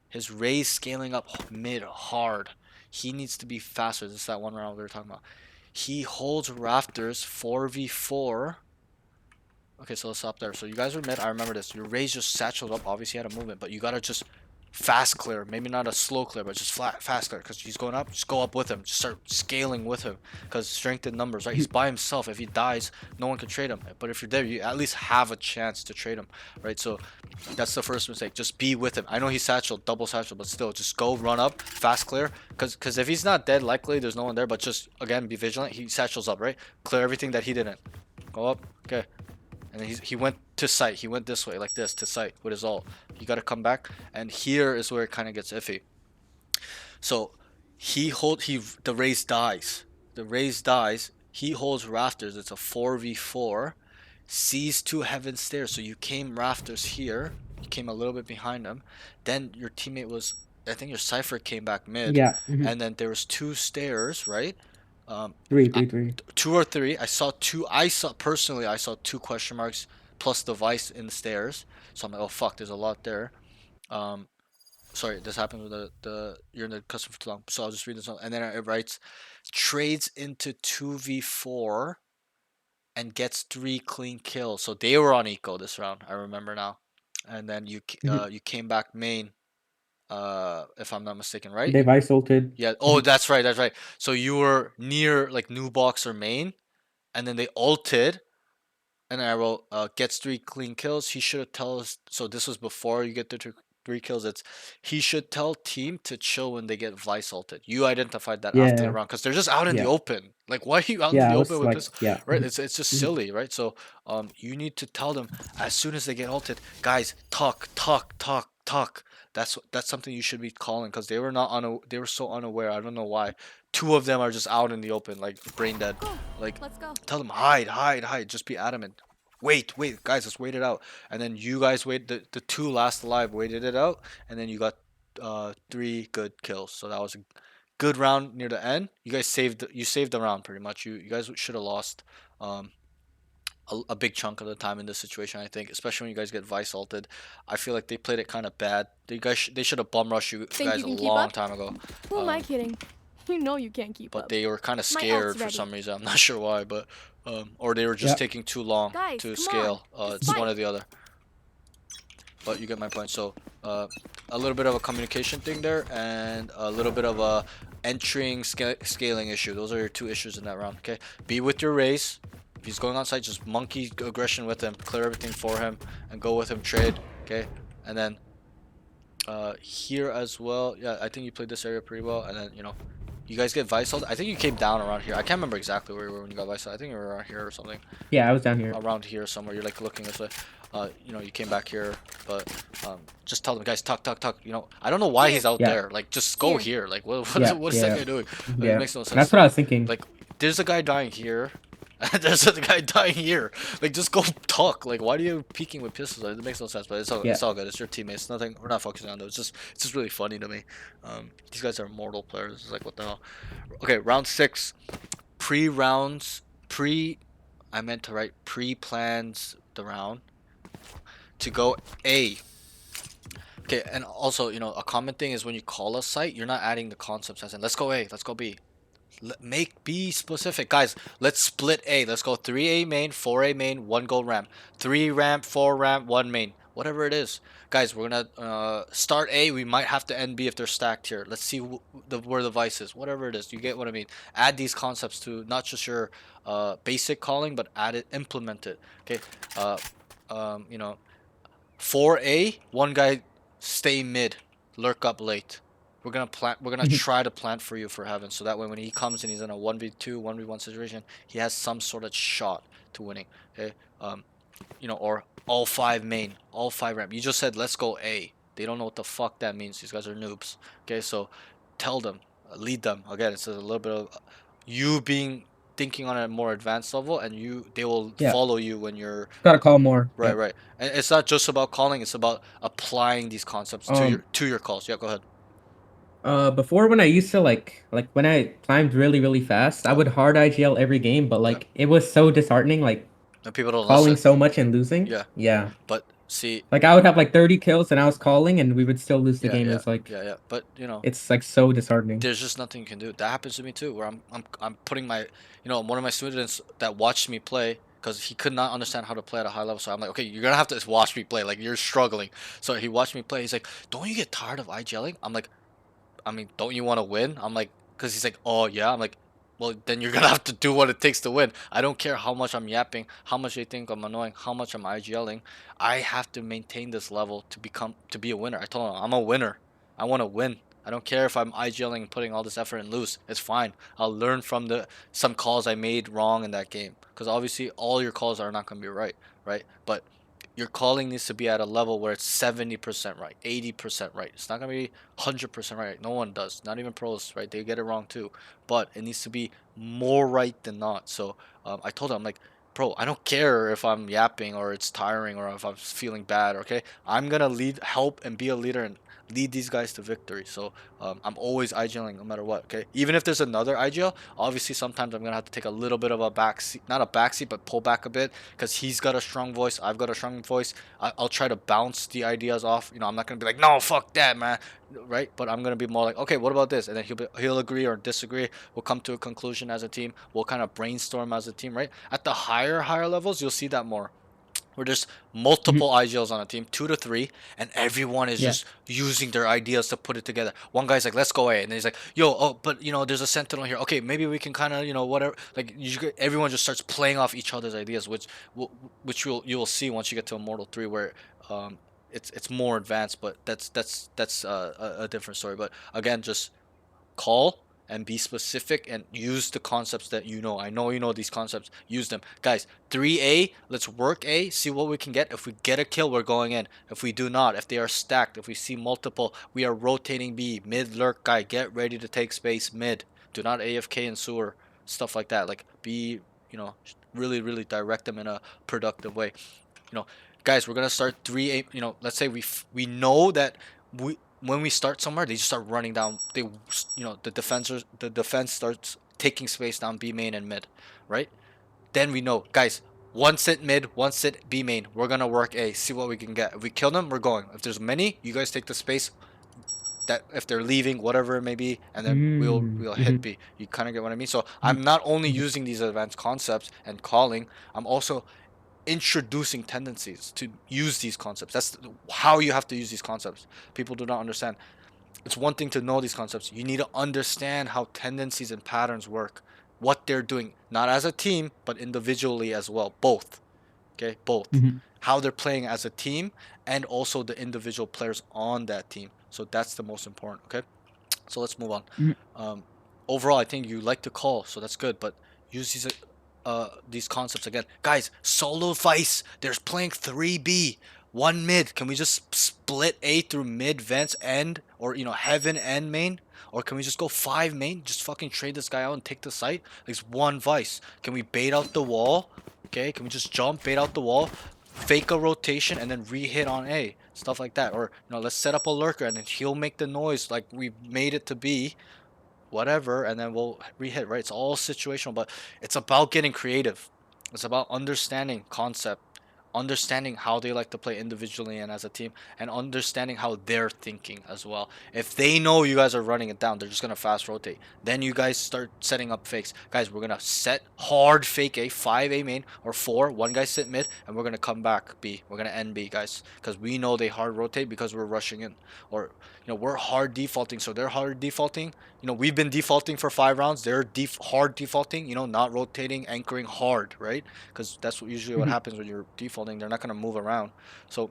His Raze scaling up mid hard. He needs to be faster. This is that one round we were talking about. He holds rafters 4v4. Okay, so let's stop there. So you guys were mid. I remember this. Your Raze just satcheled up. Obviously, he had a movement, but you gotta just fast clear. Maybe not a slow clear, but just fast clear. Because he's going up. Just go up with him. Just start scaling with him. Because strength in numbers, right? He's by himself. If he dies, no one can trade him. But if you're there, you at least have a chance to trade him, right? So that's the first mistake. Just be with him. I know he's satchel, double satchel, but still, just go run up, fast clear. Because if he's not dead, likely there's no one there. But just again, be vigilant. He satchels up, right? Clear everything that he didn't. Go up. Okay. And then he went to sight. He went this way, like this, to sight with his ult. You gotta come back. And here is where it kind of gets iffy. So the Raze dies. The Raze dies. He holds rafters. It's a 4v4. Sees 2 heaven stairs. So you came rafters here. You came a little bit behind him. Then your teammate was, I think your Cypher came back mid. Yeah. And then there was 2 stairs, right? Three. 2 or 3. I saw 2. Personally, I saw 2 question marks plus device in the stairs. So I'm like, oh fuck, there's a lot there. Sorry, this happened with you're in the custom for too long. So I'll just read this one. And then it writes, trades into 2v4 and gets 3 clean kills. So they were on eco this round. I remember now. And then you came back main. If I'm not mistaken, right? They've ice ulted. Yeah. Oh, that's right. That's right. So you were near like new box or main, and then they ulted, and I wrote gets 3 clean kills. He should have told us. So this was before you get the 3 kills. It's he should tell team to chill when they get Vice ulted. You identified that after the round because they're just out in the open. Like why are you out in the open with this? Right. It's just silly, right? So you need to tell them as soon as they get ulted, guys, talk. That's something you should be calling because they were they were so unaware. I don't know why. 2 of them are just out in the open, like brain dead. Like, Let's go. tell them hide. Just be adamant. Wait, guys, let's wait it out. And then you guys wait. The 2 last alive waited it out, and then you got 3 good kills. So that was a good round near the end. You guys saved the round pretty much. You guys should have lost a big chunk of the time in this situation, I think, especially when you guys get Vice ulted. I feel like they played it kind of bad. They should have bum rushed you guys a long time ago. Who am I kidding? You know you can't keep up. But they were kind of scared for some reason. I'm not sure why, but or they were just taking too long to scale. It's one or the other. But you get my point. So a little bit of a communication thing there, and a little bit of a entering scaling issue. Those are your 2 issues in that round. Okay, be with your Raze. If he's going on site, just monkey aggression with him, clear everything for him, and go with him, trade, okay? And then here as well, yeah, I think you played this area pretty well. And then, you guys get Vice ulted. I think you came down around here. I can't remember exactly where you were when you got Vice ulted. I think you were around here or something. Yeah, I was down here. Around here somewhere. You're like looking this way. You came back here, but just tell them, guys, talk. I don't know why he's out there. Like, just go here. Like, what is that guy doing? Like, it makes no sense. That's what I was thinking. Like, there's a guy dying here. There's a guy dying here. Like, just go talk. Like, why are you peeking with pistols? It makes no sense, but it's all good. It's your teammates. Nothing. We're not focusing on those. It's just really funny to me. These guys are Immortal players. It's like, what the hell? Okay, round 6. I meant to write pre-plans the round to go A. Okay, and also, a common thing is when you call a site, you're not adding the concepts as in, let's go A, let's go B. Make B specific. Guys, let's split A. Let's go 3A main, 4A main, 1 go ramp. 3 ramp, 4 ramp, 1 main. Whatever it is. Guys, we're going to start A. We might have to end B if they're stacked here. Let's see where the vice is. Whatever it is. You get what I mean. Add these concepts to not just your basic calling, but add it, implement it. Okay. 4A, one guy stay mid, lurk up late. We're gonna try to plant for you for heaven, so that way when he comes and he's in a 1v2, 1v1 situation, he has some sort of shot to winning. Okay, or all 5 main, all 5 ramp. You just said let's go A. They don't know what the fuck that means. These guys are noobs. Okay, so tell them, lead them. Again, it's a little bit of you being thinking on a more advanced level, and they will follow you when you're gotta call more. right. Right, and it's not just about calling; it's about applying these concepts to your calls. Yeah, go ahead. Before when I used to like when I climbed really fast, I would hard IGL every game, but like it was so disheartening, like And people don't calling listen. so much and losing. Yeah. Yeah. But see, Like I would have like 30 kills and I was calling and we would still lose the game. It's like yeah. But it's like so disheartening. there's just nothing you can do. That happens to me too, where I'm putting my, one of my students that watched me play because he could not understand how to play at a high level. So I'm like, okay, you're gonna have to watch me play. Like you're struggling. So he watched me play. He's like, don't you get tired of IGLing? I'm like, I mean, don't you want to win? I'm like, because he's like, oh yeah. I'm like, well, then you're gonna have to do what it takes to win. I don't care how much I'm yapping, how much they think I'm annoying, how much I'm IGLing. I have to maintain this level to be a winner. I told him I'm a winner. I want to win. I don't care if I'm IGLing and putting all this effort and lose. It's fine. I'll learn from some calls I made wrong in that game. Because obviously all your calls are not gonna be right, right? But your calling needs to be at a level where it's 70% right, 80% right. It's not going to be 100% right. No one does. Not even pros, right? They get it wrong too. But it needs to be more right than not. So I told him, I'm like, bro, I don't care if I'm yapping or it's tiring or if I'm feeling bad, okay? I'm going to help and be a leader and lead these guys to victory. So I'm always IGLing no matter what, okay? Even if there's another IGL, obviously sometimes I'm going to have to take a little bit of a backseat, not a backseat, but pull back a bit because he's got a strong voice, I've got a strong voice. I'll try to bounce the ideas off. I'm not going to be like, no, fuck that, man, right? But I'm going to be more like, okay, what about this? And then he'll agree or disagree. We'll come to a conclusion as a team. We'll kind of brainstorm as a team, right? At the higher levels, you'll see that more where there's multiple IGLs on a team, 2 to 3, and everyone is just using their ideas to put it together. One guy's like, let's go A, and then he's like, yo, oh, but there's a sentinel here. Okay, maybe we can kind of, whatever. Like everyone just starts playing off each other's ideas, which you will see once you get to Immortal 3, where it's more advanced. But that's a different story. But again, just call and be specific and use the concepts that you know. I know you know these concepts. Use them. Guys, 3A, let's work A, see what we can get. If we get a kill, we're going in. If we do not, if they are stacked, if we see multiple, we are rotating B. Mid lurk guy, get ready to take space mid. Do not AFK in sewer. Stuff like that. Like be, really direct them in a productive way. Guys, we're gonna start 3A. Let's say we know that when we start somewhere, they just start running down. The defense starts taking space down B main and mid, right? Then we know, guys, one sit mid, one sit B main. We're gonna work A, see what we can get. If we kill them, we're going. If there's many, you guys take the space. That if they're leaving, whatever it may be, and then we'll hit B. You kind of get what I mean. So I'm not only using these advanced concepts and calling, I'm also introducing tendencies to use these concepts. That's how you have to use these concepts. People do not understand. It's one thing to know these concepts. You need to understand how tendencies and patterns work, what they're doing, not as a team, but individually as well. Both. Okay, both. How they're playing as a team and also the individual players on that team. So that's the most important. Okay, so let's move on. Overall, I think you like to call, so that's good. But use these concepts again, guys. Solo vice. There's playing 3B, 1 mid. Can we just split A through mid, vents, end, or heaven and main? Or can we just go 5 main? Just fucking trade this guy out and take the site. There's 1 vice. Can we bait out the wall? Okay, can we just jump, bait out the wall, fake a rotation, and then re-hit on A? Stuff like that. Or let's set up a lurker and then he'll make the noise like we made it to be. Whatever, and then we'll re-hit, right? It's all situational, but it's about getting creative. It's about understanding concept, understanding how they like to play individually and as a team, and understanding how they're thinking as well. If they know you guys are running it down, they're just gonna fast rotate. Then you guys start setting up fakes. Guys, we're gonna set hard fake A, 5 A main or 4, one guy sit mid, and we're gonna come back B. We're gonna end B, guys, because we know they hard rotate because we're rushing in, or we're hard defaulting, so they're hard defaulting. We've been defaulting for 5 rounds. They're hard defaulting. Not rotating, anchoring hard, right? Because that's usually what happens when you're defaulting. They're not gonna move around. So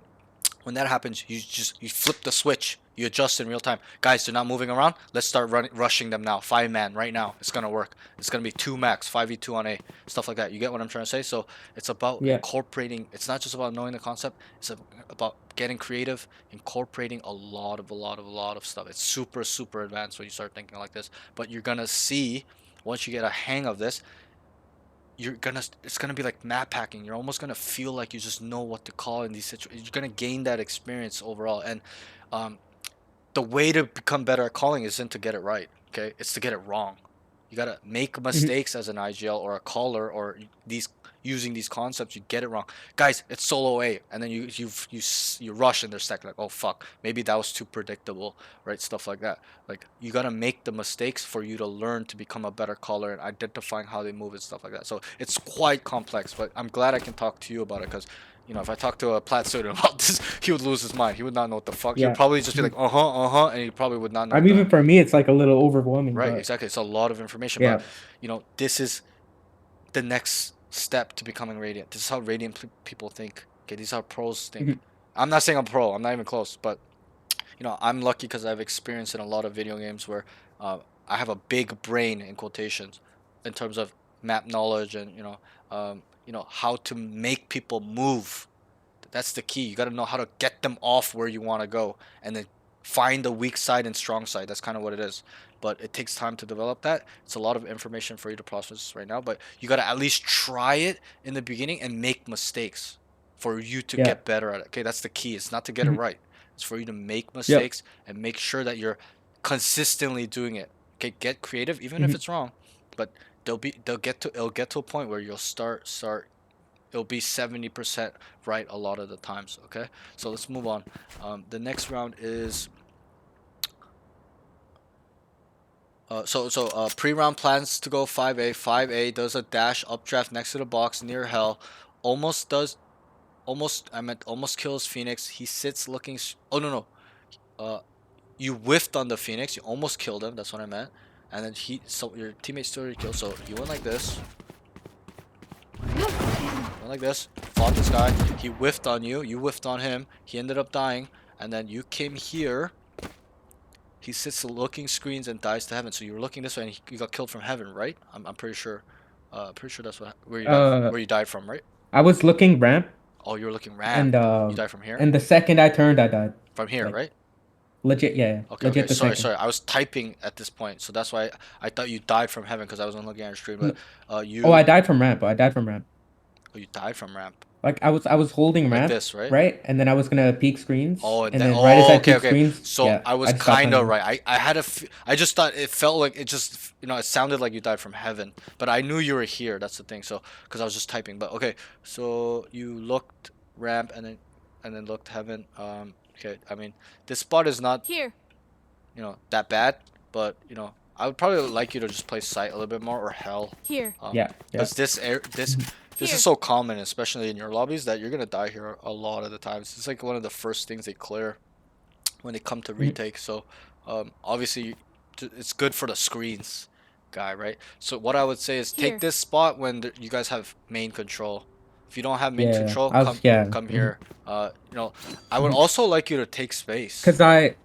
when that happens, you flip the switch. You adjust in real time. Guys, they're not moving around. Let's start rushing them now. 5-man right now. It's gonna work. It's gonna be 2 max, 5v2 on A, stuff like that. You get what I'm trying to say? So it's about incorporating. It's not just about knowing the concept. It's about getting creative, incorporating a lot of stuff. It's super, super advanced when you start thinking like this. But you're gonna see, once you get a hang of this, it's gonna be like map hacking. You're almost gonna feel like you just know what to call in these situations. You're gonna gain that experience overall, and the way to become better at calling isn't to get it right. Okay, it's to get it wrong. You gotta make mistakes as an IGL or a caller, or using these concepts. You get it wrong, guys. It's solo A, and then you rush and they're stacked like, oh fuck, maybe that was too predictable, right? Stuff like that. Like, you gotta make the mistakes for you to learn to become a better caller and identifying how they move and stuff like that. So it's quite complex, but I'm glad I can talk to you about it, because if I talked to a plat student about this, he would lose his mind. He would not know what the fuck. He would probably just be like, and he probably would not know. Even for me, it's like a little overwhelming. Right, but exactly. It's a lot of information, but this is the next step to becoming Radiant. This is how Radiant people think. Okay, these are how pros think. I'm not saying I'm pro. I'm not even close, but I'm lucky because I've experienced in a lot of video games where I have a big brain in quotations in terms of map knowledge and how to make people move. That's the key. You got to know how to get them off where you want to go, and then find the weak side and strong side. That's kind of what it is. But it takes time to develop that. It's a lot of information for you to process right now, but you got to at least try it in the beginning and make mistakes for you to get better at it. Okay, that's the key. It's not to get it right. It's for you to make mistakes and make sure that you're consistently doing it. Okay, get creative even if it's wrong, but it'll get to a point where you'll start it'll be 70% right a lot of the times. Okay, so let's move on. The next round is pre-round plans to go 5A. 5A does a dash updraft next to the box near hell. Almost kills Phoenix. He sits looking. Oh no. You whiffed on the Phoenix. You almost killed him. That's what I meant. And then your teammate still killed. So you went like this. Fought this guy. He whiffed on you. You whiffed on him. He ended up dying. And then you came here. He sits looking screens and dies to heaven. So you were looking this way and you got killed from heaven, right? I'm pretty sure. Pretty sure that's where you died from, right? I was looking ramp. Oh, you were looking ramp. And you died from here. And the second I turned, I died. From here, right? Legit, yeah. Okay, legit. Sorry. I was typing at this point, so that's why I thought you died from heaven because I wasn't looking at your stream. But you. Oh, I died from ramp. Oh, you died from ramp. Like I was holding ramp, this, right? Right, and then I was gonna peek screens. Oh, and then right as I peek screens. So I was kind of right. I just thought it felt like it just it sounded like you died from heaven, but I knew you were here. That's the thing. So because I was just typing. But okay, so you looked ramp and then looked heaven. Okay, I mean this spot is not here, that bad, but I would probably like you to just play sight a little bit more or hell. Here. Because this is so common, especially in your lobbies, that you're gonna die here a lot of the times. It's like one of the first things they clear when they come to retake. So obviously it's good for the screens guy, right? So what I would say is take this spot when you guys have main control. If you don't have main control, come here. I would also like you to take space. Because I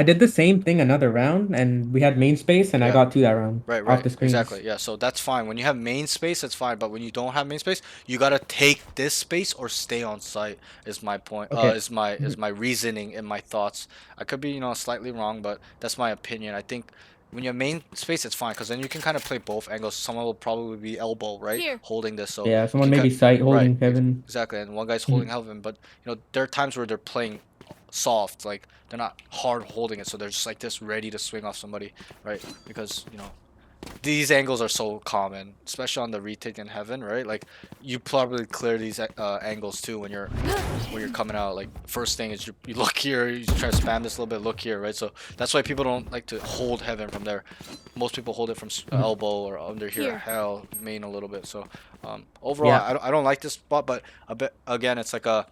did the same thing another round, and we had main space, and I got to that round. Right, off the screens. Exactly. Yeah, so that's fine. When you have main space, that's fine. But when you don't have main space, you gotta take this space or stay on site. Is my point. Is my reasoning and my thoughts. I could be slightly wrong, but that's my opinion. I think when you have main space, it's fine because then you can kind of play both angles. Someone will probably be elbow, right, holding this. So yeah, someone may be sight holding heaven. Exactly, and one guy's holding heaven. But there are times where they're playing soft, like they're not hard holding it, so they're just like this, ready to swing off somebody, right? Because these angles are so common, especially on the retake in heaven, right? Like you probably clear these angles too when you're coming out. Like first thing is you look here, you try to spam this a little bit, look here, right? So that's why people don't like to hold heaven from there. Most people hold it from elbow or under here, hell, main a little bit. So overall, Yeah. I don't like this spot, but a bit again, it's like a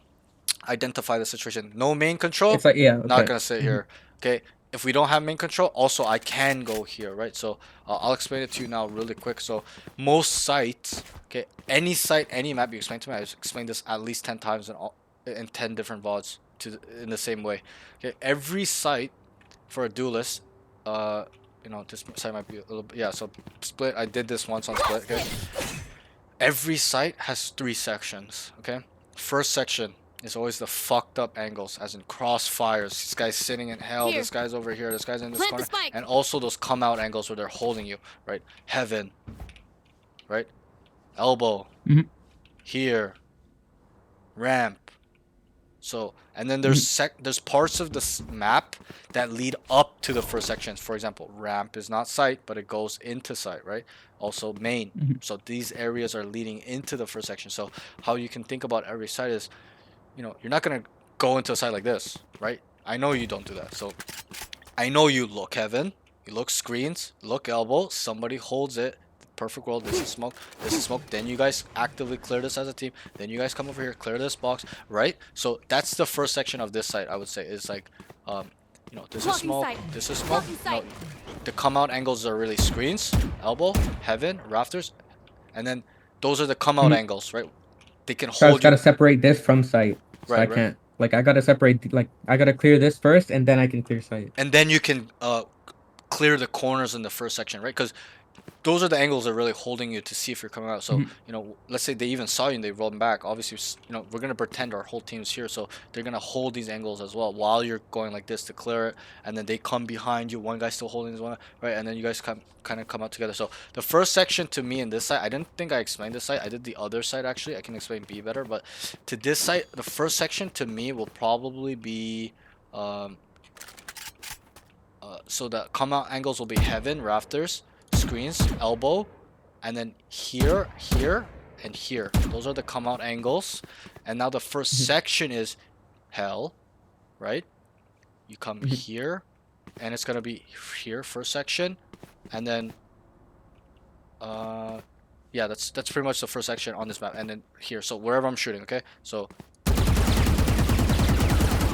identify the situation. No main control. It's like, yeah, Not okay. gonna sit here. Okay. If we don't have main control, also I can go here, right? So I'll explain it to you now really quick. So most sites, okay, any site, any map you explain to me, I've explained this at least 10 times in 10 different VODs in the same way. Okay, every site for a duelist, you know, this site might be a little bit, yeah, so split, I did this once on split, okay? Every site has 3 sections, okay? First section is always the fucked up angles, as in crossfires. This guy's sitting in hell, this guy's over here, this guy's in this corner. And also those come out angles where they're holding you, right? Heaven, right? Elbow, here, ramp. So, and then there's parts of the map that lead up to the first sections. For example, ramp is not sight, but it goes into sight, right? Also main. So these areas are leading into the first section. So how you can think about every site is, you know, you're not gonna go into a site like this, right? I know you don't do that. So I know you look heaven, you look screens, look elbow, somebody holds it. Perfect world, this is smoke, this is smoke. Then you guys actively clear this as a team. Then you guys come over here, clear this box, right? So that's the first section of this site, I would say, is like, you know, this is smoke, this is smoke. No, the come out angles are really screens, elbow, heaven, rafters, and then those are the come out angles, right? They can So I hold just you. gotta separate this from sight. So Right, I can't, like, I gotta separate, like, I gotta clear this first, and then I can clear sight. And then you can clear the corners in the first section, right? Because those are the angles that are really holding you to see if you're coming out. So, you know, let's say they even saw you and they rolled back. Obviously, you know, we're going to pretend our whole team's here. So they're going to hold these angles as well while you're going like this to clear it. And then they come behind you. One guy's still holding his one, right? And then you guys kind of come out together. So the first section to me in this side, I didn't think I explained this side. I did the other side actually. I can explain B better. But to this side, the first section to me will probably be... so the come out angles will be heaven, rafters, screens, elbow, and then here, here, and here. Those are the come out angles. And now the first section is hell, right? You come here, and it's gonna be here, first section, and then yeah, that's pretty much the first section on this map, and then here. So wherever I'm shooting, okay? So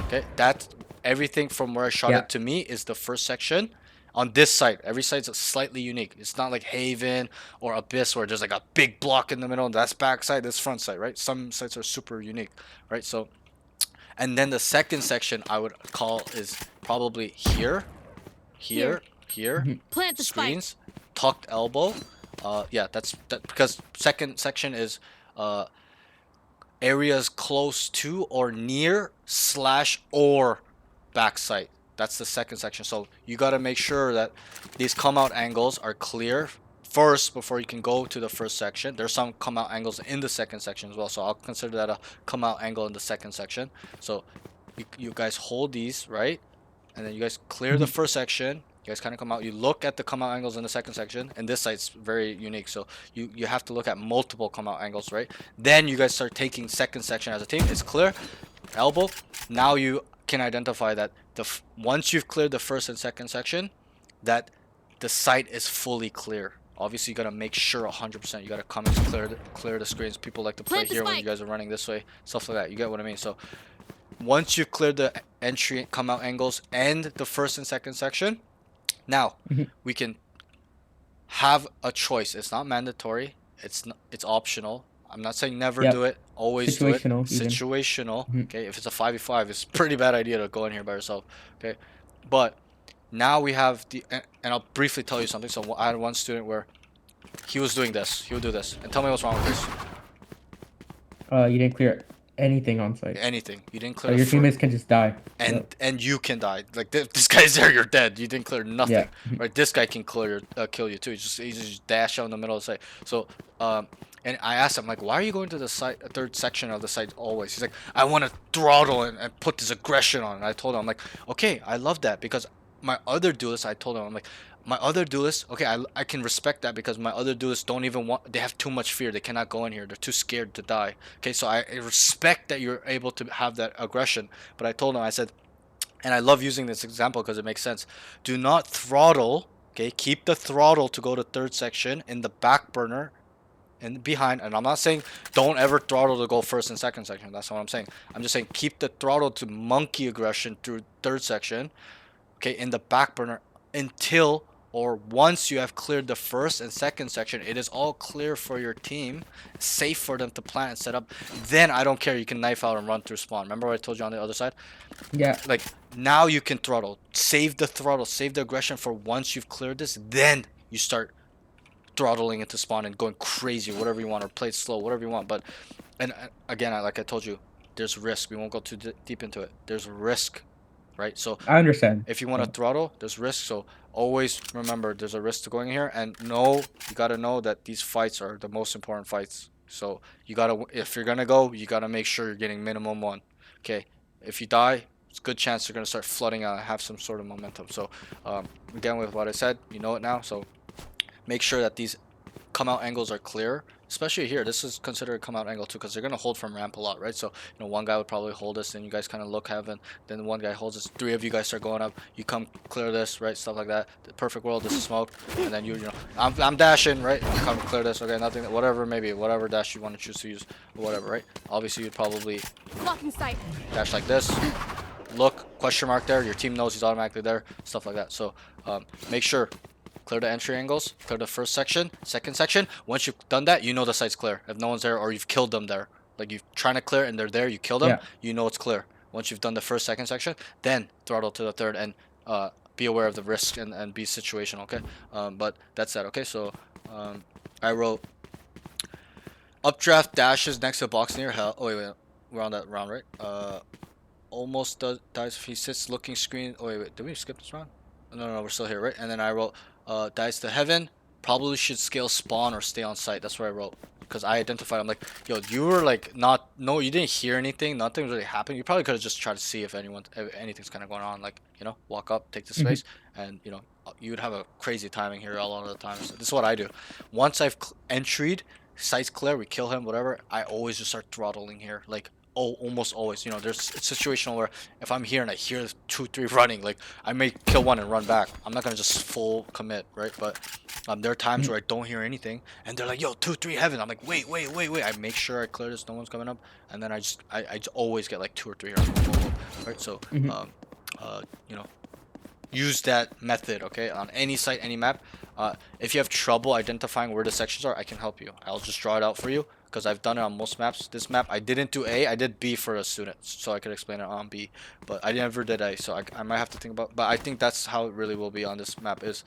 okay, that's everything from where I shot it to me is the first section. On this site, every site's slightly unique. It's not like Haven or Abyss where there's like a big block in the middle. That's back side, this front side, right? Some sites are super unique, right? So, and then the second section I would call is probably here, Plant the screens, tucked elbow. Yeah, that's because second section is areas close to or near / or backside. That's the second section. So you got to make sure that these come out angles are clear first before you can go to the first section. There's some come out angles in the second section as well, so I'll consider that a come out angle in the second section. So you guys hold these, right? And then you guys clear the first section. You guys kind of come out. You look at the come out angles in the second section, and this site's very unique. So you have to look at multiple come out angles, right? Then you guys start taking second section as a team. It's clear, elbow. Now you can identify that once you've cleared the first and second section, that the site is fully clear. Obviously, you gotta make sure 100%. You gotta come and clear the screens. People like to play here when you guys are running this way, stuff like that. You get what I mean? So once you've cleared the entry come out angles and the first and second section, now we can have a choice. It's not mandatory. It's optional. I'm not saying never do it. Always do it. Situational. Okay, if it's a 5v5, it's a pretty bad idea to go in here by yourself. Okay, but now we have the and I'll briefly tell you something. So I had one student where he was doing this. He would do this, and tell me what's wrong with this. You didn't clear anything on site. Anything. You didn't clear. So your teammates can just die. And you can die. Like this guy's there, you're dead. You didn't clear nothing. Right? This guy can clear kill you too. He just dash out in the middle of the site. So and I asked him, like, why are you going to the site, third section of the site always? He's like, I want to throttle and put this aggression on. And I told him, I'm like, okay, I love that, because my other duelist, I told him, I'm like, My other duelists, okay, I can respect that because my other duelists don't even want, they have too much fear. They cannot go in here. They're too scared to die. Okay, so I respect that you're able to have that aggression. But I told him, I said, and I love using this example because it makes sense. Do not throttle, okay? Keep the throttle to go to third section in the back burner and behind. And I'm not saying don't ever throttle to go first and second section. That's not what I'm saying. I'm just saying keep the throttle to monkey aggression through third section, okay, in the back burner until or once you have cleared the first and second section, it is all clear for your team, safe for them to plant and set up. Then I don't care, you can knife out and run through spawn. Remember what I told you on the other side? Yeah. Like, now you can throttle. Save the throttle, save the aggression for once you've cleared this, then you start throttling into spawn and going crazy, whatever you want, or play it slow, whatever you want. But, and again, like I told you, there's risk. We won't go too deep into it. There's risk, right? So I understand. if you want to throttle, there's risk. So always remember there's a risk to going here, and you gotta know that these fights are the most important fights. So you gotta, if you're gonna go, you gotta make sure you're getting minimum one. Okay, if you die, it's a good chance you're gonna start flooding out and have some sort of momentum. So again, with what I said, you know it now. So make sure that these come out angles are clear, especially here. This is considered a come out angle too, because they're gonna hold from ramp a lot, right? So one guy would probably hold this, then you guys kind of look heaven, then one guy holds this, three of you guys start going up, you come clear this, right? Stuff like that. The perfect world, this is smoke, and then you know I'm dashing, right? You come clear this, okay? Nothing, whatever, maybe whatever dash you want to choose to use, or whatever, right? Obviously you'd probably Blocking sight. dash like this, look, question mark there, your team knows he's automatically there, stuff like that. So make sure clear the entry angles, clear the first section, second section. Once you've done that, you know the site's clear. If no one's there or you've killed them there, like you're trying to clear and they're there, you kill them, you know it's clear. Once you've done the first, second section, then throttle to the third and be aware of the risk and be situational, okay? But that's that, okay? So I wrote updraft dashes next to the box near hell. Oh, wait, we're on that round, right? Almost dies if he sits looking screen. Oh, wait, did we skip this round? No, we're still here, right? And then I wrote dies to heaven, probably should scale spawn or stay on site. That's what I wrote, because I identified, I'm like, yo, you were like you didn't hear anything, nothing really happened. You probably could have just tried to see if anything's kind of going on, like, walk up, take the space, and you would have a crazy timing here a lot of the times. So this is what I do. Once I've entried, site's clear, we kill him, whatever, I always just start throttling here, like, almost always. There's a situational where if I'm here and I hear 2-3 running, like, I may kill one and run back. I'm not gonna just full commit, right? But there are times where I don't hear anything and they're like, yo, 2-3 heaven. I'm like, wait. I make sure I clear this, no one's coming up, and then I just always get like 2 or 3 here, right? So use that method, okay, on any site, any map. If you have trouble identifying where the sections are, I can help you. I'll just draw it out for you, because I've done it on most maps. This map, I didn't do A, I did B for a student, so I could explain it on B, but I never did A, so I might have to think about, but I think that's how it really will be on this map, is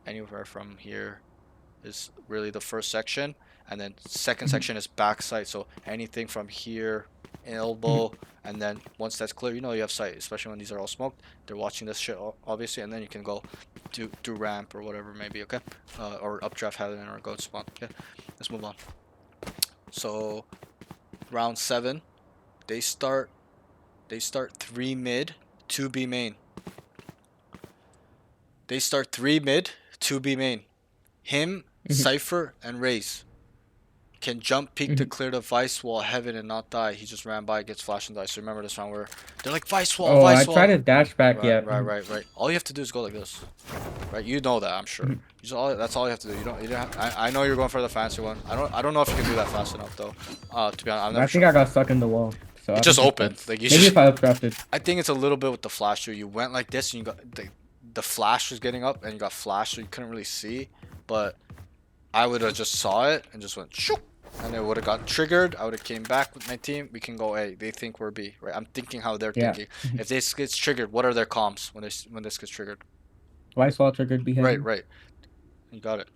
anywhere from here is really the first section, and then second section is back side, so anything from here, elbow, and then once that's clear, you have sight, especially when these are all smoked. They're watching this shit, obviously, and then you can go do ramp or whatever, maybe, okay? Or updraft heaven or go to spawn, okay? Let's move on. So round 7, they start 3 mid, 2 B main. They start 3 mid, 2 B main. Him, Cypher, and Raze can jump peek to clear the vice wall heaven and not die. He just ran by, gets flash and dies. So remember this round where they're like, vice wall, vice wall. I tried to dash back, Right. All you have to do is go like this. Right, you know that, I'm sure. That's all you have to do. You don't have, I know you're going for the fancy one. I don't know if you can do that fast enough though. To be honest, I think I got stuck in the wall. So it just opened. Like, maybe if I updrafted. I think it's a little bit with the flash too. You went like this and you got the flash was getting up and you got flashed, so you couldn't really see. But I would have just saw it and just went shoop, and it would have got triggered. I would have came back with my team. We can go A. They think we're B, right? I'm thinking how they're thinking. If this gets triggered, what are their comms when this gets triggered? Vice wall triggered B heaven. Right. You got it.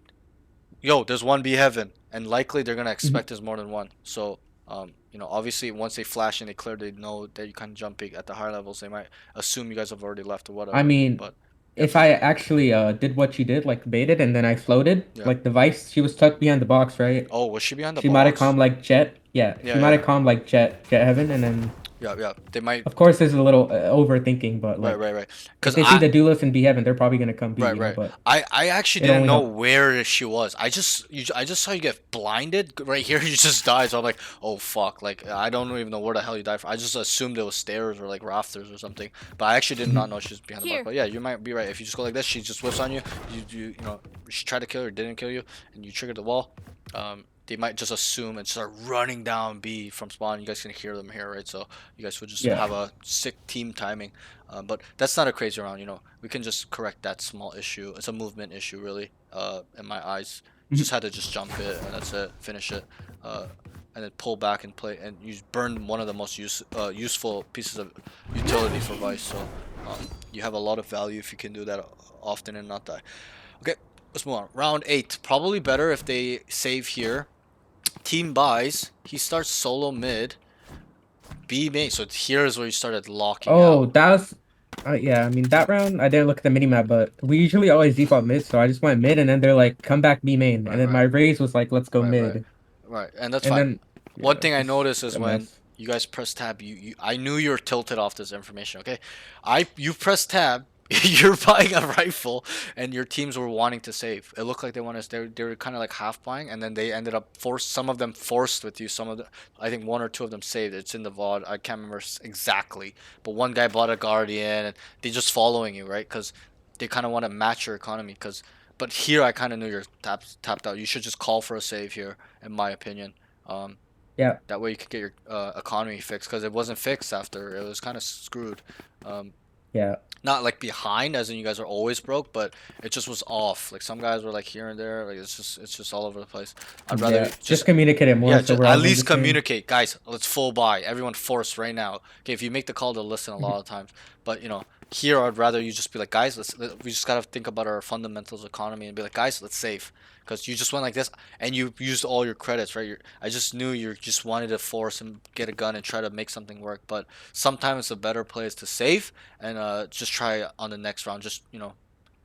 Yo, there's one B heaven, and likely they're gonna expect there's more than one. So obviously once they flash and they clear, they know that you can jump big at the higher levels. They might assume you guys have already left or whatever. I mean, but if I actually did what she did, like baited, and then I floated, like the Vice, she was stuck behind the box, right? Oh, was she behind the box? She might have calmed like Jet. Yeah, she might have calmed like Jet Heaven, and then Yeah. They might. Of course, there's a little overthinking, but Right. like if Because they see the Duelist in B heaven, they're probably gonna come B, you know. Right. But I actually it didn't only know helps. where she was. I just saw you get blinded right here. You just died. So I'm like, oh fuck. Like I don't even know where the hell you died from. I just assumed it was stairs or like rafters or something. But I actually did not know she was behind the block. Here. But yeah, you might be right. If you just go like this, she just whips on you. You know, she tried to kill you or didn't kill you, and you triggered the wall. They might just assume and start running down B from spawn. You guys can hear them here, right? So you guys would just Yeah. have a sick team timing. But that's not a crazy round, you know. We can just correct that small issue. It's a movement issue, really, in my eyes. Just had to just jump it, and that's it. Finish it, and then pull back and play. And you burn one of the most useful pieces of utility for Vice. So you have a lot of value if you can do that often and not die. Okay, let's move on. Round 8. Probably better if they save here. Team buys. He starts solo mid. B main. So here's where you started locking Oh, out. that was. Yeah, I mean that round I didn't look at the minimap, but we usually always default mid, so I just went mid, and then they're like, "Come back B main," and then my raise was like, "Let's go Right. mid," Right. And that's and fine. then One yeah, thing I just noticed is a when mess. you guys press tab, I knew you were tilted off this information, okay? You press tab, you're buying a rifle, and your teams were wanting to save. It looked like they were kind of like half buying, and then they ended up some of them forced with you, I think one or two of them saved. It's in the VOD. I can't remember exactly, but one guy bought a Guardian, and they just following you, right? Because they kind of want to match your economy. But here I kind of knew you're tapped out. You should just call for a save here, in my opinion. Um, Yeah, that way you could get your economy fixed because it wasn't fixed after. It was kind of screwed. Um, yeah, not like behind, as in you guys are always broke, but it just was off. Like some guys were like here and there. Like it's just all over the place. I'd rather yeah. just Just communicate it more, yeah, so just we're at all on the least same. communicate, guys. Let's full buy. Everyone force right now. Okay, if you make the call, they'll listen a lot of times. But you know, here I'd rather you just be like, guys, we just gotta think about our fundamentals, economy, and be like, guys, let's save. Because you just went like this, and you used all your credits, right? I just knew you just wanted to force and get a gun and try to make something work. But sometimes the better play is to save and just try on the next round. Just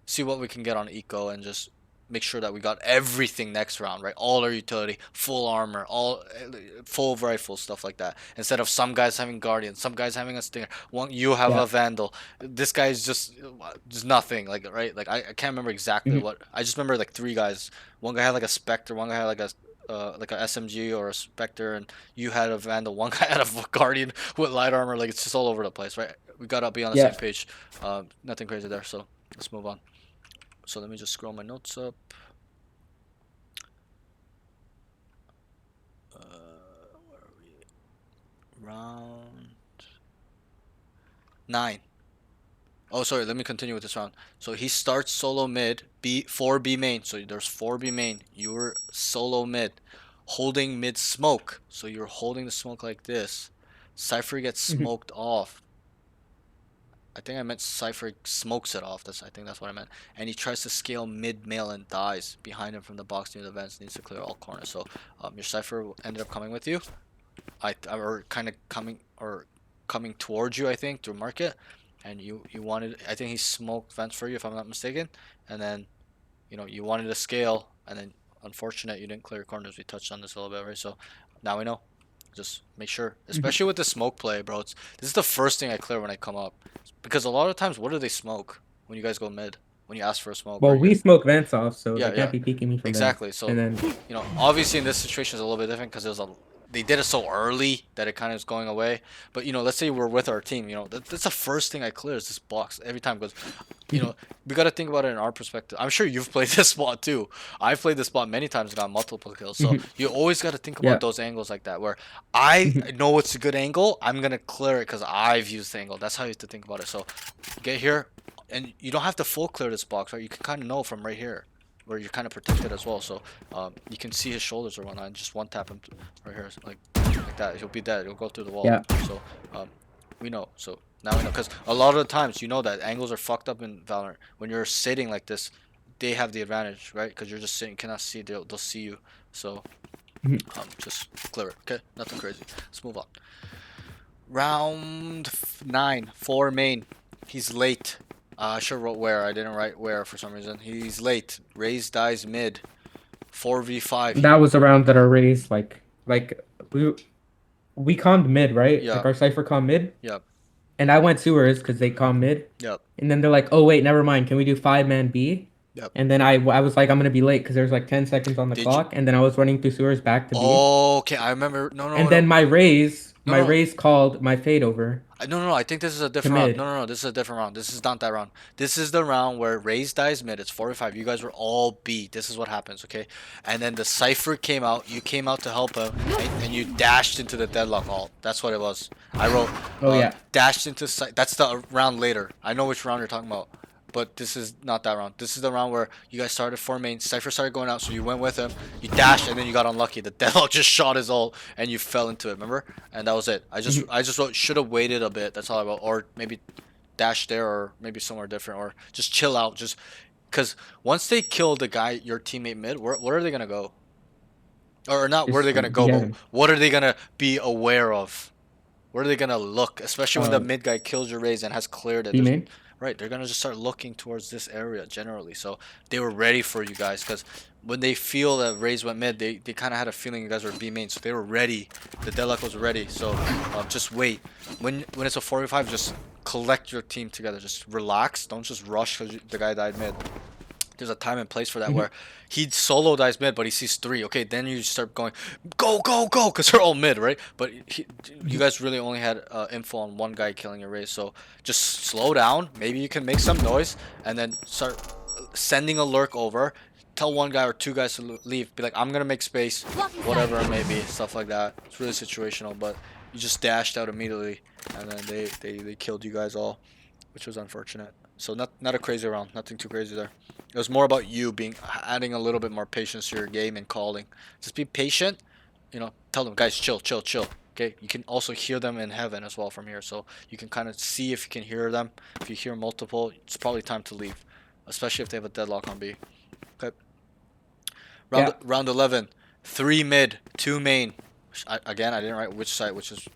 see what we can get on eco and just make sure that we got everything next round, right? All our utility, full armor, all full rifles, stuff like that. Instead of some guys having guardian, some guys having a stinger, one you have Yeah. a vandal. This guy's just nothing, like right? Like I can't remember exactly what. I just remember like three guys. One guy had like a specter, one guy had like a SMG or a Spectre, and you had a Vandal. One guy had a Guardian with light armor. Like it's just all over the place, right? We gotta be on the Yeah. same page. Nothing crazy there. So let's move on. So let me just scroll my notes up. Where are we? Round 9. Oh, sorry. Let me continue with this round. So he starts solo mid, four B main. So there's 4 B main. You're solo mid, holding mid smoke. So you're holding the smoke like this. Cypher gets smoked off. I think I meant Cypher smokes it off. I think that's what I meant. And he tries to scale mid-mail and dies. Behind him from the box near the vents, needs to clear all corners. So your Cypher ended up coming with you. Or kind of coming towards you, I think, through market. And you wanted, I think he smoked vents for you, if I'm not mistaken. And then, you wanted to scale. And then, unfortunate, you didn't clear corners. We touched on this a little bit, right? So now we know. Just make sure, especially with the smoke play, bro. This is the first thing I clear when I come up, because a lot of times, what do they smoke when you guys go mid? When you ask for a smoke, or Well, we smoke vents off, so they yeah, can't be peeking me from there. exactly. So And then obviously in this situation is a little bit different because they did it so early that it kind of is going away. But let's say we're with our team. That's the first thing I clear is this box every time because we got to think about it in our perspective. I'm sure you've played this spot too. I've played this spot many times and got multiple kills. So you always got to think about yeah, those angles like that where I know it's a good angle. I'm gonna clear it because I've used the angle. That's how you have to think about it. So get here, and you don't have to full clear this box, right? You can kind of know from right here where you're kind of protected as well. So you can see his shoulders or whatnot. And just one tap him right here, like that. He'll be dead. He'll go through the wall. yeah, So we know. So now we know because a lot of the times that angles are fucked up in Valorant. When you're sitting like this, they have the advantage, right? Because you're just sitting, you cannot see. They'll see you. So just clear it. Okay, nothing crazy. Let's move on. Round 9, 4 main. He's late. I should have wrote where. I didn't write where for some reason. He's late. Raze dies mid. 4v5. that was around that are raised like we we calmed mid, right? Yeah. Like our Cypher calmed mid, Yep. and I went sewers because they calmed mid. Yep. And then they're like, "Oh wait, never mind. Can we do 5-man B?" Yep. And then I was like, "I'm gonna be late because there's like 10 seconds on the Did you? clock." And then I was running through sewers back to B. Oh, okay. I remember. No, no, And no. then No, my no. raise called my fade over No, no, no. I think this is a to different round. No, mid. no, no. This is a different round. This is not that round. This is the round where Raze dies mid. It's 45. You guys were all B. This is what happens, okay? And then the Cypher came out. You came out to help him, and you dashed into the deadlock ult. That's what it was. I wrote, Oh yeah. dashed into That's the round later. I know which round you're talking about. But this is not that round. This is the round where you guys started 4 main. Cypher started going out, so you went with him. You dashed, and then you got unlucky. The deadlock just shot his ult, and you fell into it. Remember? And that was it. I just wrote should have waited a bit. That's all I wrote. Or maybe dash there, or maybe somewhere different, or just chill out. Just because once they kill the guy, your teammate mid, where are they gonna go? Or not? Where are they gonna go? Yeah. But what are they gonna be aware of? Where are they gonna look? Especially when the mid guy kills your raise and has cleared it. B main. Right, they're gonna just start looking towards this area generally. So they were ready for you guys because when they feel that Raze went mid, they kind of had a feeling you guys were B main, so they were ready. The deadlock was ready. So just wait. When it's a 45, just collect your team together. Just relax. Don't just rush because the guy died mid. There's a time and place for that where he solo dies mid, but he sees 3. Okay, then you start going, go, go, go, because they're all mid, right? But you guys really only had info on one guy killing a race, so just slow down. Maybe you can make some noise, and then start sending a lurk over. Tell one guy or 2 guys to leave. Be like, I'm gonna make space, whatever it may be, stuff like that. It's really situational, but you just dashed out immediately, and then they killed you guys all, which was unfortunate. So not a crazy round, nothing too crazy there. It was more about you adding a little bit more patience to your game and calling. Just be patient, tell them, guys, chill, chill, chill. Okay, you can also hear them in heaven as well from here, so you can kind of see if you can hear them. If you hear multiple, it's probably time to leave, especially if they have a deadlock on B. Okay. Round 11, 3 mid, 2 main. Again, I didn't write which side, which is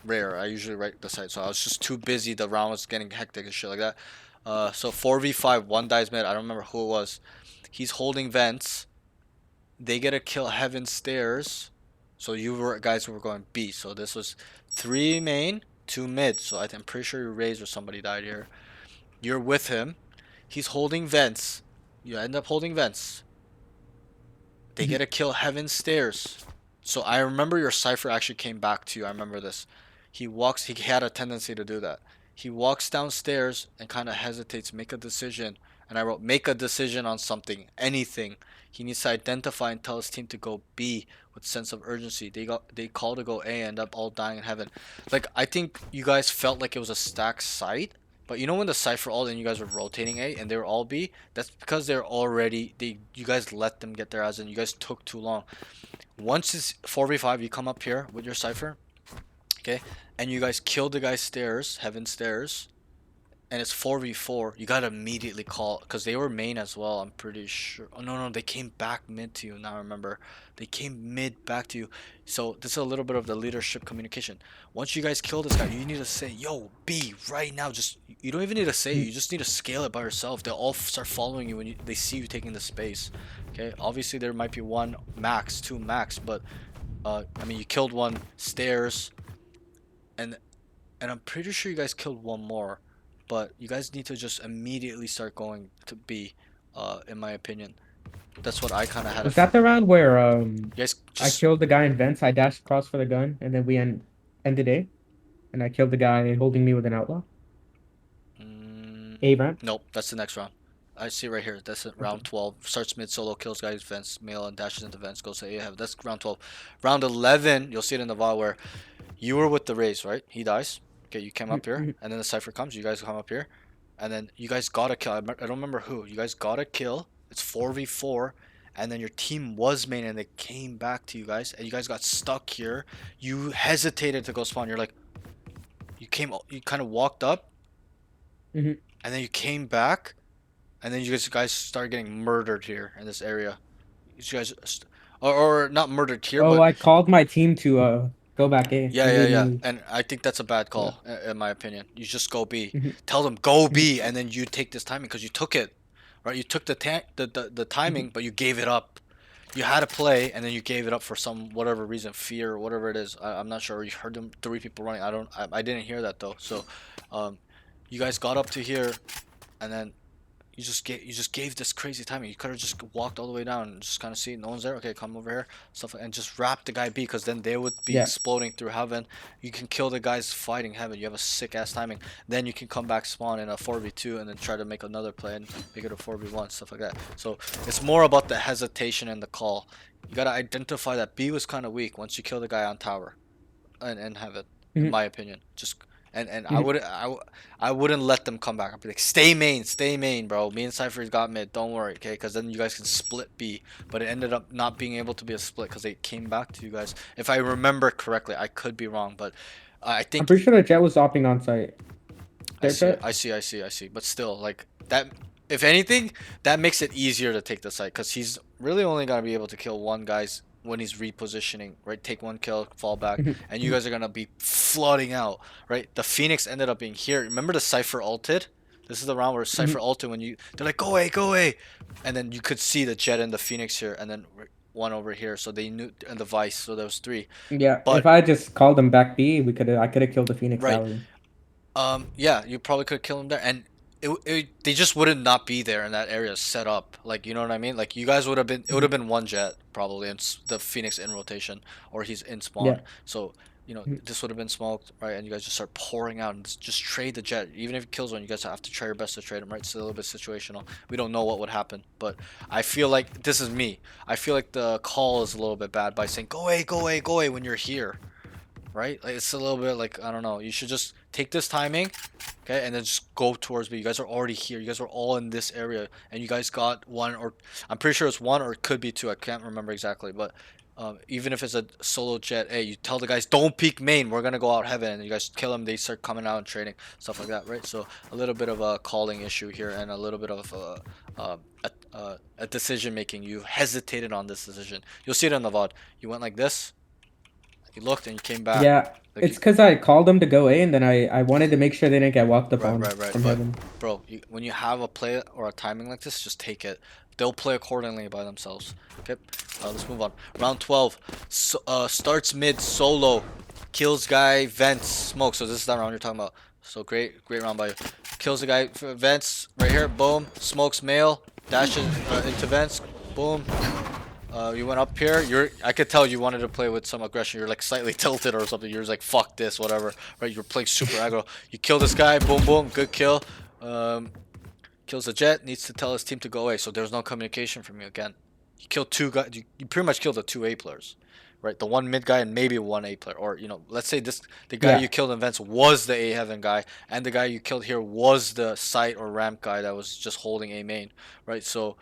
rare. I usually write the site, so I was just too busy. The round was getting hectic and shit like that. So 4v5, 1 dies mid. I don't remember who it was. He's holding vents. They get a kill heaven stairs. So you were guys were going B. So this was 3 main, 2 mid. So I'm pretty sure you raised or somebody died here. You're with him. He's holding vents. You end up holding vents. They get a kill heaven stairs. So I remember your Cypher actually came back to you. I remember this. He had a tendency to do that. He walks downstairs and kind of hesitates, make a decision. And I wrote, make a decision on something, anything. He needs to identify and tell his team to go B with sense of urgency. They call to go A and end up all dying in heaven. Like, I think you guys felt like it was a stacked site. But you know when the Cypher all and you guys were rotating A and they were all B? That's because they're already, you guys let them get their ass in. You guys took too long. Once it's 4v5, you come up here with your Cypher, okay, and you guys kill the guy's stairs, heaven stairs, and it's 4v4, you gotta immediately call, because they were main as well, I'm pretty sure. Oh, no, they came back mid to you, now I remember. They came mid back to you. So this is a little bit of the leadership communication. Once you guys kill this guy, you need to say, yo, B, right now. Just, you don't even need to say it, you just need to scale it by yourself. They'll all start following you when they see you taking the space. Okay, obviously there might be 1 max, 2 max, but I mean, you killed 1 stairs, and I'm pretty sure you guys killed 1 more, but you guys need to just immediately start going to B, in my opinion. That's what I kind of had. Was that the round where you guys I killed the guy in vents? I dashed across for the gun, and then we ended A, and I killed the guy holding me with an outlaw. A round? Nope, that's the next round. I see right here. That's round 12. Starts mid solo, kills guys vents, male, and dashes into vents. Goes to A heaven. That's round 12. Round 11, you'll see it in the VOD where you were with the Raze, right? He dies. Okay, you came up here, and then the Cypher comes. You guys come up here, and then you guys got a kill. I don't remember who. You guys got a kill. It's 4v4, and then your team was main, and they came back to you guys, and you guys got stuck here. You hesitated to go spawn. You're like, you kind of walked up, and then you came back. And then you guys started getting murdered here in this area. You guys, or not murdered here, Oh, but I called my team to go back A. yeah. And I think that's a bad call, in my opinion. You just go B. Tell them go B, and then you take this timing because you took it, right? You took the timing, but you gave it up. you had to play, and then you gave it up for some whatever reason, fear or whatever it is. I'm not sure. You heard them 3 people running. I didn't hear that though. So, you guys got up to here, and then you just gave this crazy timing. You could have just walked all the way down and just kind of see no one's there. Okay, come over here, stuff, and just wrap the guy B, because then they would be Yeah. exploding through heaven. You can kill the guys fighting heaven. You have a sick ass timing. Then you can come back spawn in a 4v2 and then try to make another play and make it a 4v1, stuff like that. So it's more about the hesitation and the call. You gotta identify that B was kind of weak once you kill the guy on tower, and heaven, in my opinion. Just and I wouldn't let them come back. I'd be like, stay main, bro. Me and Cypher's got mid. Don't worry, okay? Because then you guys can split B. But it ended up not being able to be a split because they came back to you guys. If I remember correctly, I could be wrong, but I I'm think pretty sure the Jet was opting on site. I see, Jet? I see, I see, I see. But still, like that. If anything, that makes it easier to take the site because he's really only gonna be able to kill one guy's when he's repositioning, right? Take one kill, fall back, and you guys are gonna be flooding out, right? The Phoenix ended up being here. Remember the Cypher ulted? This is the round where Cypher ulted when they're like, go away, and then you could see the Jet and the Phoenix here, and then one over here. So they knew, and the Vice. So there was 3. Yeah, if But I just called them back B, I could have killed the Phoenix right, Alley. yeah, you probably could kill him there, and they just wouldn't not be there in that area set up. Like, you know what I mean? Like, you guys would have been, it would have been one Jet probably, and the Phoenix in rotation, or he's in spawn. Yeah. So, this would have been smoked, right? And you guys just start pouring out and just trade the Jet. Even if he kills one, you guys have to try your best to trade him, right? It's a little bit situational. We don't know what would happen, but I feel like this is me. I feel like the call is a little bit bad by saying go away when you're here. Right? Like, it's a little bit like, I don't know. You should just take this timing, okay, and then just go towards me. You guys are already here. You guys are all in this area, and you guys got one, or I'm pretty sure it's one, or it could be two. I can't remember exactly, but even if it's a solo Jet, hey, you tell the guys don't peek main. We're gonna go out heaven, and you guys kill them. They start coming out and trading, stuff like that, right? So a little bit of a calling issue here, and a little bit of a decision making. You hesitated on this decision. You'll see it in the VOD. You went like this. You looked and you came back. Yeah, Like, it's because I called them to go A, and then I wanted to make sure they didn't get walked up on right. from But heaven. bro, when you have a play or a timing like this, just take it. They'll play accordingly by themselves. Okay, let's move on. Round 12. Starts mid solo, kills guy, vents, smoke. So this is that round you're talking about. So great round by you. Kills the guy, vents right here. Boom, smokes male, dashes into vents. Boom. You went up here. I could tell you wanted to play with some aggression. You're like slightly tilted or something. You're just like, fuck this, whatever. Right? You're playing super aggro. You kill this guy. Boom, boom. Good kill. Kills the Jet. Needs to tell his team to go away. So there's no communication from you again. You killed 2 guys. You pretty much killed the 2 A players, right? The 1 mid guy and maybe 1 A player. Or, let's say the guy you killed in Vents was the A heaven guy, and the guy you killed here was the site or ramp guy that was just holding A main, right? So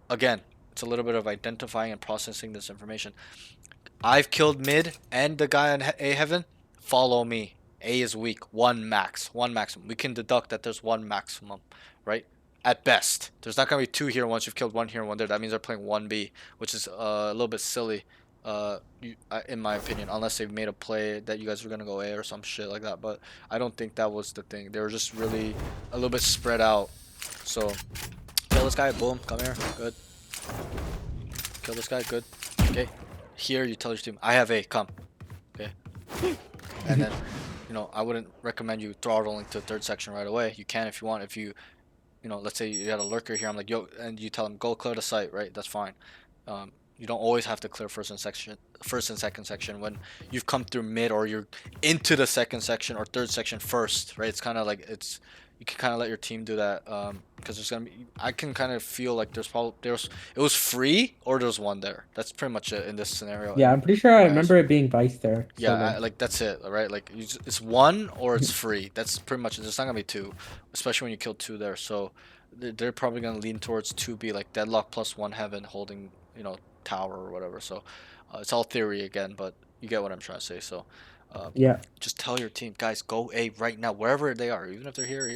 again, it's a little bit of identifying and processing this information. I've killed mid and the guy on A heaven. Follow me. A is weak. 1 max. 1 maximum. We can deduct that there's 1 maximum, right? At best. There's not going to be 2 here once you've killed 1 here and 1 there. That means they're playing 1B, which is a little bit silly, in my opinion, unless they've made a play that you guys are going to go A or some shit like that. But I don't think that was the thing. They were just really a little bit spread out. So, kill this guy. Boom. Come here. Good. Kill this guy. Good. Okay. Here, you tell your team, I have A. Come. Okay. And then, I wouldn't recommend you throttling to 3rd section right away. You can if you want. If you, let's say you got a lurker here. I'm like, yo, and you tell them go clear the site. Right. That's fine. You don't always have to clear first and second section when you've come through mid or you're into the 2nd section or 3rd section first. Right. It's kind of like you can kind of let your team do that, because there's gonna be. I can kind of feel like it was free or there's 1 there. That's pretty much it in this scenario. Yeah, I'm pretty sure I remember it being Vice there. Yeah, like that's it, right? Like it's 1 or it's free. That's pretty much it. There's not gonna be 2, especially when you kill 2 there. So they're probably gonna lean towards 2B, like deadlock plus 1 heaven holding, tower or whatever. So it's all theory again, but you get what I'm trying to say. So. Yeah. Just tell your team, guys, go A right now, wherever they are, even if they're here.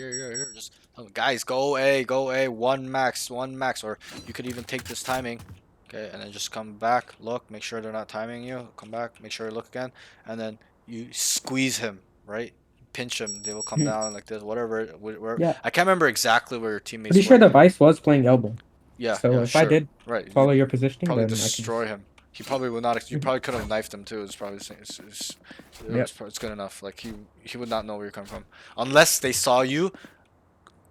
Just tell them, guys, go A, 1 max, or you could even take this timing, okay, and then just come back, look, make sure they're not timing you, come back, make sure you look again, and then you squeeze him, right? Pinch him, they will come down like this, whatever. Yeah. I can't remember exactly where your teammates Pretty sure were. the Vice was playing elbow. Yeah, So yeah, if I sure. did Right. follow You your positioning, probably then I could destroy just. him. He probably would not. You probably could have knifed him too. It's probably Yeah. it's good enough. Like he would not know where you're coming from unless they saw you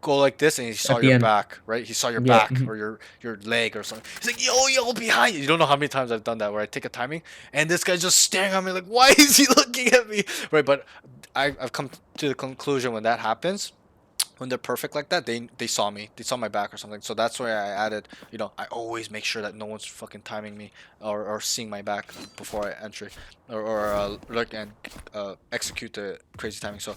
go like this and he saw At the your end. back, right? He saw your Yeah. back or your leg or something. He's like, yo, behind you. You don't know how many times I've done that where I take a timing and this guy's just staring at me like, why is he looking at me? Right, but I've come to the conclusion when that happens, when they're perfect like that, they saw me, they saw my back or something. So that's why I added, I always make sure that no one's fucking timing me or seeing my back before I enter or look and execute the crazy timing. So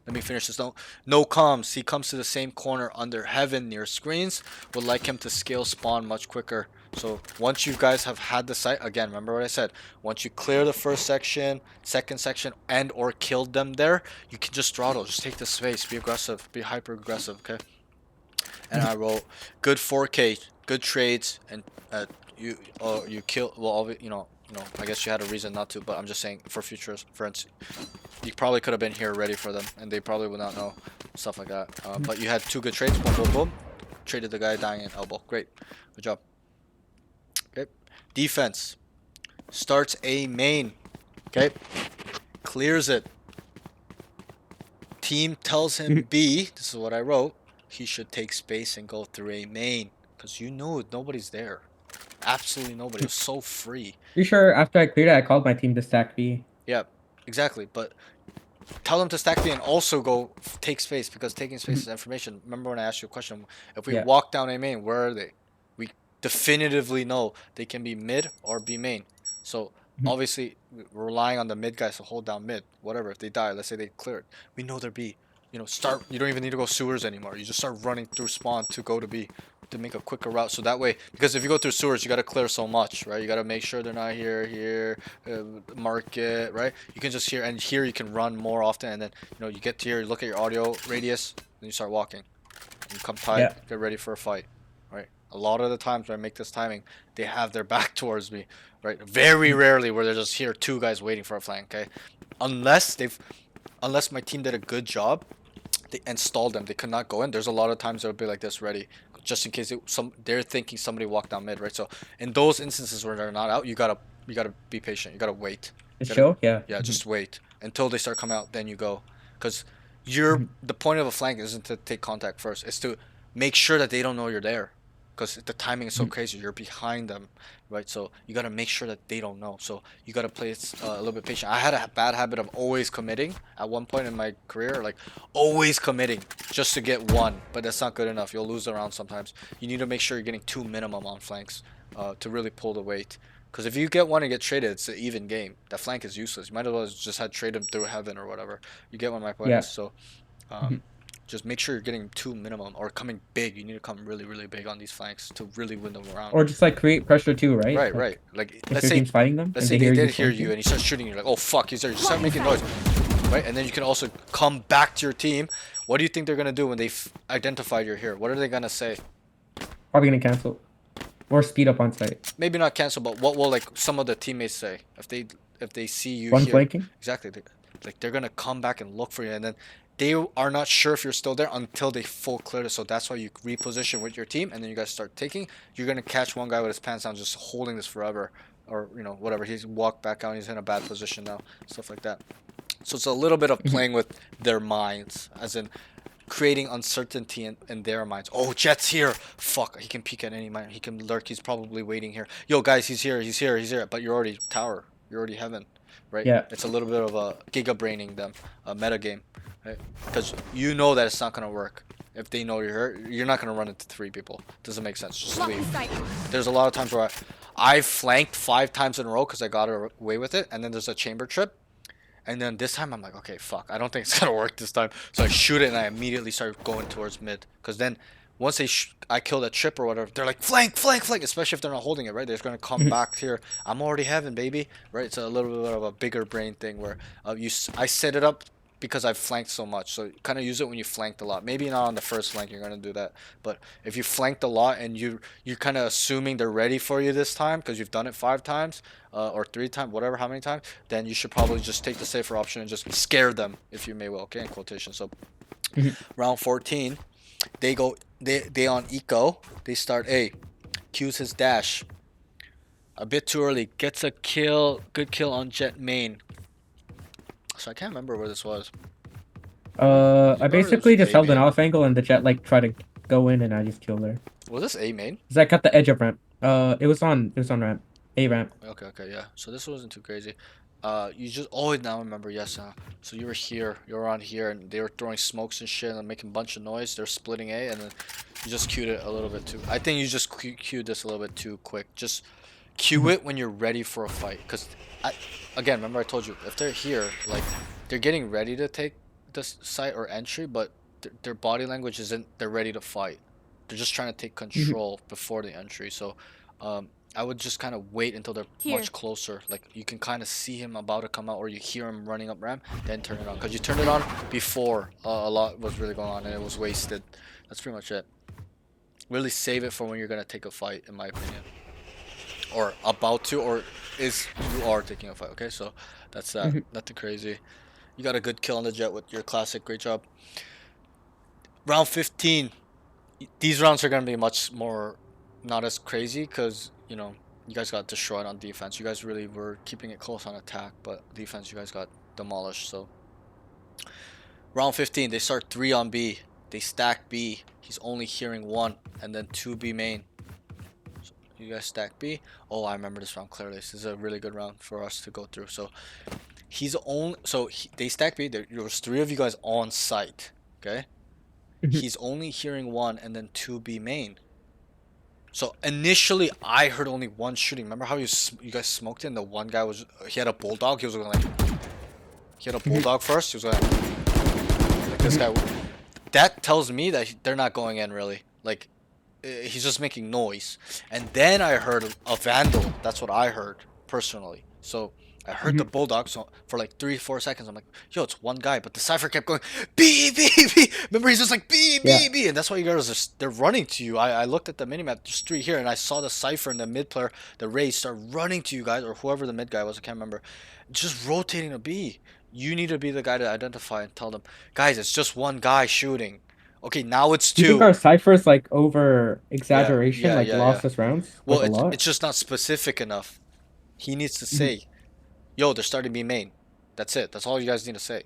let me finish this. No comms. He comes to the same corner under heaven near screens. Would like him to scale spawn much quicker. So once you guys have had the site, again, remember what I said. Once you clear the first section, second section, and or killed them there, you can just throttle. Just take the space. Be aggressive. Be hyper aggressive. Okay. And I wrote good 4K, good trades, and you kill. Well, I guess you had a reason not to, but I'm just saying for future reference, you probably could have been here ready for them, and they probably would not know stuff like that. But you had 2 good trades. Boom, boom, boom. Traded the guy dying in elbow. Great, good job. Okay, defense starts A main. Okay, clears it. Team tells him B. This is what I wrote. He should take space and go through A main because nobody's there. Absolutely nobody. It was so free. You sure after I cleared it, I called my team to stack B. Yeah, exactly. But tell them to stack B and also go take space because taking space is information. Remember when I asked you a question? If we walk down A main, where are they? We definitively know they can be mid or B main. So obviously we're relying on the mid guys to hold down mid. Whatever. If they die, let's say they clear it, we know they're B. You don't even need to go sewers anymore. You just start running through spawn to go to B to make a quicker route. So that way, because if you go through sewers, you got to clear so much, right? You got to make sure they're not here, market, right? You can just and here you can run more often, and then you get to here, you look at your audio radius, then you start walking. You come tight, get ready for a fight, right? A lot of the times when I make this timing, they have their back towards me, right? Very rarely where they're just here, 2 guys waiting for a flank, okay? Unless my team did a good job, they installed them. They could not go in. There's a lot of times they'll be like this ready, just in case they're thinking somebody walked down mid, right? So in those instances where they're not out, you gotta be patient. You gotta wait. Yeah, just wait until they start coming out. Then you go, because the point of a flank isn't to take contact first. It's to make sure that they don't know you're there, because the timing is so crazy. You're behind them, right? So you gotta make sure that they don't know. So you gotta play it a little bit patient. I had a bad habit of always committing at one point in my career, like always committing just to get 1, but that's not good enough. You'll lose the round sometimes. You need to make sure you're getting 2 minimum on flanks to really pull the weight. Because if you get 1 and get traded, it's an even game. That flank is useless. You might as well just had trade him through heaven or whatever. You get what my point is. So just make sure you're getting 2 minimum or coming big. You need to come really, really big on these flanks to really win the round. Or just like create pressure too, right? Right. Like if let's your say team's fighting them, let's say they did hear you and he starts shooting. You're like, oh fuck, he's there. You start making noise, right? And then you can also come back to your team. What do you think they're gonna do when they identified you're here? What are they gonna say? Probably gonna cancel or speed up on site. Maybe not cancel, but what will like some of the teammates say if they see you One here? flanking? Exactly. Like they're gonna come back and look for you, and then they are not sure if you're still there until they full clear it. So that's why you reposition with your team, and then you guys start taking. You're gonna catch one guy with his pants down, just holding this forever, or whatever. He's walked back out. He's in a bad position now, stuff like that. So it's a little bit of playing with their minds, as in creating uncertainty in their minds. Oh, Jet's here. Fuck, he can peek at any moment. He can lurk. He's probably waiting here. Yo, guys, he's here. But you're already tower. You're already heaven, right? Yeah. It's a little bit of a giga-braining them, a meta game, right? Because you know that it's not going to work. If they know you're here, you're not going to run into 3 people. Doesn't make sense. Just leave. There's a lot of times where I've flanked 5 times in a row because I got away with it, and then there's a chamber trip. And then this time I'm like, okay, fuck, I don't think it's gonna work this time. So I shoot it and I immediately start going towards mid. Because then once I kill that trip or whatever, they're like, flank, flank, flank. Especially if they're not holding it, right? They're just gonna come back here. I'm already heaven, baby. Right? It's a little bit of a bigger brain thing where I set it up because I've flanked so much. So kind of use it when you flanked a lot. Maybe not on the first flank you're gonna do that, but if you flanked a lot and you're kind of assuming they're ready for you this time because you've done it 5 times or 3 times, whatever, how many times, then you should probably just take the safer option and just scare them, if you may will. Okay, in quotation. So round 14, they on eco. They start A. Cues his dash. A bit too early. Gets a kill. Good kill on Jet main. So I can't remember where this was. I Remember it was basically just A held an main. off angle and the Jet like tried to go in and I just killed her. Was this A main? Cause I cut the edge of ramp. It was on ramp. A ramp. Okay, yeah. So this wasn't too crazy. You just now remember, yes. So you were here, you were on here, and they were throwing smokes and shit and making a bunch of noise. They're splitting A, and then you just queued it a little bit too. I think you just queued this a little bit too quick. Just queue it when you're ready for a fight. Cause again, remember I told you, if they're here, like they're getting ready to take this site or entry, but their body language isn't. They're ready to fight. They're just trying to take control before the entry. So, I would just kind of wait until they're much closer. Like you can kind of see him about to come out, or you hear him running up ramp, then turn it on. Cause you turned it on before a lot was really going on and it was wasted. That's pretty much it. Really save it for when you're gonna take a fight, in my opinion, or about to, or you are taking a fight. Okay, so that's that. Nothing crazy. You got a good kill on the Jet with your classic. Great job. Round 15. These rounds are gonna be much more not as crazy because you know you guys got destroyed on defense. You guys really were keeping it close on attack, but defense you guys got demolished. So round 15, they start 3 on B. They stack B. He's only hearing 1 and then 2 B main. So you guys stack B. Oh, I remember this round clearly. This is a really good round for us to go through. So they stack B. There was 3 of you guys on site. Okay. He's only hearing 1 and then 2 B main. So initially I heard only 1 shooting. Remember how you guys smoked it and the one guy he had a bulldog. He was going like, he had a bulldog first. He was going like this guy. That tells me that they're not going in really. Like he's just making noise. And then I heard a vandal. That's what I heard personally. So I heard the bulldog, so for like 3-4 seconds I'm like, yo, it's one guy, but the Cypher kept going B B B. Remember, he's just like B B B, and that's why you guys they're running to you. I looked at the minimap, there's 3 here, and I saw the Cypher and the mid player, the Raze, start running to you guys, or whoever the mid guy was, I can't remember, just rotating to B. You need to be the guy to identify and tell them, guys, it's just one guy shooting. Okay, now it's 2. You think our Cypher's like over exaggeration, lost us rounds? Well, like a lot? it's just not specific enough. He needs to say, yo, they're starting B main. That's it. That's all you guys need to say.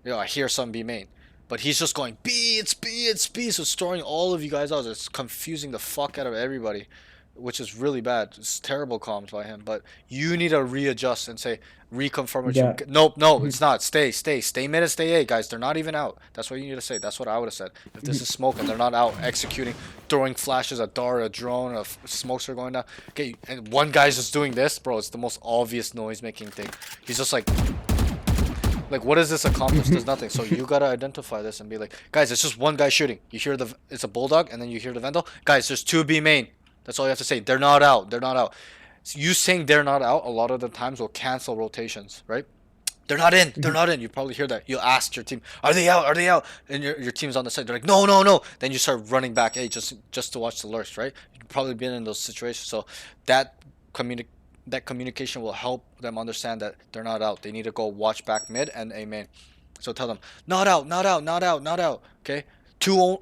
Yo, I hear some B main. But he's just going, B, it's B, it's B. So it's throwing all of you guys out. It's confusing the fuck out of everybody, which is really bad. It's terrible comms by him. But you need to readjust and say, reconfirm what you... Nope, no, it's not. Stay mid and stay A, guys. They're not even out. That's what you need to say. That's what I would have said. If this is smoke and they're not out executing, throwing flashes, a dart, a drone, smokes are going down. Okay, and one guy's just doing this, bro. It's the most obvious noise-making thing. He's just like, what does this accomplish? There's nothing. So you gotta identify this and be like, guys, it's just one guy shooting. You hear it's a bulldog, and then you hear the vandal. Guys, there's 2 B main. That's all you have to say. They're not out. They're not out. So you saying they're not out a lot of the times will cancel rotations, right? They're not in. They're not in. You probably hear that. You ask your team, are they out? Are they out? And your team's on the side. They're like, no, no, no. Then you start running back, hey, just to watch the lurks, right? You've probably been in those situations. So that communication will help them understand that they're not out. They need to go watch back mid and A main. So tell them, not out, not out, not out, not out. Okay?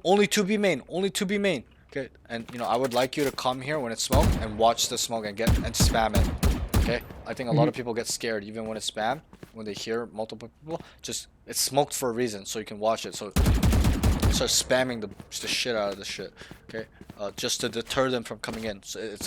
Only 2 B main. Only 2 B main. Okay? And I would like you to come here when it's smoke and watch the smoke and spam it. Okay? I think a lot of people get scared even when it's spam. When they hear multiple people, it's smoked for a reason, so you can watch it. So start spamming the shit out of the shit. Okay? Just to deter them from coming in. So it's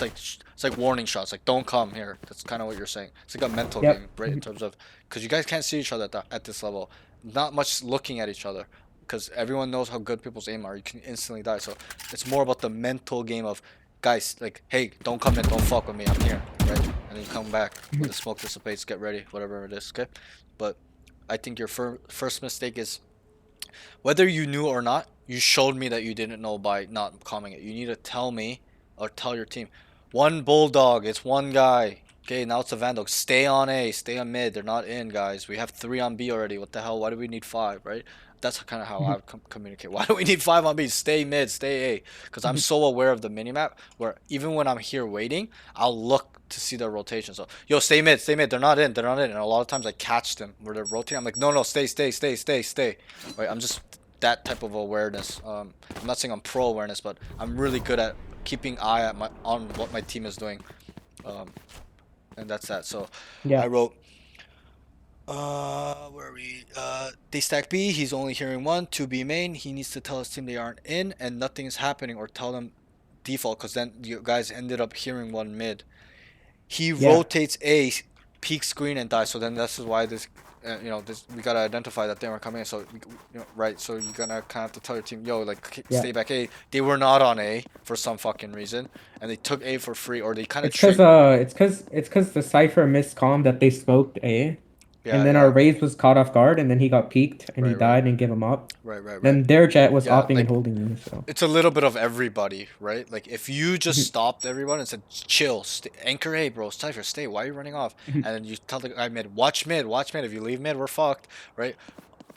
like warning shots. Like, don't come here. That's kind of what you're saying. It's like a mental game, right? In terms of, because you guys can't see each other at this level. Not much looking at each other, because everyone knows how good people's aim are. You can instantly die. So it's more about the mental game of, guys, like, hey, don't come in, don't fuck with me, I'm here, right? And then you come back when the smoke dissipates, get ready, whatever it is, okay? But I think your first mistake is, whether you knew or not, you showed me that you didn't know by not commenting it. You need to tell me, or tell your team, 1 bulldog, it's 1 guy. Okay, now it's a vandal. Stay on A, stay on mid. They're not in, guys. We have 3 on B already. What the hell? Why do we need 5, right? That's kind of how I would communicate. Why do we need 5 on B? Stay mid, stay A. Because I'm so aware of the minimap where even when I'm here waiting, I'll look to see their rotation. So, yo, stay mid, stay mid. They're not in, they're not in. And a lot of times I catch them where they're rotating. I'm like, no, no, stay. Right? I'm just that type of awareness. I'm not saying I'm pro awareness, but I'm really good at keeping eye at on what my team is doing, and that's that. So Yeah. I wrote. Where are we? They stack B. He's only hearing one. 2B main. He needs to tell his team they aren't in and nothing is happening, or tell them default, because then you guys ended up hearing one mid. He Yeah. rotates A, peeks green and dies. So then this is why this, this we gotta identify that they weren't coming in. So right. So you're gonna kind of have to tell your team, yo, like Yeah. stay back A. They were not on A for some fucking reason, and they took A for free, or they kind of It's cause the Cypher missed calm that they smoked A. Yeah, And then yeah. our Raze was caught off guard, and then he got peeked, and he Right, right. died and gave him up. Right. Then their Jet was Yeah, opting like and holding me, so. it's a little bit of everybody, right? Like if you just stopped everyone and said, "Chill, anchor A, bro, Cypher, stay. Why are you running off?" And then you tell the guy mid, "Watch mid, watch mid. If you leave mid, we're fucked," right?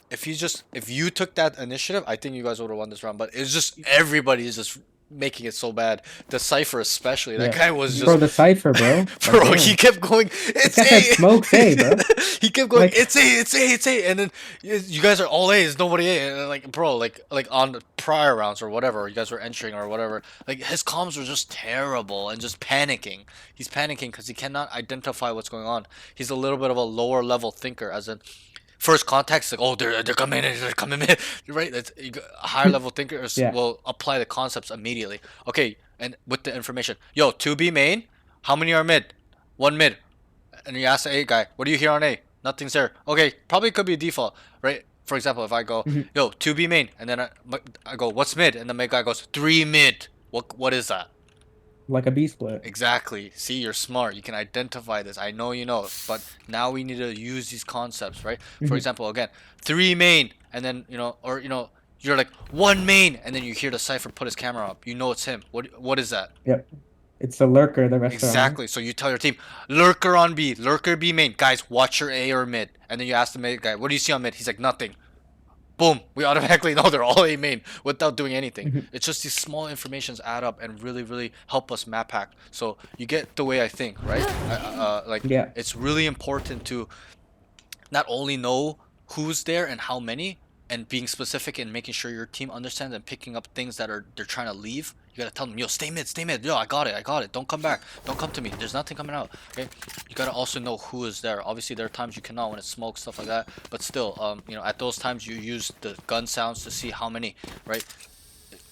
If you took that initiative, I think you guys would have won this round. But it's just everybody is just making it so bad. The Cypher especially, that guy was just Bro, the Cypher, bro. bro. Like, He kept going, "It's guy had A." smokes A, bro. He kept going, Like- "It's A, it's A, it's A," and then you guys are all A. There's nobody A. And like, bro, like on the prior rounds or whatever, you guys were entering or whatever. Like his comms were just terrible and just panicking. He's panicking because he cannot identify what's going on. He's a little bit of a lower level thinker, as in first contact, like, oh, they're coming in, they're coming in, right? That's higher level thinkers Yeah. will apply the concepts immediately. Okay, and with the information, yo, 2B main, how many are mid? One mid, and you ask the A guy, what do you hear on A? Nothing's there. Okay, probably could be default, right? For example, if I go, yo, 2B main, and then I go, what's mid? And the mid guy goes, 3 mid. What is that? Like a B split. Exactly. See, you're smart. You can identify this. I know you know, but now we need to use these concepts, right? For example, again, 3 main, and then you're like 1 main, and then you hear the Cypher put his camera up. You know it's him. What is that? Yep. It's the lurker, the restaurant. Exactly. So you tell your team, lurker on B, lurker B main. Guys, watch your A or mid. And then you ask the mid guy, what do you see on mid? He's like, nothing. Boom, we automatically know they're all A main without doing anything. It's just these small informations add up and really, really help us map hack. So you get the way I think, right? Yeah. It's really important to not only know who's there and how many, and being specific and making sure your team understands and picking up things that they're trying to leave. You gotta tell them, yo, stay mid, yo, I got it, don't come back, don't come to me, there's nothing coming out. Okay, you gotta also know who is there. Obviously there are times you cannot when it's smoke, stuff like that, but still, at those times you use the gun sounds to see how many, right?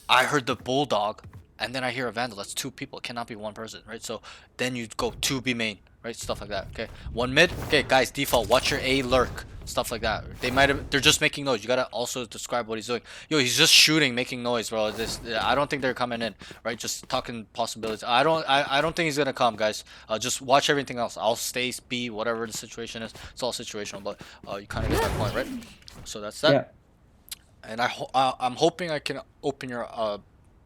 I heard the bulldog, and then I hear a vandal. That's 2 people. It cannot be 1 person, right? So then you go 2B main, right? Stuff like that. Okay, 1 mid. Okay, guys, default. Watch your A lurk. Stuff like that. They're just making noise. You gotta also describe what he's doing. Yo, he's just shooting, making noise, bro. I don't think they're coming in, right? Just talking possibilities. I don't think he's gonna come, guys. Just watch everything else. I'll stay B, whatever the situation is. It's all situational, but you kind of get my point, right? So that's that. Yeah. And I'm hoping I can open your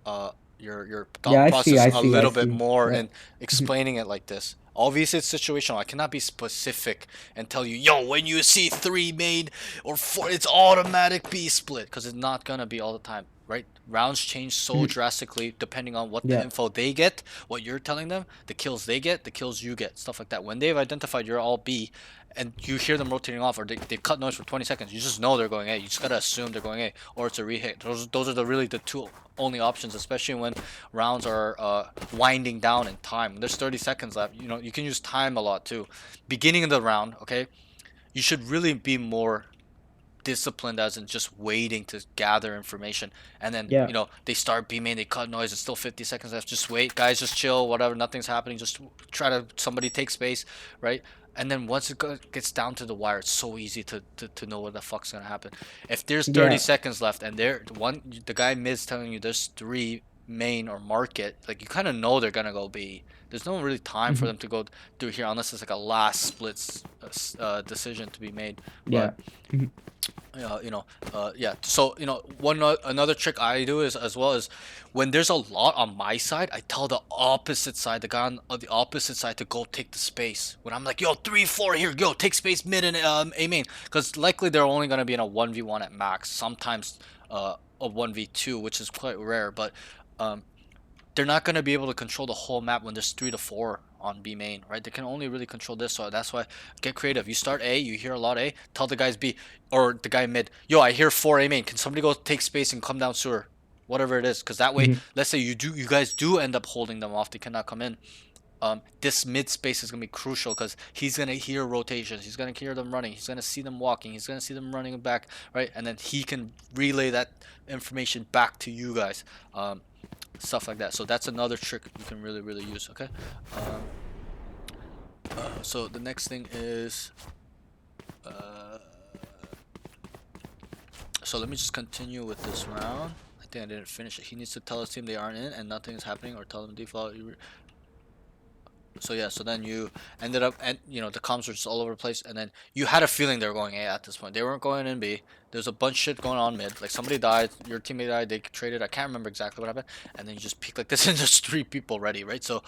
thought Yeah, I process see, a little I bit see. more Yeah. in explaining it like this. Obviously, it's situational. I cannot be specific and tell you, yo, when you see 3 main or 4, it's automatic B split, because it's not gonna be all the time, right? Rounds change so drastically depending on what the Yeah. info they get, what you're telling them, the kills they get, the kills you get, stuff like that. When they've identified you're all B, and you hear them rotating off, or they've cut noise for 20 seconds, you just know they're going A. You just gotta assume they're going A, or it's a rehit. Those are really the 2 only options, especially when rounds are winding down in time. There's 30 seconds left. You can use time a lot too. Beginning of the round, okay, you should really be more disciplined, as in just waiting to gather information, and then they start B main, they cut noise, it's still 50 seconds left. Just wait, guys, just chill, whatever, nothing's happening, just try to somebody take space, right? And then once it gets down to the wire, it's so easy to know what the fuck's gonna happen. If there's 30 seconds left and the guy mid's telling you there's 3 main or market, like, you kind of know they're gonna go B. There's no really time for them to go through here unless it's like a last split decision to be made. Yeah. Yeah. So another trick I do is, as well, is when there's a lot on my side, I tell the opposite side, the guy on the opposite side, to go take the space. When I'm like, yo, 3-4 here, go take space mid and A main, because likely they're only gonna be in a 1v1 at max. Sometimes a 1v2, which is quite rare, but they're not gonna be able to control the whole map when there's 3 to 4 on B main, right? They can only really control this, so that's why get creative. You start A, you hear a lot A, tell the guys B, or the guy mid, yo, I hear 4 A main, can somebody go take space and come down sewer? whatever it is, because that way, let's say you guys do end up holding them off, they cannot come in. This mid space is gonna be crucial because he's gonna hear rotations, he's gonna hear them running, he's gonna see them walking, he's gonna see them running back, right? And then he can relay that information back to you guys, stuff like that. So that's another trick you can really use. Okay. So the next thing is, so let me just continue with this round. I think I didn't finish it. He needs to tell his team they aren't in and nothing is happening, or tell them default. So yeah, so then you ended up, and you know the comms were just all over the place, and then you had a feeling they were going A at this point. They weren't going in B. There's a bunch of shit going on mid. Like somebody died, your teammate died, they traded. I can't remember exactly what happened, and then you just peek like this, and there's 3 people ready, right? So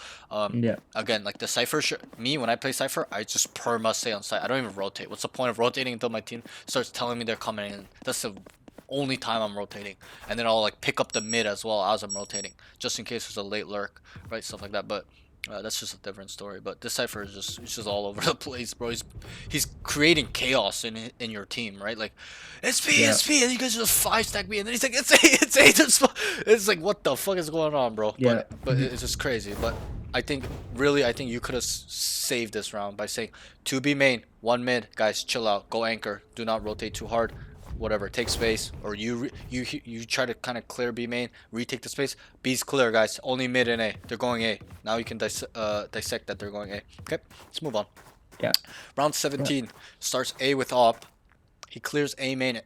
again, like the Cypher, me when I play Cypher, I just perma stay on site. I don't even rotate. What's the point of rotating until my team starts telling me they're coming in? That's the only time I'm rotating, and then I'll like pick up the mid as well as I'm rotating, just in case there's a late lurk, right? Stuff like that, but. That's just a different story, but this Cypher is just all over the place, bro. He's creating chaos in your team, right? Like, it's B, and you guys just 5-stack me, and then he's like, it's A. It's like, what the fuck is going on, bro? Yeah. But it's just crazy. But I think you could have saved this round by saying 2 B main, 1 mid, guys, chill out, go anchor, do not rotate too hard. Whatever, take space, or you try to kind of clear B main, retake the space. B's clear, guys. Only mid and A. They're going A. Now you can dissect that they're going A. Okay, let's move on. Yeah. Round 17 starts A with op. He clears A main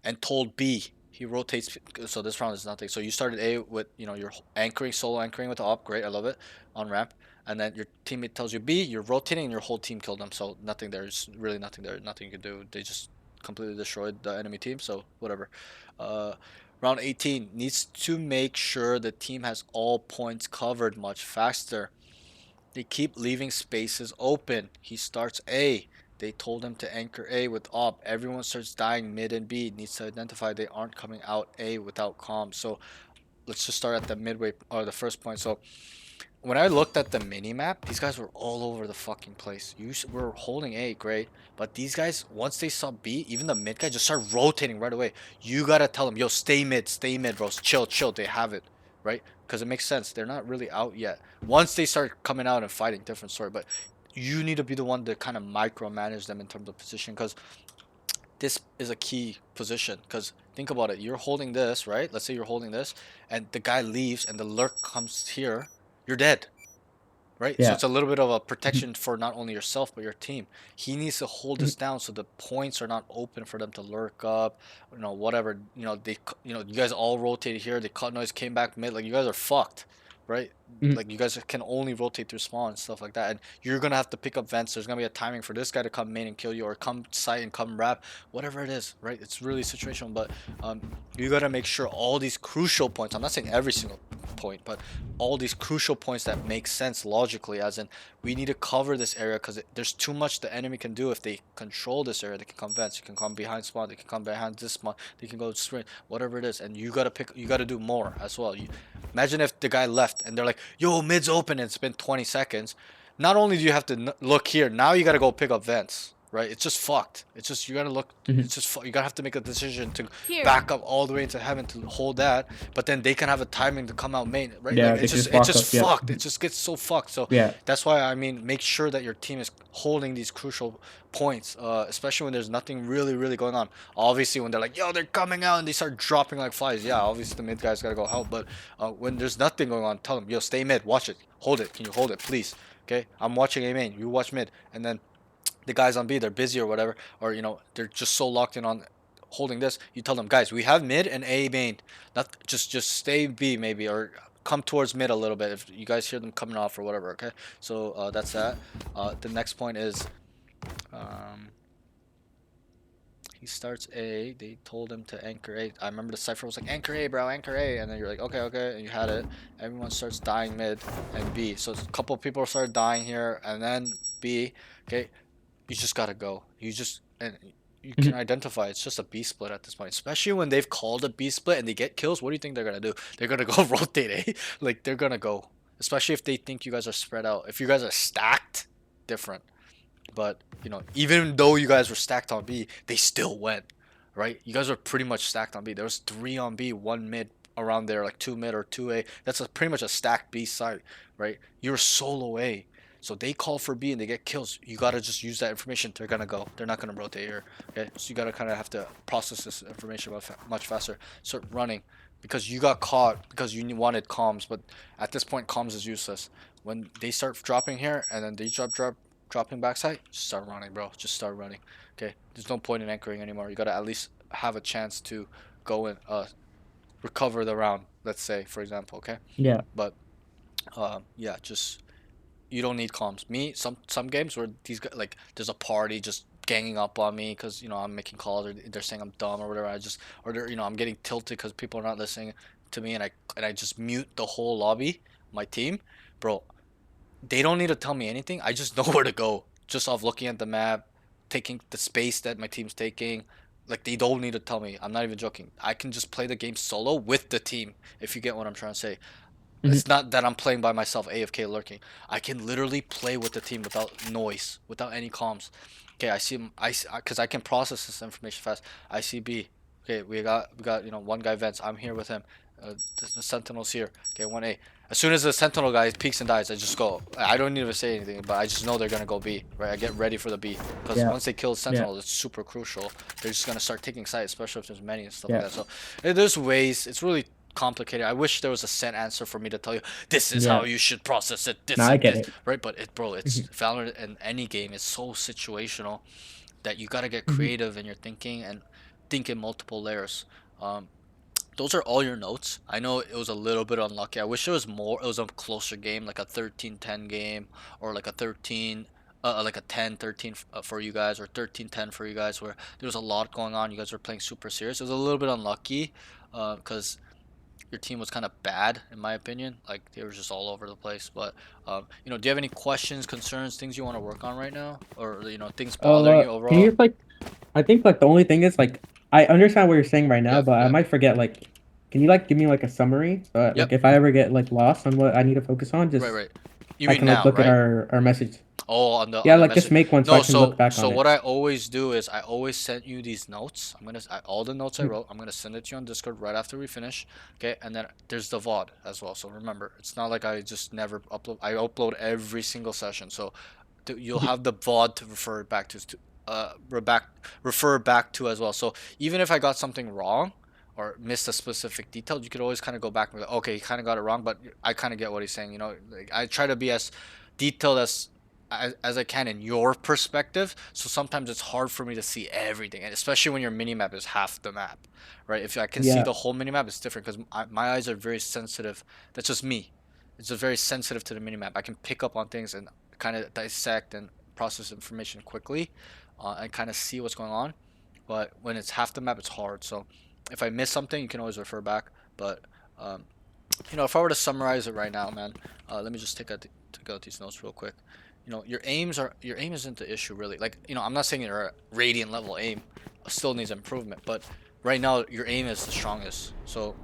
and told B. He rotates. So this round is nothing. So you started A with, you know, you're anchoring, solo anchoring with the op. Great, I love it. On ramp. And then your teammate tells you B. You're rotating, and your whole team killed them. So nothing there. There's really nothing there. Nothing you can do. They just completely destroyed the enemy team, so whatever. Round 18 needs to make sure the team has all points covered much faster. They keep leaving spaces open. He starts A. They told him to anchor A with op. Everyone starts dying mid and B. Needs to identify they aren't coming out A without comms. So let's just start at the midway, or the first point. So when I looked at the mini map, these guys were all over the fucking place. You were holding A, great, but these guys, once they saw B, even the mid guy just started rotating right away. You gotta tell them, yo, stay mid, bros, chill. They have it, right? Because it makes sense. They're not really out yet. Once they start coming out and fighting, different story. But you need to be the one to kind of micromanage them in terms of position, because this is a key position. Because think about it, you're holding this, right? Let's say you're holding this, and the guy leaves, and the lurk comes here. You're dead, right? Yeah. So it's a little bit of a protection for not only yourself but your team. He needs to hold this down so the points are not open for them to lurk up, you know, whatever. You know, you guys all rotated here. They cut noise, came back mid. Like, you guys are fucked, right? Like, you guys can only rotate through spawn and stuff like that, and you're gonna have to pick up vents. There's gonna be a timing for this guy to come main and kill you, or come site and come wrap, whatever it is, right? It's really situational, but you gotta make sure all these crucial points, I'm not saying every single point, but all these crucial points that make sense logically, as in, we need to cover this area because there's too much the enemy can do. If they control this area, they can come vents, they can come behind spawn, they can come behind this spawn, they can go sprint, whatever it is. And you gotta do more as well. Imagine if the guy left and they're like, yo, mid's open, and it's been 20 seconds. Not only do you have to look here, now you gotta go pick up vents, right? It's just fucked. It's just, you gotta look, it's just, you gotta have to make a decision to back up all the way into heaven to hold that, but then they can have a timing to come out main, right? Yeah, like, it's just fucked. It just gets so fucked. So that's why, I mean, make sure that your team is holding these crucial points, especially when there's nothing really going on. Obviously, when they're like, yo, they're coming out, and they start dropping like flies, yeah, obviously the mid guys gotta go help. But when there's nothing going on, tell them, yo, stay mid, watch it, hold it, can you hold it, please? Okay, I'm watching A main, you watch mid. And then the guys on B, they're busy or whatever, or, you know, they're just so locked in on holding this. You tell them, guys, we have mid and A main, not just stay B maybe, or come towards mid a little bit if you guys hear them coming off or whatever. Okay, so that's that. The next point is, he starts A. They told him to anchor A. I remember the Cypher was like, anchor A, bro, anchor A. And then you're like, okay. And you had it. Everyone starts dying mid and B. So a couple of people started dying here. And then B. Okay. You just got to go. And you can identify it's just a B split at this point. Especially when they've called a B split and they get kills. What do you think they're going to do? They're going to go rotate A. Like, they're going to go. Especially if they think you guys are spread out. If you guys are stacked, different. But, you know, even though you guys were stacked on B, they still went, right? You guys were pretty much stacked on B. There was 3 on B, 1 mid, around there, like 2 mid or 2A. That's pretty much a stacked B side, right? You're solo A. So they call for B and they get kills. You gotta just use that information. They're gonna go. They're not gonna rotate here. Okay, so you gotta kind of have to process this information much faster. Start running because you got caught because you wanted comms, but at this point comms is useless. When they start dropping here and then they dropping backside, just start running, bro. Just start running. Okay, there's no point in anchoring anymore. You gotta at least have a chance to go and recover the round. Let's say, for example. Okay, Yeah. but yeah, just you don't need comms. Me, some games where these guys, like, there's a party just ganging up on me because I'm making calls or they're saying I'm dumb or whatever. Or they're, I'm getting tilted because people are not listening to me, and I just mute the whole lobby, my team, bro. They don't need to tell me anything. I just know where to go just off looking at the map, taking the space that my team's taking. Like, they don't need to tell me. I'm not even joking. I can just play the game solo with the team, if you get what I'm trying to say. It's not that I'm playing by myself, AFK lurking. I can literally play with the team without noise, without any comms. Okay, I see him. Because I can process this information fast. I see B. Okay, we got one guy vents. I'm here with him. The Sentinel's here. Okay, 1A. As soon as the Sentinel guy peeks and dies, I just go. I don't even say anything, but I just know they're gonna go B. Right? I get ready for the B because once they kill Sentinel, it's super crucial. They're just gonna start taking sides, especially if there's many and stuff like that. So there's ways. It's really complicated. I wish there was a set answer for me to tell you this is how you should process it. This I and get this, it. right? But it's Valorant, and any game is so situational that you gotta get creative in your thinking and think in multiple layers. Those are all your notes. I know it was a little bit unlucky. I wish it was more. It was a closer game, like a 13-10 game, or like a 13, like a 10-13 for you guys, or 13-10 for you guys, where there was a lot going on. You guys were playing super serious. It was a little bit unlucky, because your team was kind of bad, in my opinion. Like, they were just all over the place. But do you have any questions, concerns, things you want to work on right now, or things bothering you overall? Can you like, I think like the only thing is like I understand what you're saying right now, but I might forget. Like, can you like give me like a summary? Like if I ever get like lost on what I need to focus on, just right. You I mean can like now, look right? at our message. Oh, on the Yeah, like message. just make one so I can look back on it. What I always do is I always send you these notes. All the notes I wrote, I'm gonna send it to you on Discord right after we finish. Okay, and then there's the VOD as well. So remember, it's not like I just never upload. I upload every single session. So you'll have the VOD to refer back to refer back to as well. So even if I got something wrong or missed a specific detail, you could always kind of go back and be like, okay, he kind of got it wrong, but I kind of get what he's saying. Like, I try to be as detailed as I can in your perspective. So sometimes it's hard for me to see everything, and especially when your minimap is half the map, right? If I can see the whole minimap, it's different because my eyes are very sensitive. That's just me. It's just very sensitive to the minimap. I can pick up on things and kind of dissect and process information quickly, and kind of see what's going on. But when it's half the map, it's hard. So if I miss something, you can always refer back. But if I were to summarize it right now, man, let me just take out these notes real quick. Your aim isn't the issue really. Like, I'm not saying you're a radiant level aim, still needs improvement, but right now your aim is the strongest. So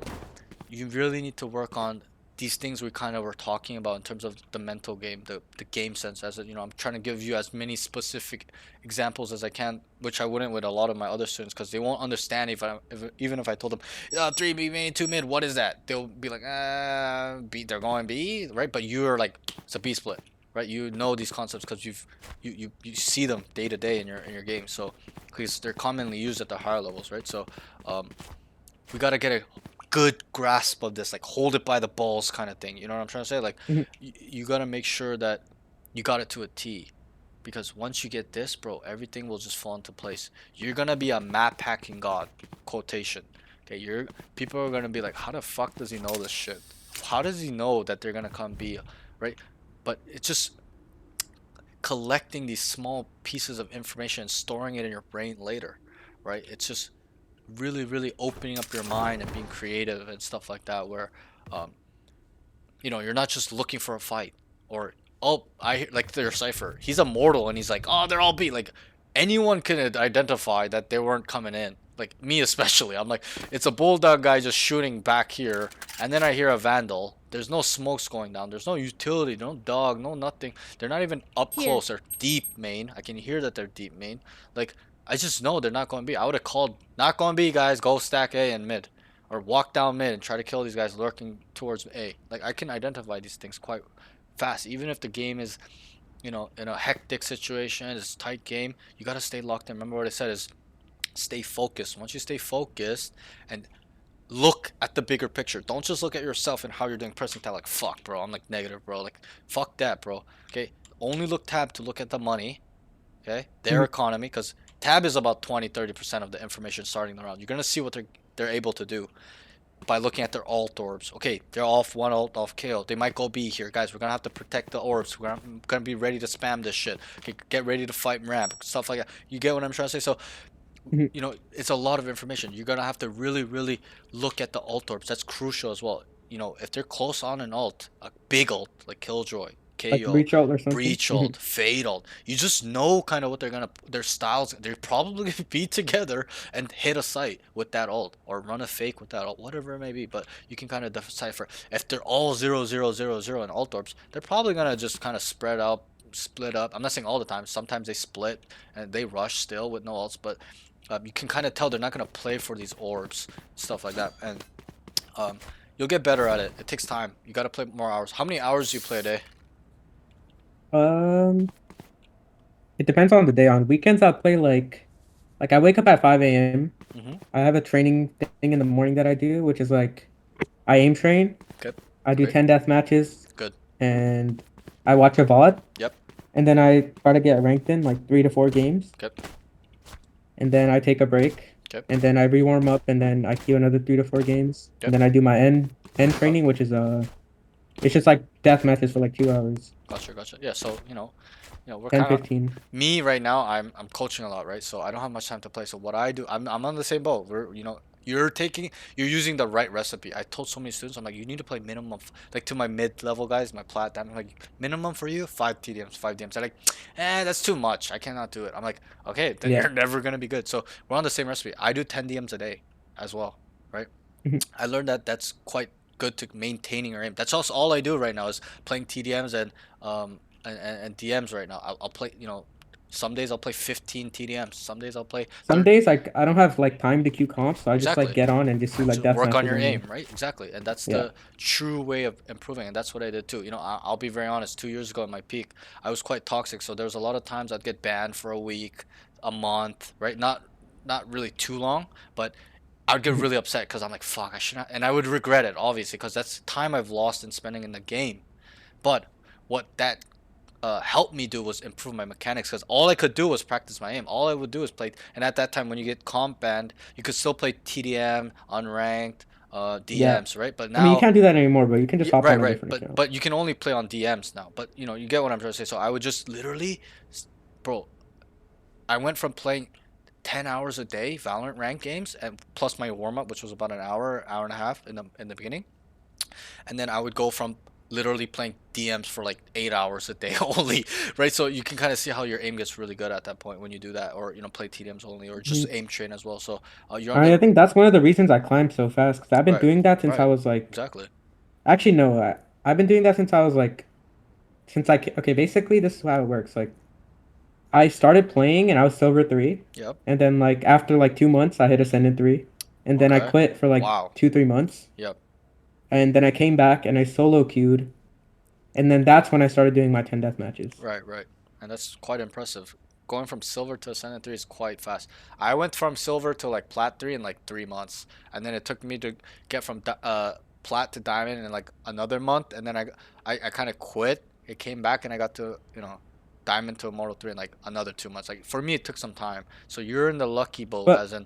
you really need to work on these things we kind of were talking about in terms of the mental game, the game sense. As I'm trying to give you as many specific examples as I can, which I wouldn't with a lot of my other students, because they won't understand even if I told them 3B main 2 mid, what is that? They'll be like, B, they're going B, right? But you're like, it's a B split, right? You know these concepts because you see them day to day in your game. So because they're commonly used at the higher levels, right? So we gotta get a good grasp of this, like hold it by the balls kind of thing. You know what I'm trying to say? Like, you gotta make sure that you got it to a T, because once you get this, bro, everything will just fall into place. You're gonna be a map hacking god, quotation. Okay, people are gonna be like, how the fuck does he know this shit? How does he know that they're gonna come B, right? But it's just collecting these small pieces of information and storing it in your brain later, right? It's just really, really opening up your mind and being creative and stuff like that, where you're not just looking for a fight, or I like their Cypher, he's Immortal and he's like, oh, they're all B. Like, anyone can identify that they weren't coming in, like me especially. I'm like, it's a Bulldog guy just shooting back here, and then I hear a Vandal. There's no smokes going down, there's no utility, no dog, no nothing. They're not even up close. They're deep main. I can hear that they're deep main. Like, I just know they're not going B. I would have called, not going B, guys, go stack A and mid. or walk down mid and try to kill these guys lurking towards A. Like I can identify these things quite fast, even if the game is, you know, in a hectic situation, it's a tight game. You gotta stay locked in. Remember what I said is stay focused. Once you stay focused and look at the bigger picture. Don't just look at yourself and how you're doing pressing tab like fuck bro, I'm like negative bro. Like fuck that bro. Okay? Only look tab to look at the money, okay? Their economy, because tab is about 20-30% of the information starting the round. You're gonna see what they're able to do by looking at their alt orbs. Okay, they're off one alt off KO. They might go B here, guys. We're gonna have to protect the orbs. We're gonna be ready to spam this shit. Okay, get ready to fight ramp, stuff like that. You get what I'm trying to say? So you know, it's a lot of information. You're gonna have to really, really look at the alt orbs. That's crucial as well. You know, if they're close on an alt, a big alt like Killjoy, Like KO, breach ult or something. breach ult, fade ult, you just know kind of what their styles. They're probably gonna be together and hit a site with that ult or run a fake with that ult, whatever it may be. But you can kind of decipher if they're all 0-0-0-0 in alt orbs. They're probably gonna just kind of spread out, split up. I'm not saying all the time. Sometimes they split and they rush still with no ults, but you can kind of tell they're not going to play for these orbs, stuff like that. And you'll get better at it. It takes time. You got to play more hours. How many hours do you play a day? It depends on the day. On weekends, I'll play like I wake up at 5 a.m. I have a training thing in the morning that I do, which is like I aim train. Good. I do Great. 10 death matches. Good. And I watch a VOD. Yep. And then I try to get ranked in like 3 to 4 games. Good. And then I take a break. Okay. And then I re-warm up, and then I queue another 3 to 4 games. Yep. And then I do my end training, which is it's just like death matches for like 2 hours. Gotcha. Yeah. So we're 10, kind of 15. me right now. I'm coaching a lot, right? So I don't have much time to play. So what I do, I'm on the same boat. You're using the right recipe. I told so many students, I'm like, you need to play minimum, like to my mid-level guys, my plat. I'm like, minimum for you, 5 TDMs, 5 DMs. They're like, that's too much. I cannot do it. I'm like, okay, then Yeah. you're never gonna be good. So we're on the same recipe. I do 10 DMs a day as well, right? I learned that that's quite good to maintaining your aim. That's also all I do right now is playing TDMs and DMs right now. I'll play, some days I'll play 15 TDMs. Some days I'll play Some days like I don't have like time to queue comps, so I just Exactly. like get on and just do like to death work on matches your only. aim, right? Exactly, and that's Yeah. the true way of improving, and that's what I did too. I'll be very honest. 2 years ago at my peak, I was quite toxic. So there was a lot of times I'd get banned for a week, a month, right? Not really too long, but I'd get really upset because I'm like, fuck, I should not, and I would regret it obviously because that's time I've lost in spending in the game. But what that helped me do was improve my mechanics because all I could do was practice my aim. All I would do is play, and at that time when you get comp banned, you could still play TDM, unranked, DMs, right? But now I mean, you can't do that anymore, but you can just hop right, on a right. different account. But you can only play on DMs now. But you get what I'm trying to say. So I would just literally, bro, I went from playing 10 hours a day Valorant ranked games and plus my warm up, which was about an hour and a half in the beginning, and then I would go from literally playing DMs for like 8 hours a day only, right? So you can kind of see how your aim gets really good at that point when you do that, or play TDMs only, or just aim train as well. So you're on I think that's one of the reasons I climbed so fast, because I've been Right, doing that since I right. was like, exactly. actually no, I've been doing that since I was like, okay, basically this is how it works. Like, I started playing and I was silver 3, Yep. and then like after like 2 months I hit ascendant 3, and then I Okay. quit for like Wow. 2-3 months, Yep. and then I came back and I solo queued, and then that's when I started doing my 10 death matches. Right. And that's quite impressive. Going from silver to ascendant 3 is quite fast. I went from silver to like plat 3 in like 3 months, and then it took me to get from plat to diamond in like another month, and then I kind of quit. It came back and I got to diamond to immortal 3 in like another 2 months. Like for me it took some time. So you're in the lucky boat, But as in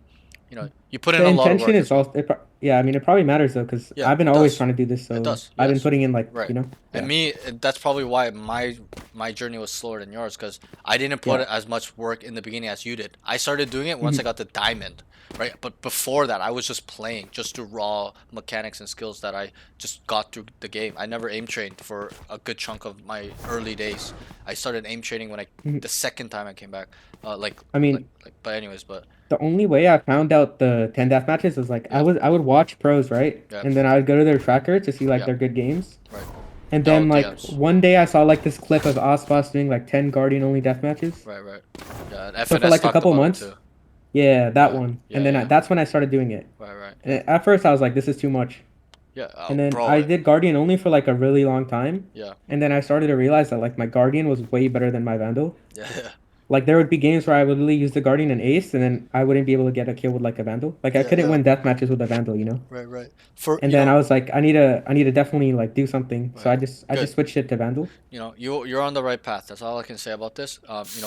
you put in the a lot of intention work is as well. also, yeah, I mean, it probably matters though, because Yeah, I've been it always does. trying to do this, so It does, I've been yes. putting in like, Right. yeah. And me, that's probably why my journey was slower than yours, because I didn't put as much work in the beginning as you did. I started doing it once I got the diamond, right? But before that, I was just playing, just through raw mechanics and skills that I just got through the game. I never aim trained for a good chunk of my early days. I started aim training when the second time I came back. I mean, but anyways, but the only way I found out the 10 death matches is like Yeah. I would watch pros, right? Yeah. And then I would go to their tracker to see like Yeah. their good games. right, And No then like DMs. one day I saw like this clip of Ospas doing like 10 Guardian only death matches. right. Yeah, and So for FNS like a talked couple about it months, too. Yeah, that Yeah, one. yeah, And then yeah. that's when I started doing it. Right, right. And at first I was like, this is too much. Yeah, And then bro. I did Guardian only for like a really long time. Yeah, And then I started to realize that like my Guardian was way better than my Vandal. yeah, yeah, Like there would be games where I would literally use the Guardian and Ace, and then I wouldn't be able to get a kill with like a Vandal. Like I yeah, couldn't yeah. win death matches with a Vandal, you know. Right, right. For And then I was like, I need to definitely like do something. So right. I Good. just switched it to Vandal. You're on the right path. That's all I can say about this.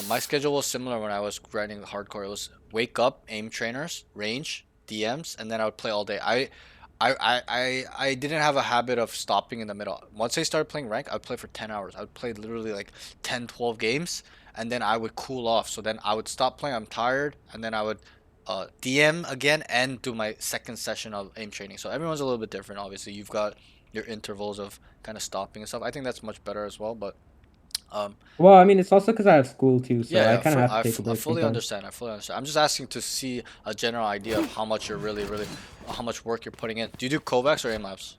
My schedule was similar when I was grinding hardcore. It was wake up, aim trainers, range, DMs, and then I would play all day. I didn't have a habit of stopping in the middle. Once I started playing rank, I would play for 10 hours. I would play literally like 10, 12 games, and then I would cool off. So then I would stop playing. I'm tired, and then I would DM again and do my second session of aim training. So everyone's a little bit different. Obviously, you've got your intervals of kind of stopping and stuff. I think that's much better as well. But um, Well, I mean, it's also because I have school too, so yeah, I yeah, kind of have to take a I break fully sometimes. understand. I fully understand. I'm just asking to see a general idea of how much you're really, how much work you're putting in. Do you do Kovacs or aim labs?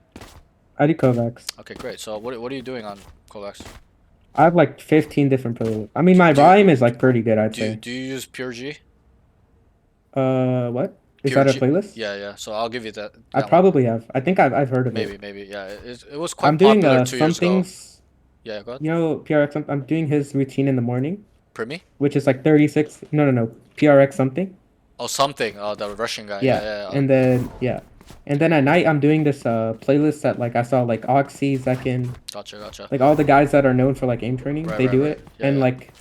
I do Kovacs. Okay, great. So what are you doing on Kovacs? I have like 15 different playlists. I mean, my Do you, rhyme is like pretty good, I'd say. do you use Pure G? What? Is Pure that a G. playlist? Yeah, yeah. So I'll give you I that one. probably have. I think I've heard of it. Maybe. Yeah, it was I'm quite doing popular 2 years some ago. things. Yeah, go ahead. You know, PRX. I'm doing his routine in the morning, Primi? which is like 36. No. PRX something. Oh, something. The Russian guy. Yeah, and then at night I'm doing this playlist that like I saw like Oxy, Zekin, Gotcha. like all the guys that are known for like aim training. Right, They do right. it, Yeah, and yeah. like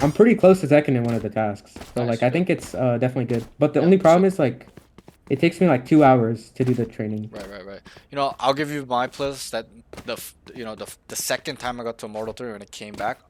I'm pretty close to Zekin in one of the tasks. So Nice. like I Good. think it's definitely good. But the Yeah. only problem So is like it takes me like 2 hours to do the training. right. I'll give you my playlist that the second time I got to Immortal 3 when it came back,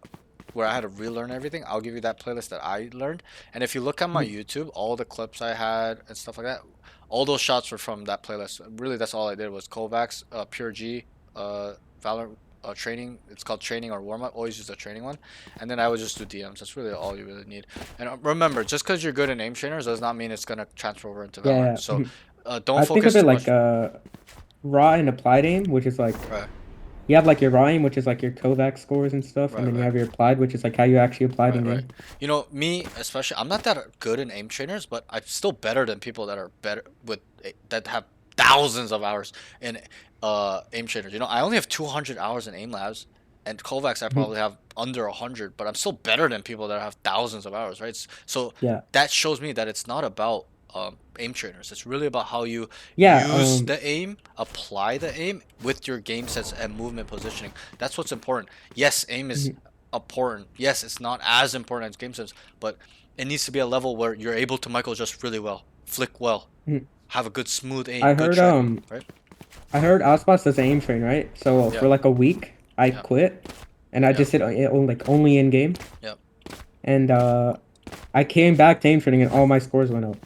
where I had to relearn everything. I'll give you that playlist that I learned. And if you look at my Mhm. YouTube, all the clips I had and stuff like that, all those shots were from that playlist. Really, that's all I did was Kovacs, Pure G, Valorant training. It's called training or warm up. Always use the training one, and then I would just do DMs. That's really all you really need. And remember, just because you're good in aim trainers does not mean it's gonna transfer over into Valorant. Yeah, So don't I think of focus it too like much. raw and applied aim, which is like Right. you have like your raw aim, which is like your Kovac scores and stuff, and then you Right. have your applied, which is like how you actually applied in Right. game. Me especially, I'm not that good in aim trainers, but I'm still better than people that are better that have thousands of hours in aim trainers. I only have 200 hours in aim labs, and Kovacs I Mhm. probably have under 100, but I'm still better than people that have thousands of hours, right? So Yeah, that shows me that it's not about aim trainers. It's really about how you yeah. use the aim, apply the aim with your game sense and movement positioning. That's what's important. Yes, aim is Mhm. important. Yes, it's not as important as game sense, but it needs to be a level where you're able to micro adjust really well, flick well, Mhm. have a good smooth aim, I good heard tracking, right? Aspas does aim train, right? So Yeah, for like a week, I yeah, quit, and I yeah, just did like only in game, yeah. and I came back to aim training, and all my scores went up.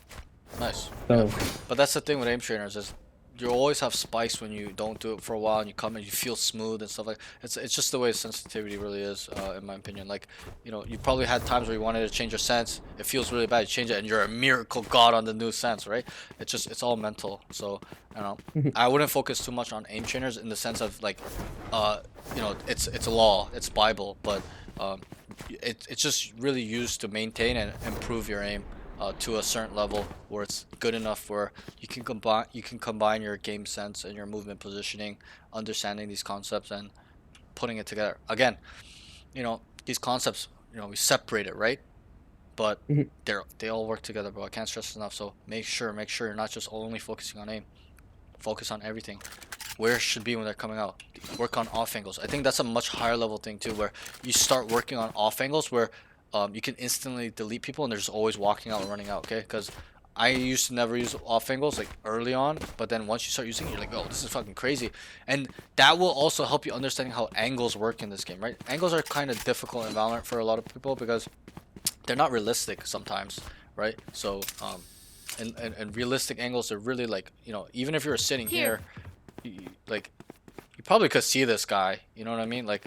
Nice. Yeah. So But that's the thing with aim trainers is you always have spikes when you don't do it for a while and you come and you feel smooth and stuff like it's just the way sensitivity really is in my opinion. Like, you probably had times where you wanted to change your sense, it feels really bad, you change it and you're a miracle god on the new sense, right? It's all mental. So I don't know. I wouldn't focus too much on aim trainers in the sense of like it's a law, it's Bible, but it's just really used to maintain and improve your aim to a certain level where it's good enough where you can combine your game sense and your movement positioning, understanding these concepts and putting it together. Again, these concepts, we separate it, right? But mhm. they all work together, bro. I can't stress enough. So make sure you're not just only focusing on aim. Focus on everything. Where it should be when they're coming out. Work on off angles. I think that's a much higher level thing too, where you start working on off angles where you can instantly delete people and they're just always walking out and running out. Okay, because I used to never use off angles like early on, but then once you start using it, you're like, oh, this is fucking crazy, and that will also help you understanding how angles work in this game, right? Angles are kind of difficult in Valorant for a lot of people because they're not realistic sometimes, right? So and realistic angles are really like, even if you're sitting here, like you probably could see this guy, you know what I mean? Like,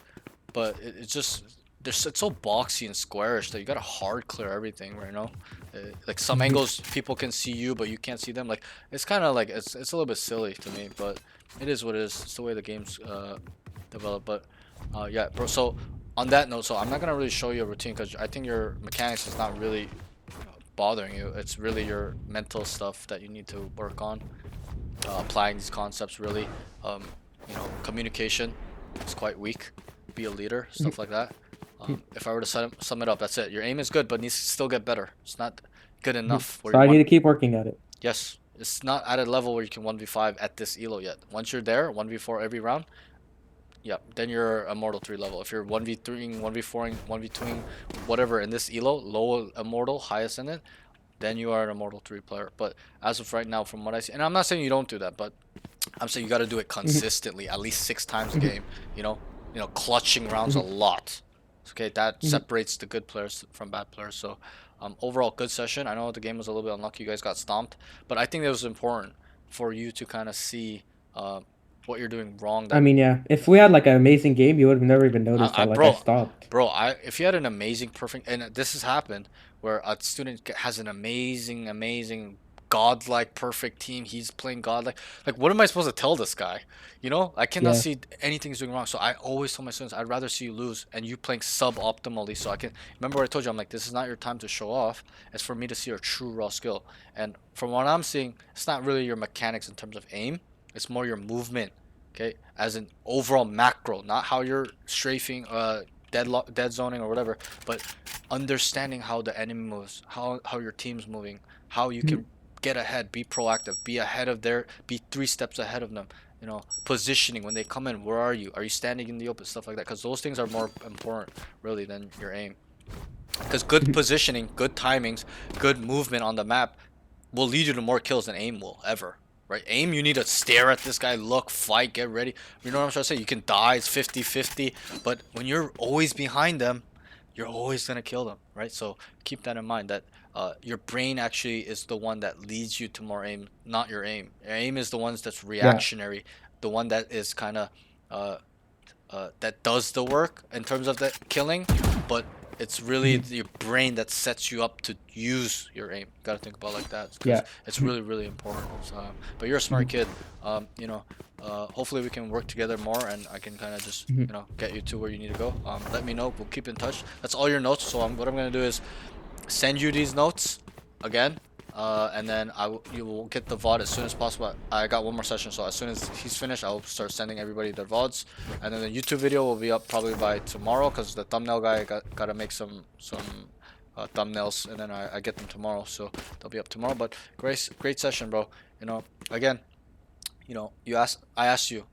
but it's just it's so boxy and squarish that you gotta hard clear everything, right? Like some angles people can see you, but you can't see them. Like it's kind of like it's a little bit silly to me, but it is what it is. It's the way the game's develop. But yeah, bro. So on that note, so I'm not gonna really show you a routine because I think your mechanics is not really bothering you. It's really your mental stuff that you need to work on. Applying these concepts really. Communication is quite weak. Be a leader, stuff like that. If I were to sum it up, that's it. Your aim is good, but needs to still get better. It's not good enough where So you I need want. to keep working at it. Yes, it's not at a level where you can 1v5 at this elo yet. Once you're there, 1v4 every round, yeah, then you're Immortal 3 level. If you're 1v3ing, 1v4ing, 1v2ing, whatever in this elo, low Immortal, highest in it, then you are an Immortal 3 player. But as of right now, from what I see, and I'm not saying you don't do that, but I'm saying you got to do it consistently, at least 6 times a game. Clutching rounds a lot. Okay, that separates the good players from bad players. So, overall, good session. I know the game was a little bit unlucky. You guys got stomped, but I think it was important for you to kind of see what you're doing wrong. I That mean, yeah, if we had like an amazing game, you would have never even noticed that like I bro, stopped. if you had an amazing, perfect, and this has happened where a student has an amazing, godlike, perfect team. He's playing godlike. Like, what am I supposed to tell this guy? I cannot Yeah. see anything he's doing wrong. So I always tell my students, I'd rather see you lose and you playing suboptimally. So I can remember what I told you. I'm like, this is not your time to show off. It's for me to see your true raw skill. And from what I'm seeing, it's not really your mechanics in terms of aim. It's more your movement. Okay, as an overall macro, not how you're strafing, dead zoning or whatever, but understanding how the enemy moves, how your team's moving, how you can get ahead, be proactive, be 3 steps ahead of them. Positioning when they come in. Where are you? Are you standing in the open? Stuff like that, because those things are more important, really, than your aim. Because good positioning, good timings, good movement on the map will lead you to more kills than aim will ever. Right? Aim, you need to stare at this guy, look, fight, get ready. You know what I'm trying to say? You can die, it's 50-50, but when you're always behind them, you're always gonna kill them, right? So keep that in mind, that your brain actually is the one that leads you to more aim, not your aim. Your aim is the ones that's Yeah. reactionary, the one that is kind of that does the work in terms of the killing, but it's really your brain that sets you up to use your aim. Gotta think about it like that, because Yeah. it's really important. So, but you're a smart kid. Hopefully we can work together more, and I can kind of just get you to where you need to go. Let me know. We'll keep in touch. That's all your notes. So what I'm gonna do is send you these notes again, and then you will get the VOD as soon as possible. I got one more session, so as soon as he's finished, I'll start sending everybody their VODs, and then the YouTube video will be up probably by tomorrow, because the thumbnail guy gotta make some thumbnails, and then I get them tomorrow, so they'll be up tomorrow. But great session, bro. Again, I asked you,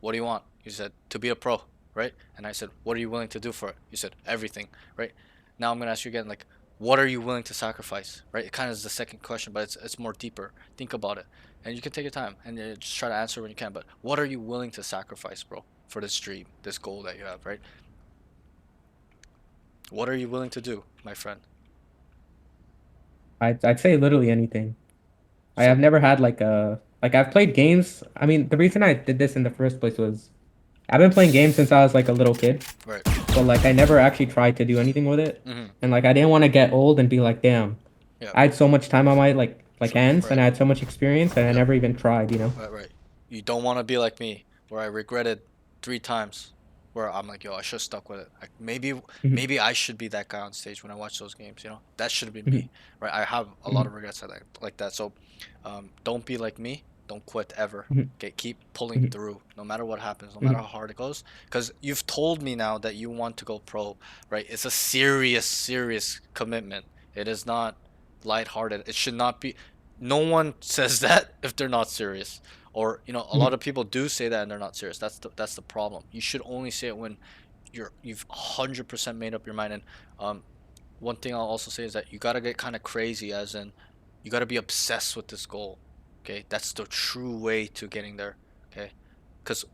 what do you want? You said to be a pro, right? And I said, what are you willing to do for it? You said everything, right? Now I'm gonna ask you again, like, what are you willing to sacrifice, right? It kind of is the second question, but it's more deeper. Think about it, and you can take your time and just try to answer when you can. But what are you willing to sacrifice, bro, for this dream, this goal that you have, right? What are you willing to do, my friend? I'd say literally anything. I So, have never had like I've played games. I mean, the reason I did this in the first place was I've been playing games since I was like a little kid, right. but like I never actually tried to do anything with it. And like I didn't want to get old and be like, damn, Yeah. I had so much time on my like hands and I Right. had so much experience and I Yep. never even tried, Right. You don't want to be like me, where I regretted 3 times, where I'm like, yo, I should have stuck with it. Like, maybe I should be that guy on stage when I watch those games. That should have been me, right? I have a lot of regrets like that. So, don't be like me. Don't quit ever. Okay, keep pulling through, no matter what happens, no matter how hard it goes. Because you've told me now that you want to go pro, right? It's a serious commitment. It is not lighthearted. It should not be. No one says that if they're not serious. Or a lot of people do say that and they're not serious. That's the problem. You should only say it when you've 100% made up your mind. And one thing I'll also say is that you gotta get kind of crazy, as in you gotta be obsessed with this goal. Okay, that's the true way to getting there. Okay, because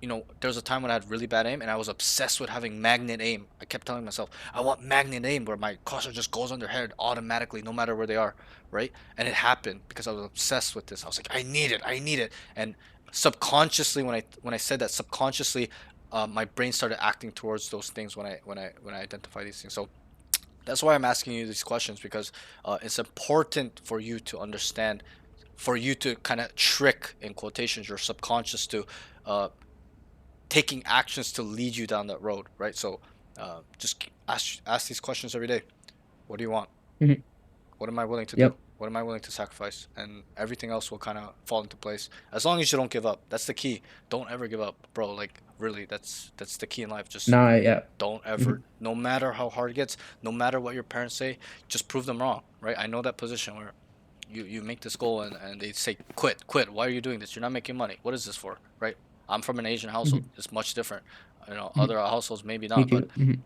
there was a time when I had really bad aim and I was obsessed with having magnet aim. I kept telling myself, I want magnet aim, where my cursor just goes on their head automatically no matter where they are, right? And it happened because I was obsessed with this. I was like, I need it. And subconsciously, when I said that, subconsciously, my brain started acting towards those things when I identify these things. So that's why I'm asking you these questions, because it's important for you to understand, for you to kind of trick, in quotations, your subconscious to taking actions to lead you down that road, right? So just ask these questions every day. What do you want? What am I willing to do? Yep. What am I willing to sacrifice? And everything else will kind of fall into place. As long as you don't give up. That's the key. Don't ever give up, bro. Like really, that's the key in life. Just Nah, yeah. don't ever, Mhm. no matter how hard it gets, no matter what your parents say, just prove them wrong, right? I know that position where you make this goal and they say quit. Why are you doing this? You're not making money. What is this for, right? I'm from an Asian household. Mhm. It's much different. Mhm. Other households maybe Me not, but too.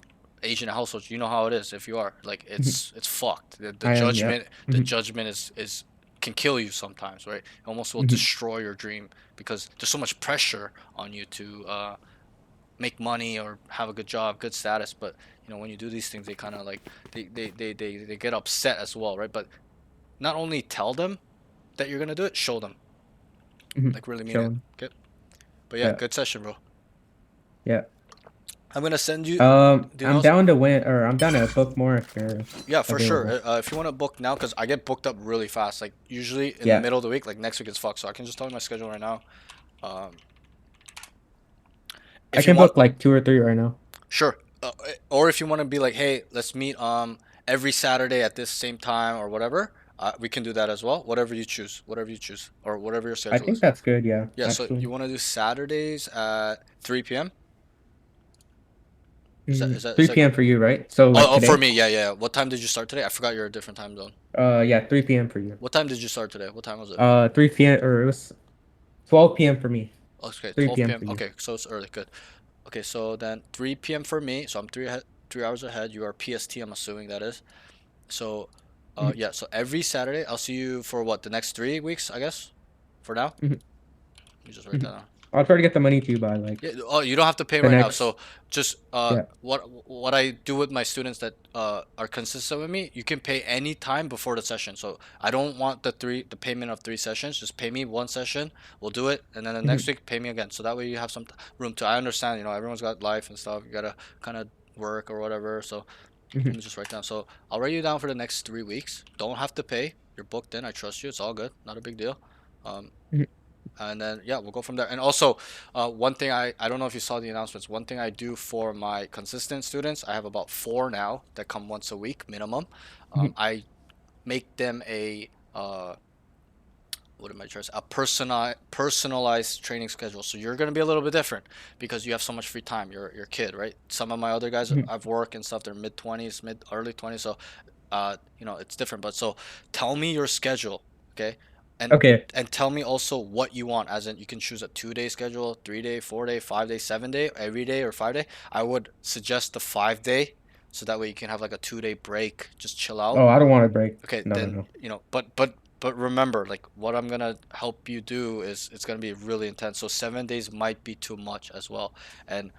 Asian households, you know how it is. If you are like, Mhm. it's fucked. The I am. Yeah. judgment, the judgment is can kill you sometimes, right? It almost will Mhm. destroy your dream because there's so much pressure on you to make money or have a good job, good status. But when you do these things, they kind of like they get upset as well, right? But not only tell them that you're gonna do it, show them, like really mean it. Chilling. Okay. But yeah, Yeah. good session, bro. Yeah. I'm gonna send you. Do you I'm know? down to win, or I'm down to book more if you're Yeah, for sure. available. If you want to book now, because I get booked up really fast. Like usually in the Yeah. middle of the week, like next week is fucked. So I can just tell you my schedule right now. Um, I if you can want, book like 2 or 3 right now. sure. Or if you want to be like, hey, let's meet every Saturday at this same time or whatever, we can do that as well. Whatever you choose, or whatever your I schedule think is. that's good. Yeah. Yeah. So you Actually. want to do Saturdays at 3 p.m. Is 3 that good? p.m. for you, right? So like Oh, for today? me, yeah, yeah. What time did you start today? I forgot you're a different time zone. Yeah, 3 p.m. for you. What time did you start today? What time was it? 3 p.m. or it was 12 p.m. for me. Okay, 3 12 p.m. p.m. for you. Okay, so it's early. Good. Okay, so then 3 p.m. for me. So I'm 3 hours ahead. You are PST. I'm assuming that is. So, Mhm. yeah. So every Saturday, I'll see you for what, the next 3 weeks, I guess. For now, Mhm. let me just write that Mhm. down. I'll try to get the money to you by Yeah. like Oh, you don't have to pay the right now. next. So just Yeah. what I do with my students that are consistent with me, you can pay any time before the session. So I don't want the payment of 3 sessions. Just pay me 1 session. We'll do it, and then the next Mhm. week pay me again. So that way you have some room to. I understand. Everyone's got life and stuff. You gotta kind of work or whatever. So let Mhm. me just write down. So I'll write you down for the next 3 weeks. Don't have to pay. You're booked in. I trust you. It's all good. Not a big deal. Um, Mhm. and then yeah, we'll go from there. And also, one thing I don't know if you saw the announcements. One thing I do for my consistent students, I have about 4 now that come once a week minimum. Mhm. I make them a what am I trying to say? A personalized training schedule. So you're gonna be a little bit different because you have so much free time. You're a kid, right? Some of my other guys Mhm. I've worked and stuff. They're mid 20s, mid early 20s. So it's different. But so tell me your schedule, okay? And Okay. and tell me also what you want. As in, you can choose a 2 day schedule, 3 day, 4 day, 5 day, 7 day, every day or 5 day. I would suggest the 5 day, so that way you can have like a 2 day break, just chill out. Oh, I don't want to break. Okay, No, no, then no. but remember, like what I'm gonna help you do is it's gonna be really intense. So 7 days might be too much as well. And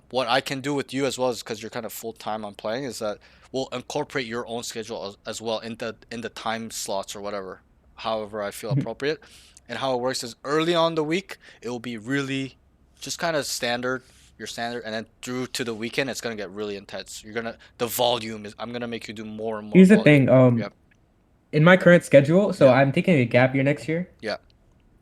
what I can do with you as well is because you're kind of full time on playing is that we'll incorporate your own schedule as well in the time slots or whatever, however I feel Mhm. appropriate. And how it works is early on the week it will be really just kind of standard, your standard, and then through to the weekend it's gonna get really intense. The volume is I'm gonna make you do more and more Here's the volume. thing. Yeah. In my current schedule, so Yeah. I'm taking a gap year next year. Yeah.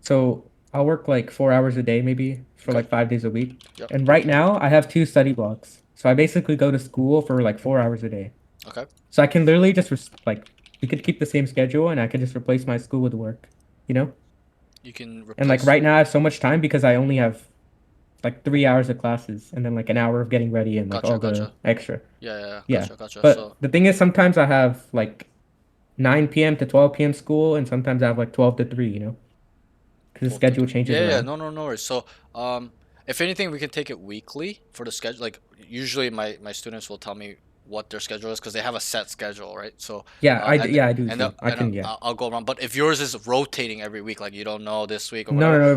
So I'll work like 4 hours a day, maybe for Okay. like 5 days a week. Yep. And right now, I have 2 study blocks. So I basically go to school for like 4 hours a day. Okay. So I can literally just like we could keep the same schedule, and I could just replace my school with work, you know. You can And like replace. right now, I have so much time because I only have like 3 hours of classes, and then like an hour of getting ready, and like all Gotcha. the Gotcha. extra. Yeah. Yeah. Yeah. Yeah. Gotcha. Gotcha. But So the thing is, sometimes I have like 9 p.m. to 12 p.m. school, and sometimes I have like 12 to 3, you know, because the 12 to schedule 3. changes Yeah. Yeah. around. No. No. No worries. So if anything, we can take it weekly for the schedule. Like usually, my students will tell me what their schedule is because they have a set schedule, right? So Yeah, and yeah, I do and too. I can, yeah. I'll go around. But if yours is rotating every week, like you don't know this week or No, no, whatever, no.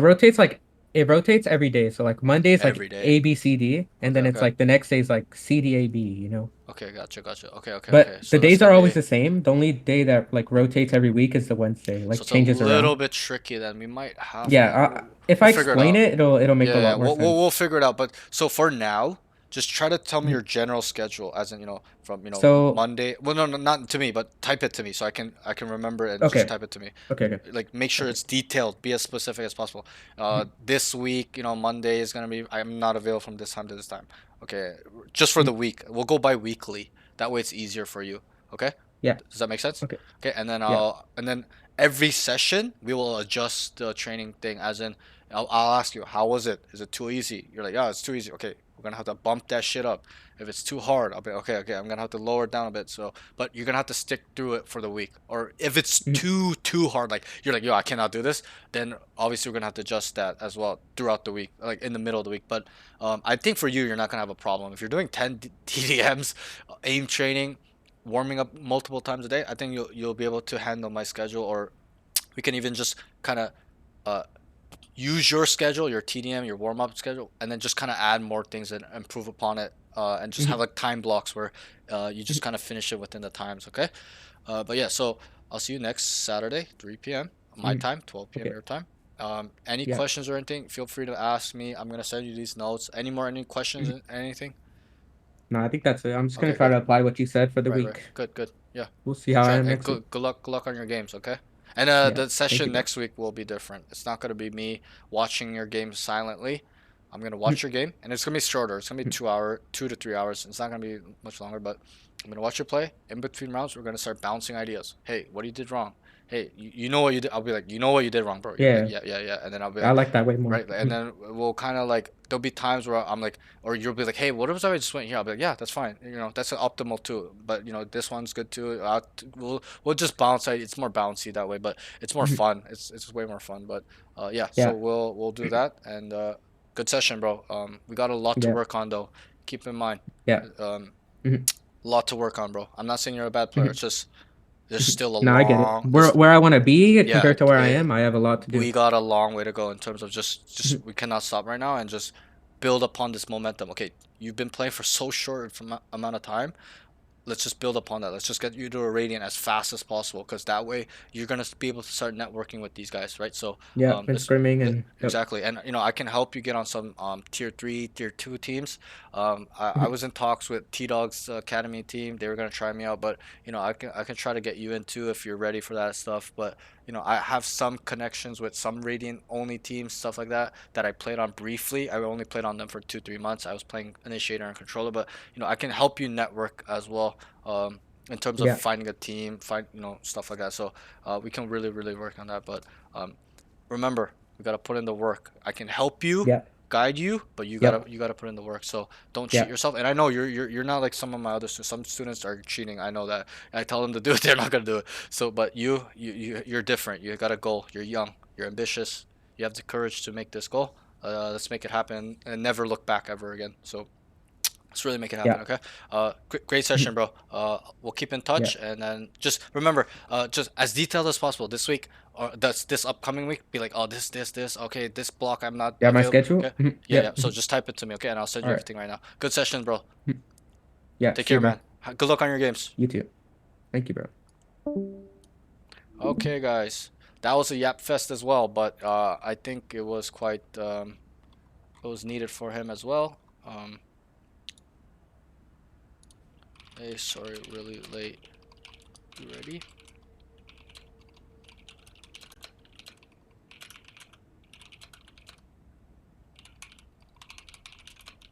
It rotates every day. So like Monday is like every day. A B C D, and Okay. then it's Okay. like the next day is like C D A B. You know. Okay. Gotcha. Gotcha. Okay. Okay. Okay. But the So that's days gonna are always be. the same. The only day that like rotates every week is the Wednesday. So Like it's a changes little around. bit tricky. Then we might have Yeah. to. If We'll I figure it explain out. it, it'll make a Yeah, yeah, lot more we'll sense. figure it out. But so for now, just try to tell me Mhm. your general schedule, as in from So Monday. Well, no, no, not to me, but type it to me so I can remember it and just okay, type it to me. okay, Like make sure okay, it's detailed, be as specific as possible. Mhm. This week, Monday is gonna be. I'm not available from this time to this time. Okay, just for the Mhm. week. We'll go by weekly. That way it's easier for you. Okay. Yeah. Does that make sense? Okay. Okay, and then Yeah. every session we will adjust the training thing. As in, I'll ask you, how was it? Is it too easy? You're like, yeah, it's too easy. Okay, we're gonna have to bump that shit up. If it's too hard, I'll be okay. I'm gonna have to lower it down a bit. So, but you're gonna have to stick through it for the week. Or if it's Mhm. too hard, like you're like, yo, I cannot do this, then obviously we're gonna have to adjust that as well throughout the week, like in the middle of the week. But I think for you, you're not gonna have a problem if you're doing 10 TDMs, aim training, warming up multiple times a day. I think you'll be able to handle my schedule, or we can even just kind of uh, use your schedule, your TDM, your warm up schedule, and then just kind of add more things and improve upon it, and just have Mhm. like time blocks where you just kind of finish it within the times. Okay. But yeah, so I'll see you next Saturday, 3 p.m. my Mhm. time, 12 p.m. Okay. your time. Any Yeah. questions or anything, feel free to ask me. I'm gonna send you these notes. Any questions, Mhm. anything? No, I think that's it. I'm just gonna Okay, try good. to apply what you said for the Right. week. Good, good. Yeah. We'll see how I Try am and next week. good luck on your games, okay? And Yeah. the Thank session you, bro. next week will be different. It's not gonna be me watching your game silently. I'm gonna Mhm. watch your game, and it's gonna be shorter. It's gonna be Mhm. 2 hour, 2 to 3 hours. It's not gonna be much longer, but I'm gonna watch you play. In between rounds, we're gonna start bouncing ideas. Hey, what you did wrong? Hey, you know what you did? I'll be like, you know what you did wrong, bro. You'll be like, Yeah. yeah, yeah, yeah. And then I'll be I like, like that way more. right, and Mhm. then we'll kind of like there'll be times where I'm like, or you'll be like, hey, what if I just went here? I'll be like, yeah, that's fine. That's optimal too. But this one's good too. We'll just bounce it. It's more bouncy that way, but it's more Mhm. fun. It's way more fun. But yeah, so Yeah. we'll do that. And good session, bro. We got a lot to Yeah. work on though. Keep in mind, Yeah. um, Mhm. a lot to work on, bro. I'm not saying you're a bad player. Mhm. It's just there's Mhm. still a No, I get it. long. Where I want to be Yeah, compared to where I am, I have a lot to do. we got a long way to go in terms of just Mhm. we cannot stop right now and just build upon this momentum. Okay, you've been playing for so short amount of time. Let's just build upon that. Let's just get you to a radiant as fast as possible, because that way you're gonna be able to start networking with these guys, right? So, Yeah. And scrimming and yep. exactly, and I can help you get on some tier three, tier two teams. I Mhm. was in talks with T Dog's academy team. They were gonna try me out, but I can try to get you into if you're ready for that stuff. But I have some connections with some Radiant only teams, stuff like that I played on briefly. I only played on them for 2 3 months. I was playing Initiator and Controller, but I can help you network as well. In terms of Yeah. finding a team, find stuff like that. So we can really really work on that. But um, remember, we gotta put in the work. I can help you, Yeah. guide you, but you gotta Yep. you gotta put in the work. So don't cheat Yeah. yourself. And I know you're not like some of my other students. Some students are cheating. I know that. And I tell them to do it, they're not gonna do it. So, but you're different. You got a goal. You're young. You're ambitious. You have the courage to make this goal. Let's make it happen and never look back ever again. So let's really make it happen, Yeah. okay? Great session, Mhm. bro. We'll keep in Yeah. touch, and then just remember, just as detailed as possible this week or this upcoming week. Be like, oh, this. Okay, this block I'm not Yeah. My available. schedule. Okay, Mhm. yeah, yeah. Yep. So Mhm. just type it to me, okay? And I'll send All you right. everything right now. Good session, bro. Mhm. Yeah. Take See care, you, man. man. Good luck on your games. You too. Thank you, bro. Okay, guys. That was a yap fest as well, but I think it was quite it was needed for him as well. Hey, sorry, really late. You ready?